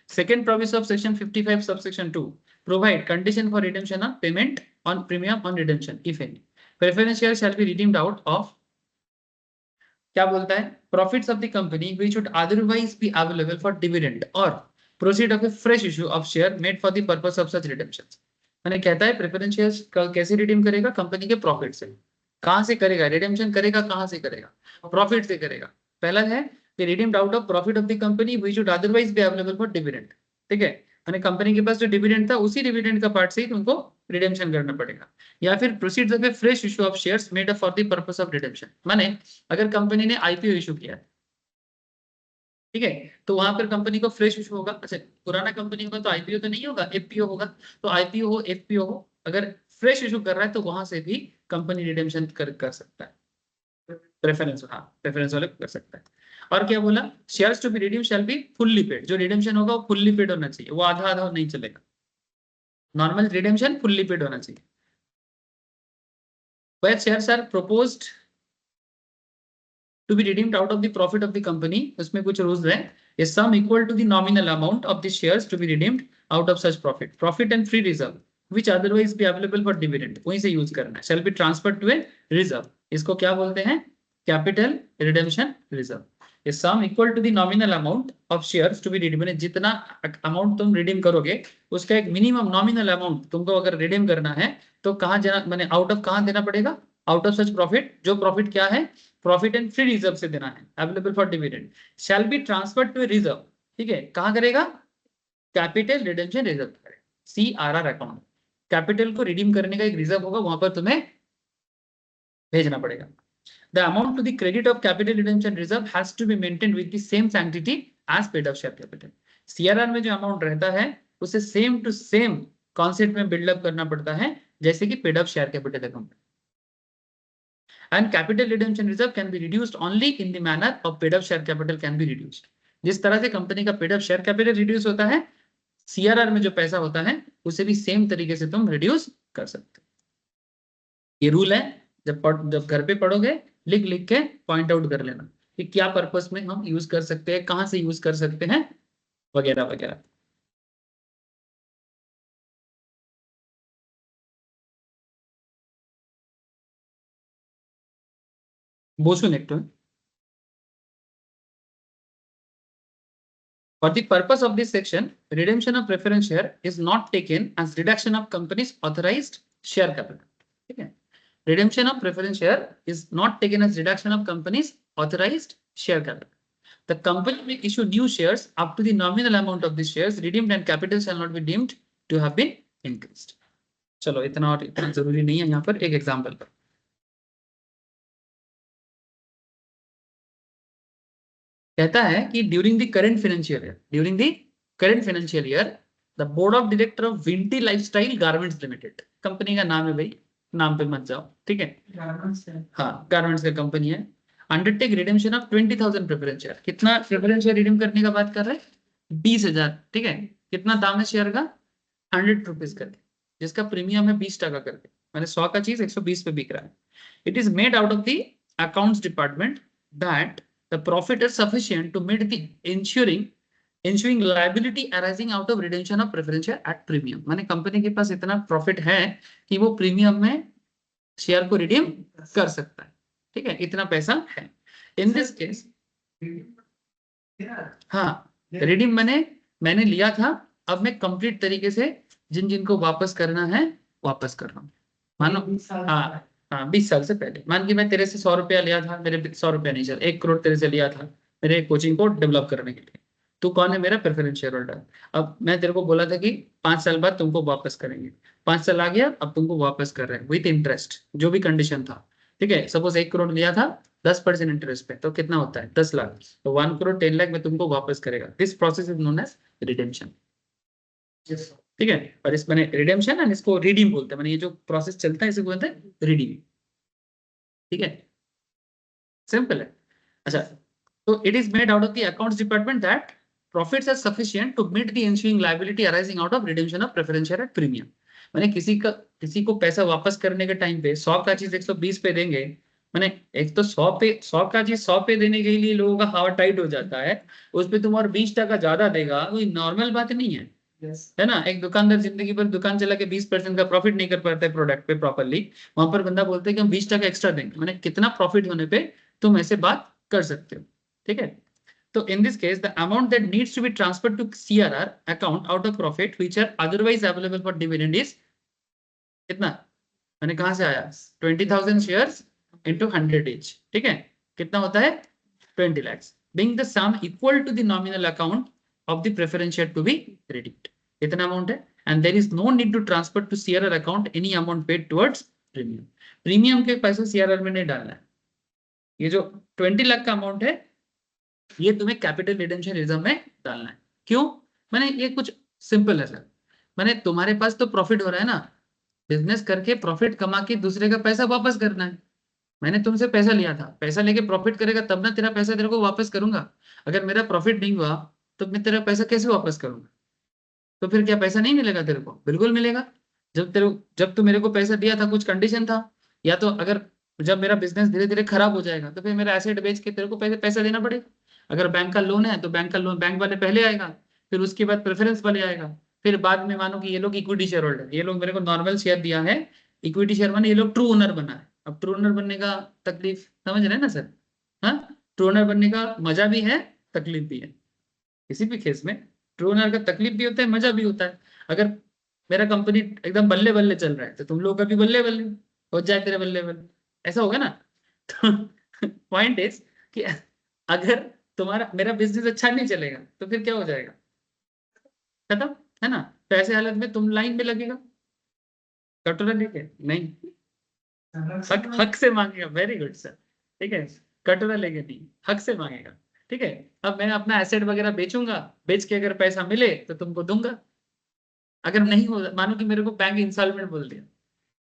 second proviso of section 55 subsection 2 provide condition for redemption of payment on premium on redemption if any preference share shall be redeemed out of, क्या बोलता है, profits of the company which would otherwise be available for dividend और proceed of a fresh issue of share made for the purpose of such redemption. मैंने कहता है preference shares कैसे redeem करेगा? Company के प्रॉफिट से। कहां से करेगा रिडेम्पशन? करेगा कहां से करेगा? प्रॉफिट से करेगा। पहला है redeemed out of profit of the company which would otherwise be available for dividend, ठीक है, यानी कंपनी के पास जो डिविडेंड था उसी डिविडेंड का पार्ट से ही तुमको रिडेम्पशन करना पड़ेगा। या फिर proceeds of a fresh issue of shares made for the purpose of redemption, माने अगर कंपनी ने आईपीओ इशू किया, ठीक है, तो वहां पर कंपनी को फ्रेश इशू होगा। अच्छा, पुराना कंपनी होगा तो आईपीओ तो नहीं होगा, एफपीओ होगा। तो आईपीओ हो एफपीओ हो, अगर फ्रेश इशू कर रहा है तो वहां से भी कंपनी रिडेम्पशन कर सकता है। प्रेफरेंस, हाँ प्रेफरेंस वाले कर सकता है। और क्या बोला, shares to be redeem shall be fully paid, जो रिडेम्पशन होगा वो फुल्ली पेड होना चाहिए, वो आधा आधा नहीं चलेगा। नॉर्मल रिडेम्पशन फुल्ली पेड होना चाहिए। Where shares are proposed to be redeemed out of the profit of the company, उसमें कुछ रूल्स हैं। A sum equal to the nominal amount of the shares to be redeemed out of such profit, profit and free reserve which otherwise be available for dividend, वहीं से use करना है, shall be transferred to a reserve, इसको क्या बोलते हैं, capital redemption reserve. A sum equal to the nominal amount of shares to be redeemed, जितना amount तुम रिडीम करोगे उसका एक मिनिमम नॉमिनल अमाउंट तुमको अगर रिडीम करना है तो कहाँ जाना, मैंने आउट ऑफ कहाँ देना पड़ेगा, आउट ऑफ सच प्रॉफिट, जो प्रॉफिट क्या है, प्रॉफिट एंड फ्री रिजर्व से देना है, available for dividend, shall be transferred to a reserve. ठीक है, कहाँ करेगा, कैपिटल रिडेम्पशन रिजर्व करेगा, CRR अकाउंट. कैपिटल को रिडीम करने का एक रिजर्व होगा, वहां पर तुम्हें भेजना पड़ेगा. The amount to the credit of capital redemption reserve has to be maintained with the same sanctity as paid up share capital. CRR में जो अमाउंट रहता है उसे सेम टू सेम कॉन्सेप्ट में बिल्डअप करना पड़ता है जैसे कि paid up share capital account. And capital redemption reserve can be reduced only in the manner of paid up share capital can be reduced. जिस तरह से कंपनी का paid up share capital reduce होता है, CRR में जो पैसा होता है उसे भी सेम तरीके से तुम रिड्यूस कर सकते हो. ये रूल है, जब घर पे पढ़ोगे लिख लिख के पॉइंट आउट कर लेना कि क्या पर्पस में हम यूज कर सकते हैं, कहां से यूज कर सकते हैं, वगैरह वगैरह. बोसून एक तो For the purpose of this section, redemption of preference share is not taken as reduction of company's authorized share capital. ठीक है, redemption of preference share is not taken as reduction of company's authorized share capital. The company may issue new shares up to the nominal amount of the shares redeemed and capital shall not be deemed to have been increased. चलो इतना और इतना जरूरी नहीं है, यहाँ पर एक एग्जाम्पल पर कहता है कि during the current financial year the board of director of Vinty lifestyle garments limited, company का नाम है भाई, नाम पे मत जाओ, ठीक है, हाँ गारमेंट्स का कंपनी है, undertake redemption of 20,000 preference share. कितना प्रेफरेंस शेयर रिडीम करने का बात कर रहे हैं, 20,000. ठीक है, कितना दाम है शेयर का, 100 रुपीज करके, जिसका प्रीमियम है 20% करके, मैंने 100 का चीज 120 पे बिक रहा है. It is made out of the accounts department that the profit is sufficient to meet the ensuing liability arising out of redemption of preference share at premium. माने कंपनी के पास इतना प्रॉफिट है कि वो प्रीमियम में शेयर को redeem कर सकता है. ठीक है, इतना पैसा है. इन दिस केस हाँ रिडीम मैंने लिया था, अब मैं कंप्लीट तरीके से जिन जिनको वापस करना है वापस कर रहा हूँ. मानो हाँ 20 साल से पहले, मान कि मैं तेरे से 100 रुपया लिया था, मेरे 100 रुपया नहीं चल, 1 करोड़ तेरे से लिया था मेरे कोचिंग को डेवलप करने के लिए. तू कौन है, मेरा प्रेफरेंस शेयर होल्डर. अब मैं तेरे को बोला था कि 5 साल बाद तुमको वापस करेंगे, 5 साल आ गया, अब तुमको वापस कर रहे हैं विथ इंटरेस्ट, जो भी कंडीशन था. ठीक है, सपोज 1 करोड़ लिया था 10% इंटरेस्ट पे, तो कितना होता है 10 लाख, तो 1 करोड़ 10 लाख में तुमको वापस करेगा. This process is known as redemption. ठीक है, और इस मैंने रिडेम्पशन एंड इसको रिडीम बोलते हैं, मैंने ये जो प्रोसेस चलता है इसे बोलते हैं रिडीम. ठीक है, सिंपल है. अच्छा, तो it is made out of the accounts department that profits are sufficient to meet the ensuring liability arising out of redemption of preference share at premium. मैंने किसी को पैसा वापस करने के टाइम पे 100 का चीज 120 पे देंगे, मैंने एक तो 100 का चीज 100 पे देने के लिए लोगों का हाथ टाइट हो जाता है, उस पर तुम और 20% ज्यादा देगा, कोई नॉर्मल बात नहीं है. है ना, एक दुकानदार जिंदगी भर दुकान चला के 20% का प्रॉफिट नहीं कर पाता है प्रोडक्ट पे प्रॉपर्ली, वहां पर बंदा बोलते हैं कि हम 20% एक्स्ट्रा देंगे. मैंने कितना प्रॉफिट होने पे तुम ऐसे बात कर सकते हो. ठीक है, तो in this case the amount that needs to be transferred to CRR account out of profit which are otherwise available for dividend is कितना, मैंने कहां से आया, 20,000 शेयर्स इंटू 100 each. ठीक है, कितना होता है 20 lakhs, being the sum equal to the nominal account of the preference share to be redeemed. इतना अमाउंट है, and there is no need to transfer to CRR account any amount paid towards premium. Premium के पैसे CRR में नहीं डालना है. ये जो 20 लाख का अमाउंट है ये तुम्हें कैपिटल रिडेम्पशन रिजर्व में डालना है. क्यों, मैंने ये कुछ सिंपल है सर, मैंने तुम्हारे पास तो प्रॉफिट हो रहा है ना, बिजनेस करके प्रॉफिट कमा के दूसरे का पैसा वापस करना है. मैंने तुमसे पैसा लिया था, पैसा लेके प्रॉफिट करेगा तब ना तेरा पैसा तेरे को वापस करूंगा. अगर मेरा प्रॉफिट नहीं हुआ तो मैं तेरा पैसा कैसे वापस करूंगा, तो फिर क्या पैसा नहीं मिलेगा तेरे को, बिल्कुल मिलेगा. जब तू मेरे को पैसा दिया था कुछ कंडीशन था, या तो अगर जब मेरा बिजनेस धीरे धीरे खराब हो जाएगा तो फिर मेरा एसेट बेच के तेरे को पैसा देना पड़ेगा. अगर बैंक का लोन है तो बैंक का लोन बैंक वाले पहले आएगा, फिर उसके बाद प्रेफरेंस वाले आएगा, फिर बाद में मानो कि ये लोग इक्विटी शेयर होल्डर, ये लोग मेरे को नॉर्मल शेयर दिया है, इक्विटी शेयर माने ये लोग ट्रू ओनर बना है। अब ट्रू ओनर बनने का तकलीफ समझ रहे हैं ना सर? हाँ, ट्रू ओनर बनने का मजा भी है, तकलीफ भी है। किसी भी केस में ट्रू ओनर का तकलीफ भी होता है, मजा भी होता है। अगर मेरा कंपनी एकदम बल्ले बल्ले चल रहा है तो तुम लोग का भी बल्ले बल्ले हो जाए, तेरे बल्ले बल्ले, ऐसा होगा ना। तो पॉइंट इज कि अगर तुम्हारा मेरा बिजनेस अच्छा नहीं चलेगा तो फिर क्या हो जाएगा? खत्म, है ना। तो ऐसे हालत में तुम लाइन में लगेगा, कटोरा लेके नहीं, हक से मांगेगा। वेरी गुड सर, ठीक है, कटोरा लेके नहीं, हक से मांगेगा। ठीक है, अब मैं अपना एसेट वगैरह बेचूंगा, बेच के अगर पैसा मिले तो तुमको दूंगा। अगर नहीं हो, मानो कि मेरे को बैंक इंस्टॉलमेंट बोल दिया,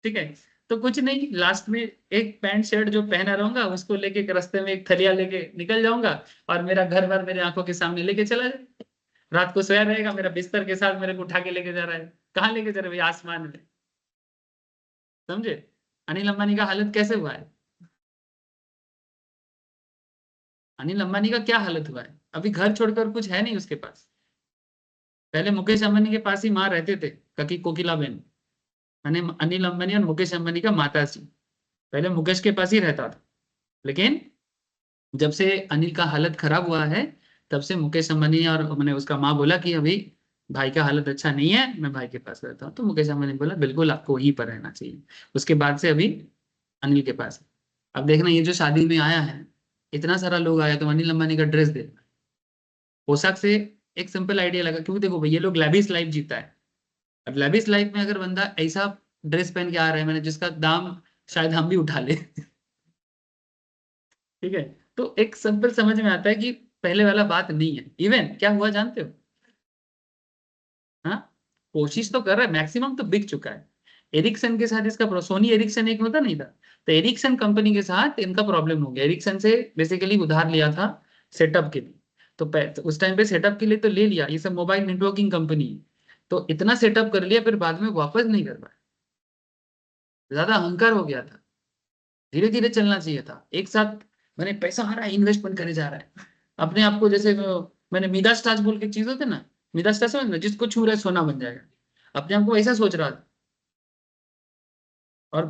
ठीक है, तो कुछ नहीं, लास्ट में एक पैंट शर्ट जो पहना रहूंगा उसको लेके एक रास्ते में एक थलिया लेके निकल जाऊंगा, और मेरा घर भर मेरे आंखों के सामने लेके चला जाए। रात को सोया रहेगा, मेरा बिस्तर के साथ मेरे को उठा के लेके जा रहा है। कहाँ लेके जा रहे भाई? आसमान में। समझे अनिल अंबानी का हालत कैसे हुआ है? अनिल अंबानी का क्या हालत हुआ है? अभी घर छोड़कर कुछ है नहीं उसके पास। पहले मुकेश अंबानी के पास ही माँ रहते थे, ककी कोकिला बेन, अनिल अंबानी और मुकेश अंबानी का माता जी। पहले मुकेश के पास ही रहता था, लेकिन जब से अनिल का हालत खराब हुआ है तब से मुकेश अंबानी और मैंने उसका माँ बोला कि अभी भाई का हालत अच्छा नहीं है, मैं भाई के पास रहता हूँ। तो मुकेश अंबानी बोला बिल्कुल आपको वहीं पर रहना चाहिए। उसके बाद से अभी अनिल के पास है। अब देखना, ये जो शादी में आया है, इतना सारा लोग आया, तो अनिल अंबानी का ड्रेस देखना, पोशाक से एक सिंपल आइडिया लगा। क्योंकि देखो भाई, ये लोग लेविश लाइफ जीता है। अब लेविश लाइफ में अगर बंदा ऐसा ड्रेस पहन के आ रहा है, मैंने जिसका दाम शायद हम भी उठा ले ठीक है, तो एक सिंपल समझ में आता है कि पहले वाला बात नहीं है। इवन क्या हुआ जानते हो? हाँ, कोशिश तो कर रहा है, मैक्सिमम तो बिक चुका है। एरिक्सन के साथ इसका सोनी एरिक्सन एक होता नहीं था, तो एरिक्सन कंपनी के साथ इनका प्रॉब्लम हो गया। एरिक्सन से बेसिकली उधार लिया था सेटअप के लिए, तो उस टाइम पे सेटअप के लिए तो ले लिया, ये सब मोबाइल नेटवर्किंग कंपनी है, तो इतना सेटअप कर लिया, फिर बाद में वापस नहीं कर पाया। ज्यादा अहंकार हो गया था, धीरे धीरे चलना चाहिए था। एक साथ मैंने पैसा आ रहा है, इन्वेस्टमेंट करे जा रहा है अपने आप को, जैसे मैंने मिडास टाच बोल के चीज होते ना, मिडास टाच समझ ना, जिसको छू रहा है सोना बन जाएगा, अपने आप को ऐसा सोच रहा था। और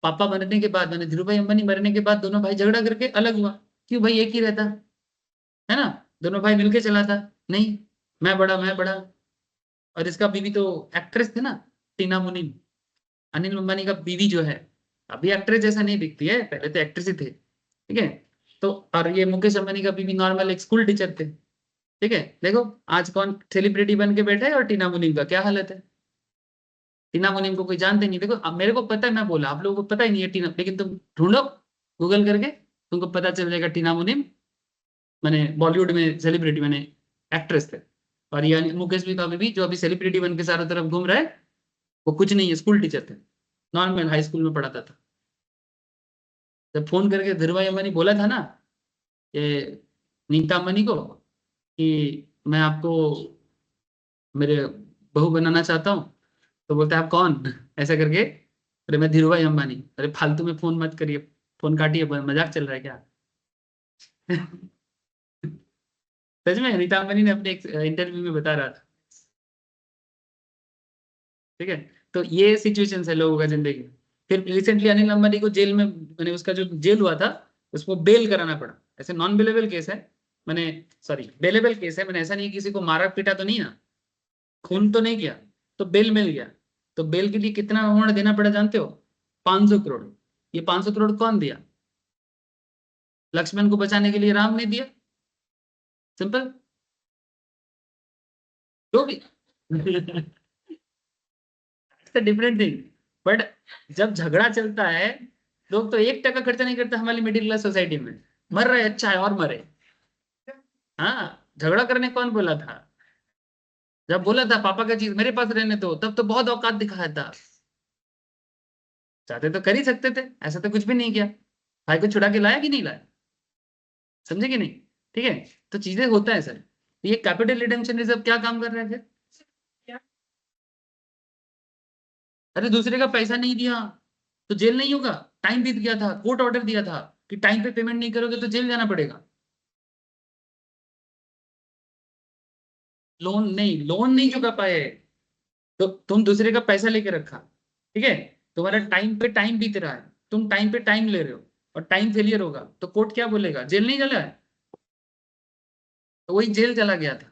पापा मरने के बाद, मैंने धीरू भाई अंबानी मरने के बाद, दोनों भाई झगड़ा करके अलग हुआ। क्यों भाई, एक ही रहता है ना, दोनों भाई मिलके चलाता। नहीं, मैं बड़ा। और इसका बीवी तो एक्ट्रेस थी ना, टीना मुनीम, अनिल अंबानी का बीवी जो है, अभी एक्ट्रेस जैसा नहीं दिखती है, पहले तो एक्ट्रेस ही थे। ठीक है, तो और ये मुकेश अंबानी का बीवी नॉर्मल एक स्कूल टीचर थे। ठीक है, देखो आज कौन सेलिब्रिटी बन के बैठा है, और टीना मुनीम का क्या हालत है। टीना मुनीम को कोई जानते नहीं। देखो अब मेरे को पता है, मैं बोला, आप लोगों को पता ही नहीं है टीना, लेकिन तुम ढूंढो गूगल करके, तुमको पता चल जाएगा टीना मुनीम मैंने बॉलीवुड में सेलिब्रिटी, मैंने एक्ट्रेस थे। और ये मुकेश भी का बीवी जो अभी सेलिब्रिटी बन के चारों तरफ घूम रहा है, वो कुछ नहीं है, स्कूल टीचर थे, नॉर्मल हाई स्कूल में पढ़ाता था। जब फोन करके धीरूभाई अंबानी बोला था ना, ये नीता अंबानी को, कि मैं आपको मेरे बहू बनाना चाहता हूँ, तो बोलते हैं आप कौन ऐसा करके, अरे मैं धीरूभाई अंबानी। अरे फालतू में फोन मत करिए, फोन काटिए, मजाक चल रहा है क्या सच में नीता अंबानी ने अपने एक इंटरव्यू में बता रहा था। ठीक है, तो ये सिचुएशन है लोगों का जिंदगी में। फिर रिसेंटली अनिल अंबानी को जेल में, मैंने उसका जो जेल हुआ था उसको बेल कराना पड़ा। ऐसे नॉन बेलेबल केस है, मैंने सॉरी बेलेबल केस है, मैंने ऐसा नहीं किसी को मारा पीटा तो नहीं ना, खून तो नहीं किया, तो बेल मिल गया। तो बेल के लिए कितना अमाउंट देना पड़ा जानते हो? 500 करोड़। ये 500 करोड़ कौन दिया? लक्ष्मण को बचाने के लिए राम ने दिया, सिंपल, जो भी डिफरेंट थिंग। बट जब झगड़ा चलता है, लोग तो 1 टका खर्चा नहीं करते हमारी मिडिल क्लास सोसाइटी में। मर रहे अच्छा है और मरे। हाँ, झगड़ा करने कौन बोला था? जब बोला था पापा का चीज मेरे पास रहने दो, तब तो बहुत औकात दिखाया था। चाहते तो कर ही सकते थे, ऐसा तो कुछ भी नहीं किया। भाई को छुड़ा के लाया कि नहीं लाया? समझे कि नहीं? ठीक है, तो चीजें होता है सर। ये कैपिटल रिडेम्पशन रिजर्व क्या काम कर रहे थे? अरे दूसरे का पैसा नहीं दिया तो जेल नहीं होगा? टाइम बीत गया था, कोर्ट ऑर्डर दिया था कि टाइम पे पेमेंट नहीं करोगे तो जेल जाना पड़ेगा। लोन नहीं चुका पाए, तो तुम दूसरे का पैसा लेके रखा, ठीक है, तुम्हारा टाइम पे टाइम बीत रहा है, तुम टाइम पे टाइम ले रहे हो और टाइम फेलियर होगा तो कोर्ट क्या बोलेगा, जेल नहीं चला है, तो वही जेल चला गया था,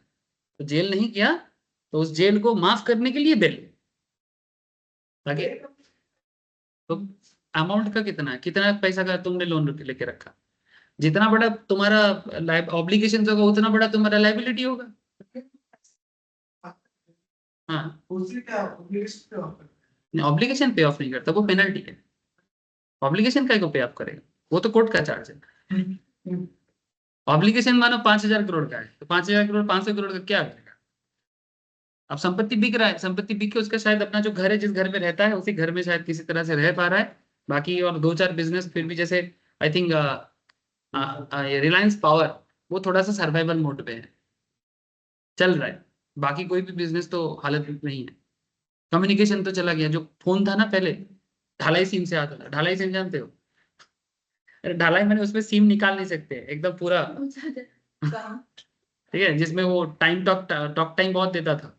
तो जेल नहीं किया तो उस जेल को माफ करने के लिए बेल आगे। तो अमाउंट का कितना है, कितना पैसा का तुमने लोन लेके रखा, जितना बड़ा तुम्हारा ऑब्लिगेशन होगा उतना बड़ा तुम्हारा लाइबिलिटी होगा। हाँ, उससे क्या obligation क्या होता है? ऑब्लिगेशन पे ऑफ नहीं करता, वो पेनल्टी है। ऑब्लिगेशन का को पे ऑफ करेगा, वो तो कोर्ट का चार्ज है। ऑब्लिगेशन मानो 5,000 करोड़ का है, तो 5,000 करोड़ 500 करोड़ का क्या करेगा। अब संपत्ति बिक रहा है, संपत्ति बिक के उसका शायद अपना जो घर है, जिस घर में रहता है उसी घर में शायद किसी तरह से रह पा रहा है, बाकी और 2-4 बिजनेस फिर भी, जैसे आई थिंक रिलायंस पावर, वो थोड़ा सा सर्वाइवल मोड पे है, चल रहा है, बाकी कोई भी बिजनेस तो हालत में नहीं है। कम्युनिकेशन तो चला गया, जो फोन था ना पहले ढालाई सिम से आता था, ढालाई सिम जानते हो, अरे ढालाई मैंने उसमें सिम निकाल नहीं सकते एकदम पूरा, ठीक है, जिसमें वो टाइम टॉक टाइम बहुत देता था।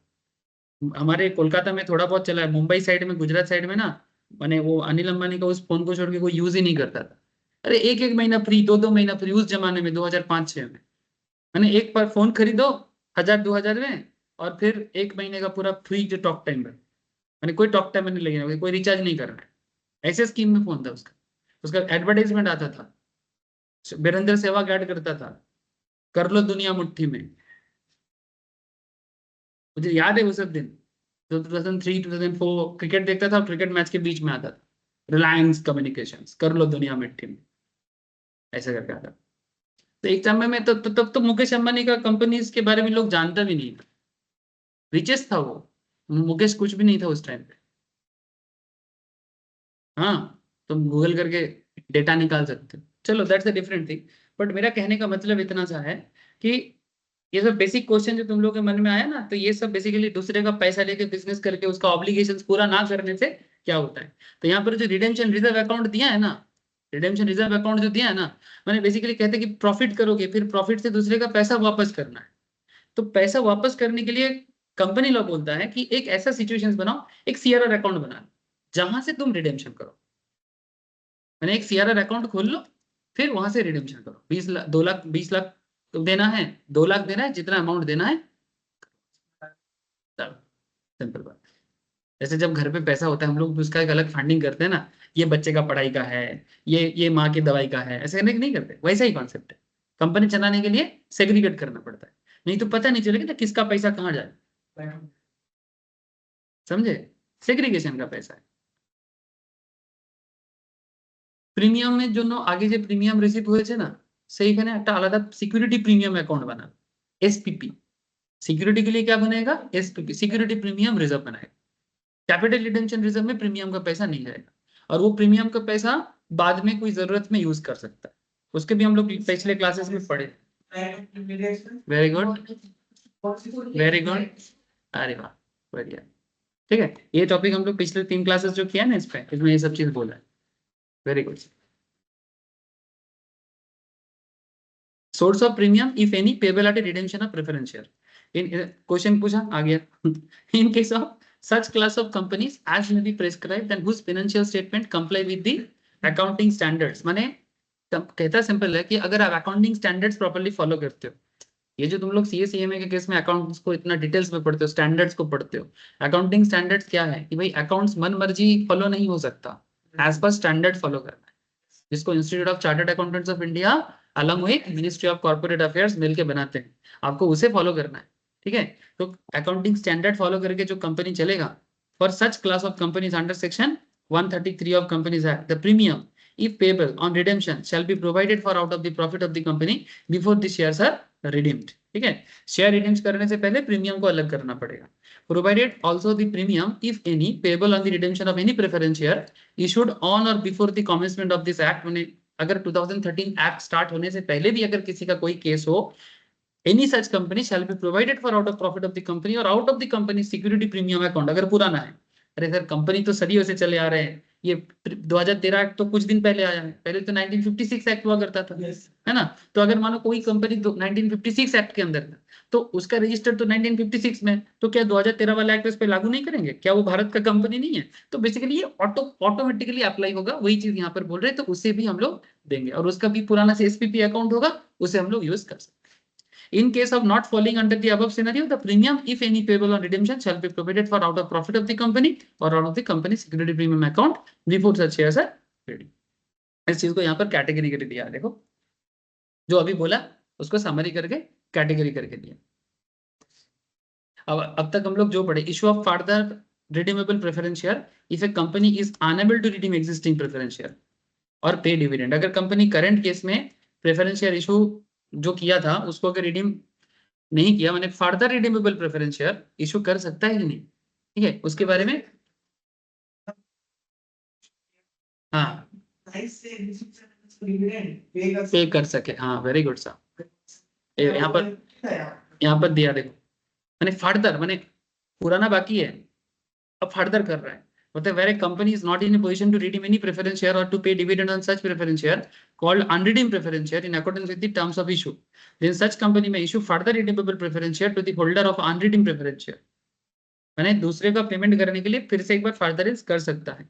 हमारे कोलकाता में थोड़ा बहुत चला है, मुंबई साइड में, गुजरात साइड में ना, मैंने वो अनिल अंबानी का उस फोन को छोड़ के कोई यूज ही नहीं करता था। अरे 1-1 महीना फ्री, 2-2 महीना फ्री उस जमाने में 2005-6 में, मैंने एक पर फोन खरीदो 1,000-2,000 में, और फिर 1 महीने का पूरा फ्री जो टॉक टाइम है, मैंने कोई टॉक टाइम नहीं लेना, कोई रिचार्ज नहीं करना है, ऐसे स्कीम में फोन था उसका। उसका एडवर्टाइजमेंट आता था, वीरेंद्र सहवाग ऐड करता था, कर लो दुनिया मुट्ठी में, मुझे याद है वो सब दिन, 2003-2004 क्रिकेट देखता था, क्रिकेट मैच के बीच में आता था, रिलायंस कम्युनिकेशंस कर लो दुनिया मिट्टी में, ऐसा करके आता था। तो एक समय में तो तब तो मुकेश अंबानी का कंपनीज के बारे में लोग जानता भी नहीं था, रिचेस्ट था वो, मुकेश कुछ भी नहीं था उस टाइम पे। हाँ, तुम गूगल करके डेटा निकाल सकते हो, चलो that's a different thing, but मेरा कहने का मतलब इतना सा है कि ये सब बेसिक क्वेश्चन जो तुम लोग के मन में आया ना, तो ये सब बेसिकली दूसरे का पैसा लेके बिजनेस करके उसका ऑब्लिगेशंस पूरा ना करने से क्या होता है। तो यहाँ पर जो रिडेम्पशन रिजर्व अकाउंट दिया है ना, रिडेम्पशन रिजर्व अकाउंट जो दिया है ना, मैंने बेसिकली कहते हैं कि प्रॉफिट करोगे फिर प्रॉफिट से दूसरे का पैसा वापस करना है। तो पैसा वापस करने के लिए कंपनी लॉ बोलता है कि एक ऐसा सिचुएशन बनाओ, एक सीआरआर अकाउंट बना लो जहां से तुम रिडेम्पशन करो, मैंने एक सीआरआर अकाउंट खोल लो, फिर वहां से रिडेम्पशन करो। 20 लाख 2 लाख 20 लाख देना है, 2 लाख देना है, जितना अमाउंट देना है, सिंपल बात। जैसे जब घर पे पैसा होता है हम लोग उसका एक अलग फंडिंग करते हैं ना, ये बच्चे का पढ़ाई का है, ये माँ की दवाई का है, ऐसे करने नहीं करते, वैसा ही कॉन्सेप्ट है। कंपनी चलाने के लिए सेग्रीगेट करना पड़ता है, नहीं तो पता नहीं चलेगा ना किसका पैसा कहाँ जाए, समझे, सेग्रीगेशन का पैसा है। প্রিমিয়াম এর জন্য আগে যে প্রিমিয়াম রিসিভ হয়েছে না, সেইখানে একটা আলাদা সিকিউরিটি প্রিমিয়াম অ্যাকাউंट बना, एसपीपी, सिक्योरिटी के लिए क्या बनेगा, एसपीपी, सिक्योरिटी प्रीमियम रिजर्व बनाएगा। कैपिटल रिटेंशन रिजर्व में प्रीमियम का पैसा नहीं जाएगा, और वो प्रीमियम का पैसा बाद में कोई जरूरत में यूज कर सकता है, उसके भी हम लोग पिछले क्लासेस में पढ़े। वेरी गुड, वेरी गुड, अरे वाह, बढ़िया, ठीक है, ये टॉपिक हम लोग पिछले 3 क्लासेस जो किया ना, इस पे इसमें ये सब चीज बोला है, very good. Source of premium if any payable eight redemption of preference share, in question पूछा आ गया, in case of such class of companies as may be prescribed and whose financial statement comply with the accounting standards, माने कहता simple है कि अगर आप accounting standards properly follow करते हो, ये जो तुम लोग सीए के केस में अकाउंट्स को इतना डिटेल्स में पढ़ते हो, स्टैंडर्ड्स को पढ़ते हो, अकाउंटिंग स्टैंडर्ड्स क्या है कि भाई अकाउंट्स मन मर्जी फॉलो नहीं हो सकता, एज पर स्टैंडर्ड फॉलो करना है, जिसको institute of chartered accountants of India along with ministry of corporate affairs मिलकर बनाते हैं, आपको उसे फॉलो करना है, ठीक है। तो अकाउंटिंग स्टैंडर्ड फॉलो करके जो कंपनी चलेगा, for such class of companies under section 133 of companies act, the premium if payable on redemption shall be provided for out of the profit of the company before the shares are redeemed, ठीक है, share redeem करने से पहले premium को अलग करना पड़ेगा। Provided also the premium if any payable on the redemption of any preference share issued on or before the commencement of this act, मैंने अगर 2013 एक्ट स्टार्ट होने से पहले भी अगर किसी का कोई केस हो, any such company shall be provided for out of profit of the company or out of the company security premium account, अगर पुराना है, अरे सर कंपनी तो सदियों से चले आ रहे हैं, ये 2013 एक्ट तो कुछ दिन पहले आया है, पहले तो 1956 एक्ट हुआ करता था, है ना। तो अगर मानो कोई कंपनी 1956 एक्ट के अंदर था, तो उसका रजिस्टर तो 1956 में, तो क्या 2013 वाला एक्ट उस पर लागू नहीं करेंगे? क्या वो भारत का कंपनी नहीं है? तो बेसिकली ये ऑटोमेटिकली अप्लाई होगा, वही चीज यहाँ पर बोल रहे हैं, तो उसे भी हम लोग देंगे, और उसका भी पुराना से एसपीपी अकाउंट होगा, उसे हम लोग यूज कर सकते हैं। In case of not falling under the above scenario, the premium, if any, payable on redemption shall be provided for out of profit of the company or out of the company security premium account before such shares are trading. इस चीज को यहाँ पर category करके दिया, देखो जो अभी बोला उसको समरी करके कैटेगरी करके दिया। अब तक हम लोग जो पढ़े, issue of further redeemable preference share if a company is unable to redeem existing preference share और पे डिविडेंड। अगर कंपनी करंट केस में प्रेफरेंस शेयर इशू जो किया था उसको अगर रिडीम नहीं किया, मैंने further redeemable preference share issue कर सकता है कि नहीं, ठीक है, उसके बारे में हाँ पे कर सके। हाँ वेरी गुड साहब, यहाँ पर दिया देखो, मैंने फर्दर, मैंने पुराना बाकी है, अब फर्दर कर रहा है, मतलब where a company is not in a position to redeem any preference share or to pay dividend on such preference share called unredeemed preference share in accordance with the terms of issue, then such company may issue further redeemable preference share to the holder of unredeemed preference share। मैंने दूसरे का payment करने के लिए फिर से एक बार further कर सकता है,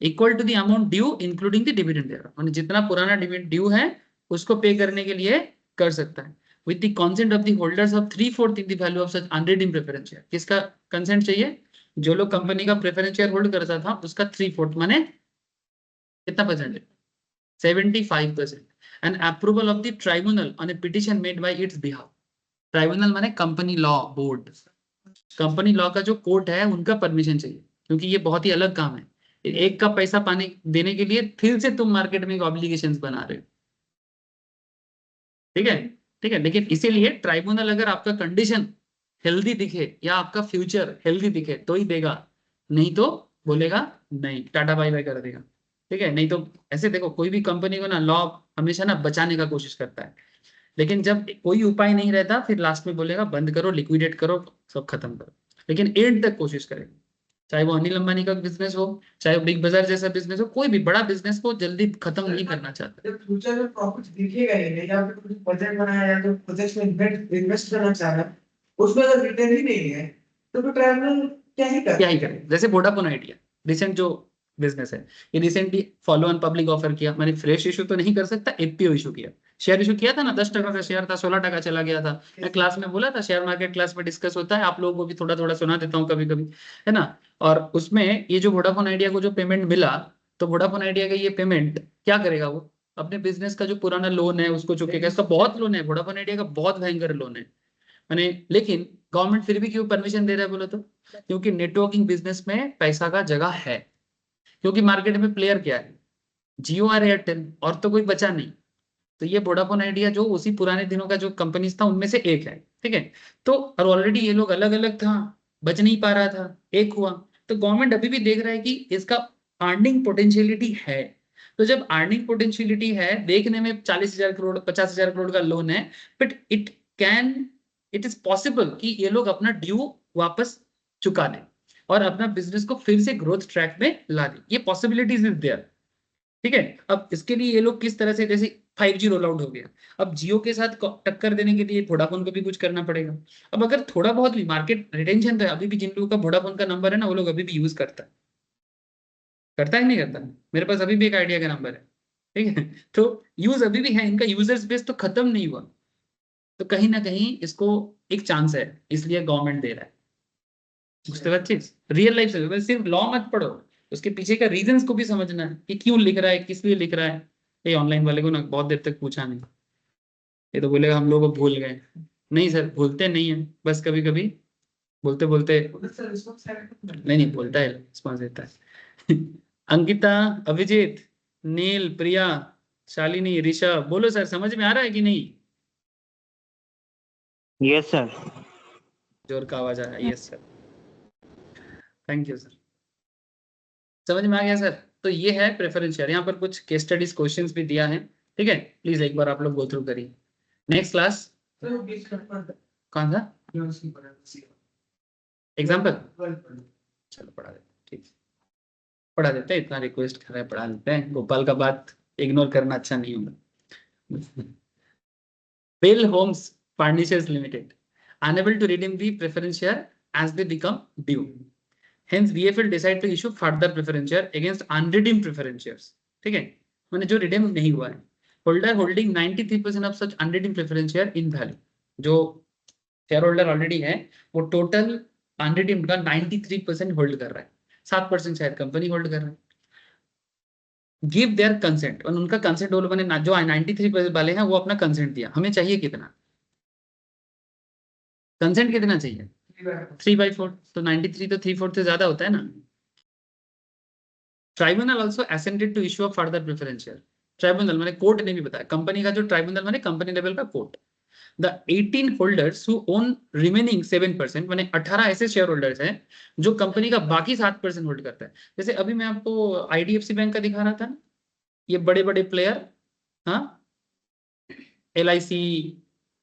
equal to the amount due including the dividend देगा, मैंने जितना पुराना डिविडेंड ड्यू है उसको पे करने के लिए कर सकता है, with the consent of the holders of 3/4 in the value of such unredeemed preference share. किसका कंसेंट चाहिए? जो लोग कंपनी का प्रेफरेंस शेयर होल्ड करता था उसका 3/4 माने कितना percent? 75%। And approval of the tribunal on a petition made by its behalf. Tribunal माने company law board, company law का जो कोर्ट है उनका परमिशन चाहिए, क्योंकि ये बहुत ही अलग काम है। एक का पैसा पाने देने के लिए फिर से तुम मार्केट में ऑब्लिगेशंस बना रहे हो, ठीक है, ठीक है। लेकिन इसीलिए ट्राइब्यूनल अगर आपका कंडीशन हेल्दी दिखे या आपका फ्यूचर हेल्दी दिखे तो ही देगा, नहीं तो बोलेगा नहीं, टाटा बाय बाय कर देगा, ठीक है। नहीं तो ऐसे देखो, कोई भी कंपनी को ना लॉ हमेशा ना बचाने का कोशिश करता है, लेकिन जब कोई उपाय नहीं रहता फिर लास्ट में बोलेगा बंद करो, लिक्विडेट करो, सब खत्म करो, लेकिन एंड तक कोशिश करेगा। चाहे वो अनिल अंबानी का बिजनेस हो, चाहे वो बिग बाजार जैसा बिजनेस हो, कोई भी बड़ा बिजनेस को जल्दी खत्म नहीं करना चाहता। जब फ्यूचर में प्रॉफिट दिखेगा ही नहीं, या फिर कुछ बजट बनाया या जो प्रोजेक्ट में इन्वेस्ट करना चाह रहा है उसमें अगर रिटर्न ही नहीं है तो फिर ट्रैवलर क्या ही करे। जैसे वोडाफोन आइडिया रिसेंट जो बिजनेस है, ये recently follow on public offer किया, मैंने फ्रेश इशू तो नहीं कर सकता, एफपीओ इशू किया, शेयर इशू किया था ना, 10 टका का शेयर था, 16 टका चला गया था। मैं क्लास में बोला था, शेयर मार्केट क्लास में डिस्कस होता है, आप लोगों को भी थोड़ा थोड़ा सुना देता हूँ कभी कभी, है ना। और उसमें ये जो वोडाफोन आइडिया को जो पेमेंट मिला, तो वोडाफोन आइडिया का ये पेमेंट क्या करेगा, वो अपने बिजनेस का जो पुराना लोन है उसको चुकेगा। इसका बहुत लोन है, वोडाफोन आइडिया का बहुत भयंकर लोन है, मैंने, लेकिन गवर्नमेंट फिर भी क्यों परमिशन दे रहा है बोलो तो, क्योंकि नेटवर्किंग बिजनेस में पैसा का जगह है, क्योंकि मार्केट में प्लेयर क्या है, जियो और एयरटेल, और तो कोई बचा नहीं। तो ये वोडाफोन आइडिया जो उसी पुराने दिनों का जो कंपनीज था उनमें से एक है, ठीक है। तो और ऑलरेडी ये लोग अलग अलग था, बच नहीं पा रहा था, एक हुआ, तो गवर्नमेंट अभी भी देख रहा है कि इसका अर्निंग पोटेंशियलिटी है। तो जब अर्निंग पोटेंशियलिटी है, देखने में 40,000 करोड़ 50,000 करोड़ का लोन है, बट इट इज पॉसिबल कि ये लोग अपना ड्यू वापस चुका दें और अपना बिजनेस को फिर से ग्रोथ ट्रैक में ला दें, ये पॉसिबिलिटीज इज देयर, ठीक है। अब इसके लिए ये लोग किस तरह से, जैसे 5G रोल आउट हो गया, अब जियो के साथ टक्कर देने के लिए वोडाफोन को भी कुछ करना पड़ेगा। अब अगर थोड़ा बहुत भी मार्केट रिटेंशन है, अभी भी जिन लोगों का वोडाफोन का नंबर है ना, वो लोग अभी भी यूज करता है नहीं करता, मेरे पास अभी भी एक आइडिया का नंबर है, ठीक है। तो यूज अभी भी है, इनका यूजर्स बेस तो खत्म नहीं हुआ, तो कहीं ना कहीं इसको एक चांस है, इसलिए गवर्नमेंट दे रहा है। बुझते बच्चे, रियल लाइफ से सिर्फ लॉ मत पढ़ो, उसके पीछे का रीजंस को भी समझना है कि क्यों लिख रहा है, किस लिए लिख रहा है। ये ऑनलाइन वाले को ना बहुत देर तक पूछा नहीं, ये तो बोलेगा हम लोग को भूल गए, नहीं सर भूलते नहीं है, बस कभी कभी बोलते बोलते नहीं बोलता है, रिस्पॉन्स देता है। अंकिता, अभिजीत, नील, प्रिया, शालिनी, ऋषभ, बोलो सर समझ में आ रहा है कि नहीं? Yes sir. जोर का आवाज आ रहा है, yes sir, thank you sir, समझ में आ गया सर। तो ये है प्रेफरेंस शेयर, यहाँ पर कुछ केस स्टडीज क्वेश्चंस भी दिया है, ठीक है, प्लीज एक बार आप लोग गो थ्रू करिए। नेक्स्ट क्लास कौन सा एग्जाम्पल, चलो पढ़ा दे, ठीक है। पढ़ा देते हैं, इतना रिक्वेस्ट कर रहे हैं पढ़ा देते हैं। गोपाल का बात इग्नोर करना अच्छा नहीं होगा। Bill Homes Furnishers Limited unable to redeem the preference share as they become due. Hence BFL decide to issue further preference share against unredeemed preference shares. ठीक है, मैंने जो रिडीम नहीं हुआ है, holder holding 93% of such unredeemed preference share in value, जो share holder already है वो टोटल अनरिडीम्ड का 93% होल्ड कर रहा है, 7% शायद कंपनी होल्ड कर रहा है। गिव देयर कंसेंट, और उनका कंसेंट वो लोगों ने जो 93% वाले हैं वो अपना कंसेंट दिया। हमें चाहिए कितना कंसेंट, कितना चाहिए 3/4, तो 93 तो 3/4 से ज्यादा होता है ना। Tribunal also ascended to issue of further preference share. Tribunal मैंने कोर्ट ने भी बताया, कंपनी का जो ट्राइब्यूनल मैंने कंपनी लेवल का court. The 18 holders who own remaining 7%, मैंने 18 ऐसे शेयर होल्डर्स हैं जो कंपनी का बाकी 7% होल्ड करता है। जैसे अभी मैं आपको आईडीएफसी बैंक का दिखा रहा था ना, ये बड़े बड़े प्लेयर, हाँ LIC,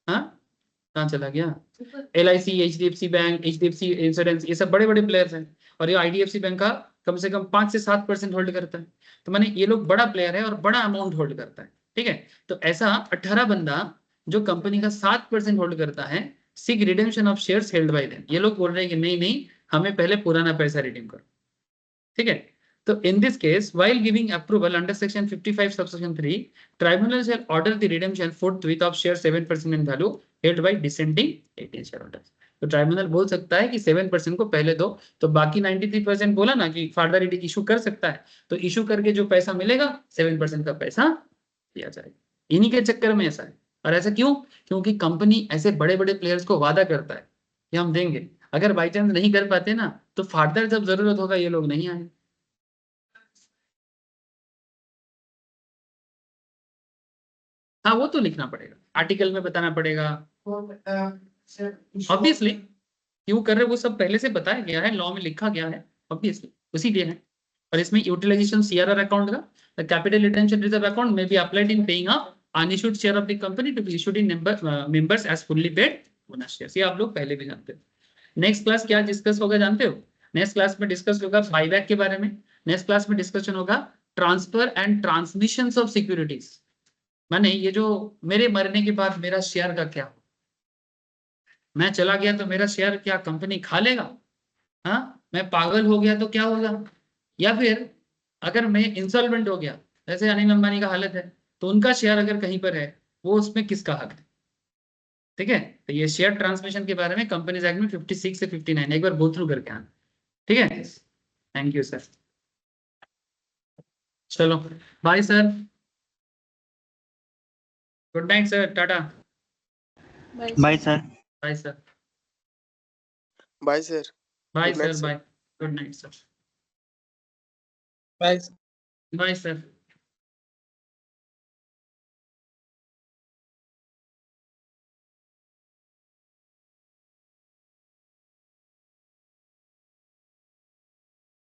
हाँ कहाँ चला गया, LIC, HDFC bank, HDFC insurance, ये सब बड़े बड़े प्लेयर्स हैं, और ये IDFC बैंक का कम से कम 5 से 7% होल्ड करता है। तो मैंने ये लोग बड़ा प्लेयर है और बड़ा अमाउंट होल्ड करता है, ठीक है। तो ऐसा 18 बंदा जो कंपनी का 7% होल्ड करता है, seek redemption of shares held by them. ये लोग बोल रहे हैं कि नहीं नहीं, हमें पहले पुराना पैसा रिडीम करो, ठीक है। तो in this case, while giving approval under section 55 subsection 3, tribunal shall order the redemption forthwith of share 7% in value held by dissenting 18 shareholders. तो ट्राइब्यूनल बोल सकता है कि 7% को पहले दो, तो बाकी 93% बोला ना कि फर्दर इशू कर सकता है, तो इशू करके जो पैसा मिलेगा 7% का पैसा दिया जाएगा। इन्हीं के चक्कर में ऐसा है। और ऐसा क्यों? क्योंकि कंपनी ऐसे बड़े बड़े प्लेयर्स को वादा करता है कि हम देंगे, अगर बाई चांस नहीं कर पाते ना तो फर्दर जब जरूरत होगा ये लोग नहीं आए। हाँ वो तो लिखना पड़ेगा, आर्टिकल में बताना पड़ेगा ऑब्वियसली, क्यों कर रहे वो सब पहले से बताया गया है, लॉ में लिखा गया है ऑब्वियसली, उसी लिए है। और इसमें यूटिलाइजेशन CRR अकाउंट का कैपिटल रिटेंशन रिजर्व अकाउंट में भी applied in paying up unissued share of the company to be issued in members as fully paid bonus shares. ये आप लोग पहले भी जानते हो। नेक्स्ट क्लास क्या डिस्कस होगा जानते हो? नेक्स्ट क्लास में डिस्कस होगा बायबैक के बारे में। नेक्स्ट क्लास में डिस्कशन होगा transfer and transmission of securities, माने ये जो मेरे मरने के बाद मेरा शेयर का क्या, मैं चला गया तो मेरा शेयर क्या कंपनी खा लेगा? हाँ, मैं पागल हो गया तो क्या होगा? या फिर अगर मैं इंसॉल्वेंट हो गया, जैसे अनिल अंबानी का हालत है, तो उनका शेयर अगर कहीं पर है, वो उसमें किसका हक है? ठीक है, तो ये शेयर ट्रांसमिशन के बारे में कंपनीज एक्ट में 56 से 59 एक बार गो थ्रू करके आना, ठीक है। थैंक यू सर, चलो bye sir, good night sir, tata, bye sir. Bye sir, bye sir. Bye Good night, sir, sir. Bye, good night sir, bye bye sir.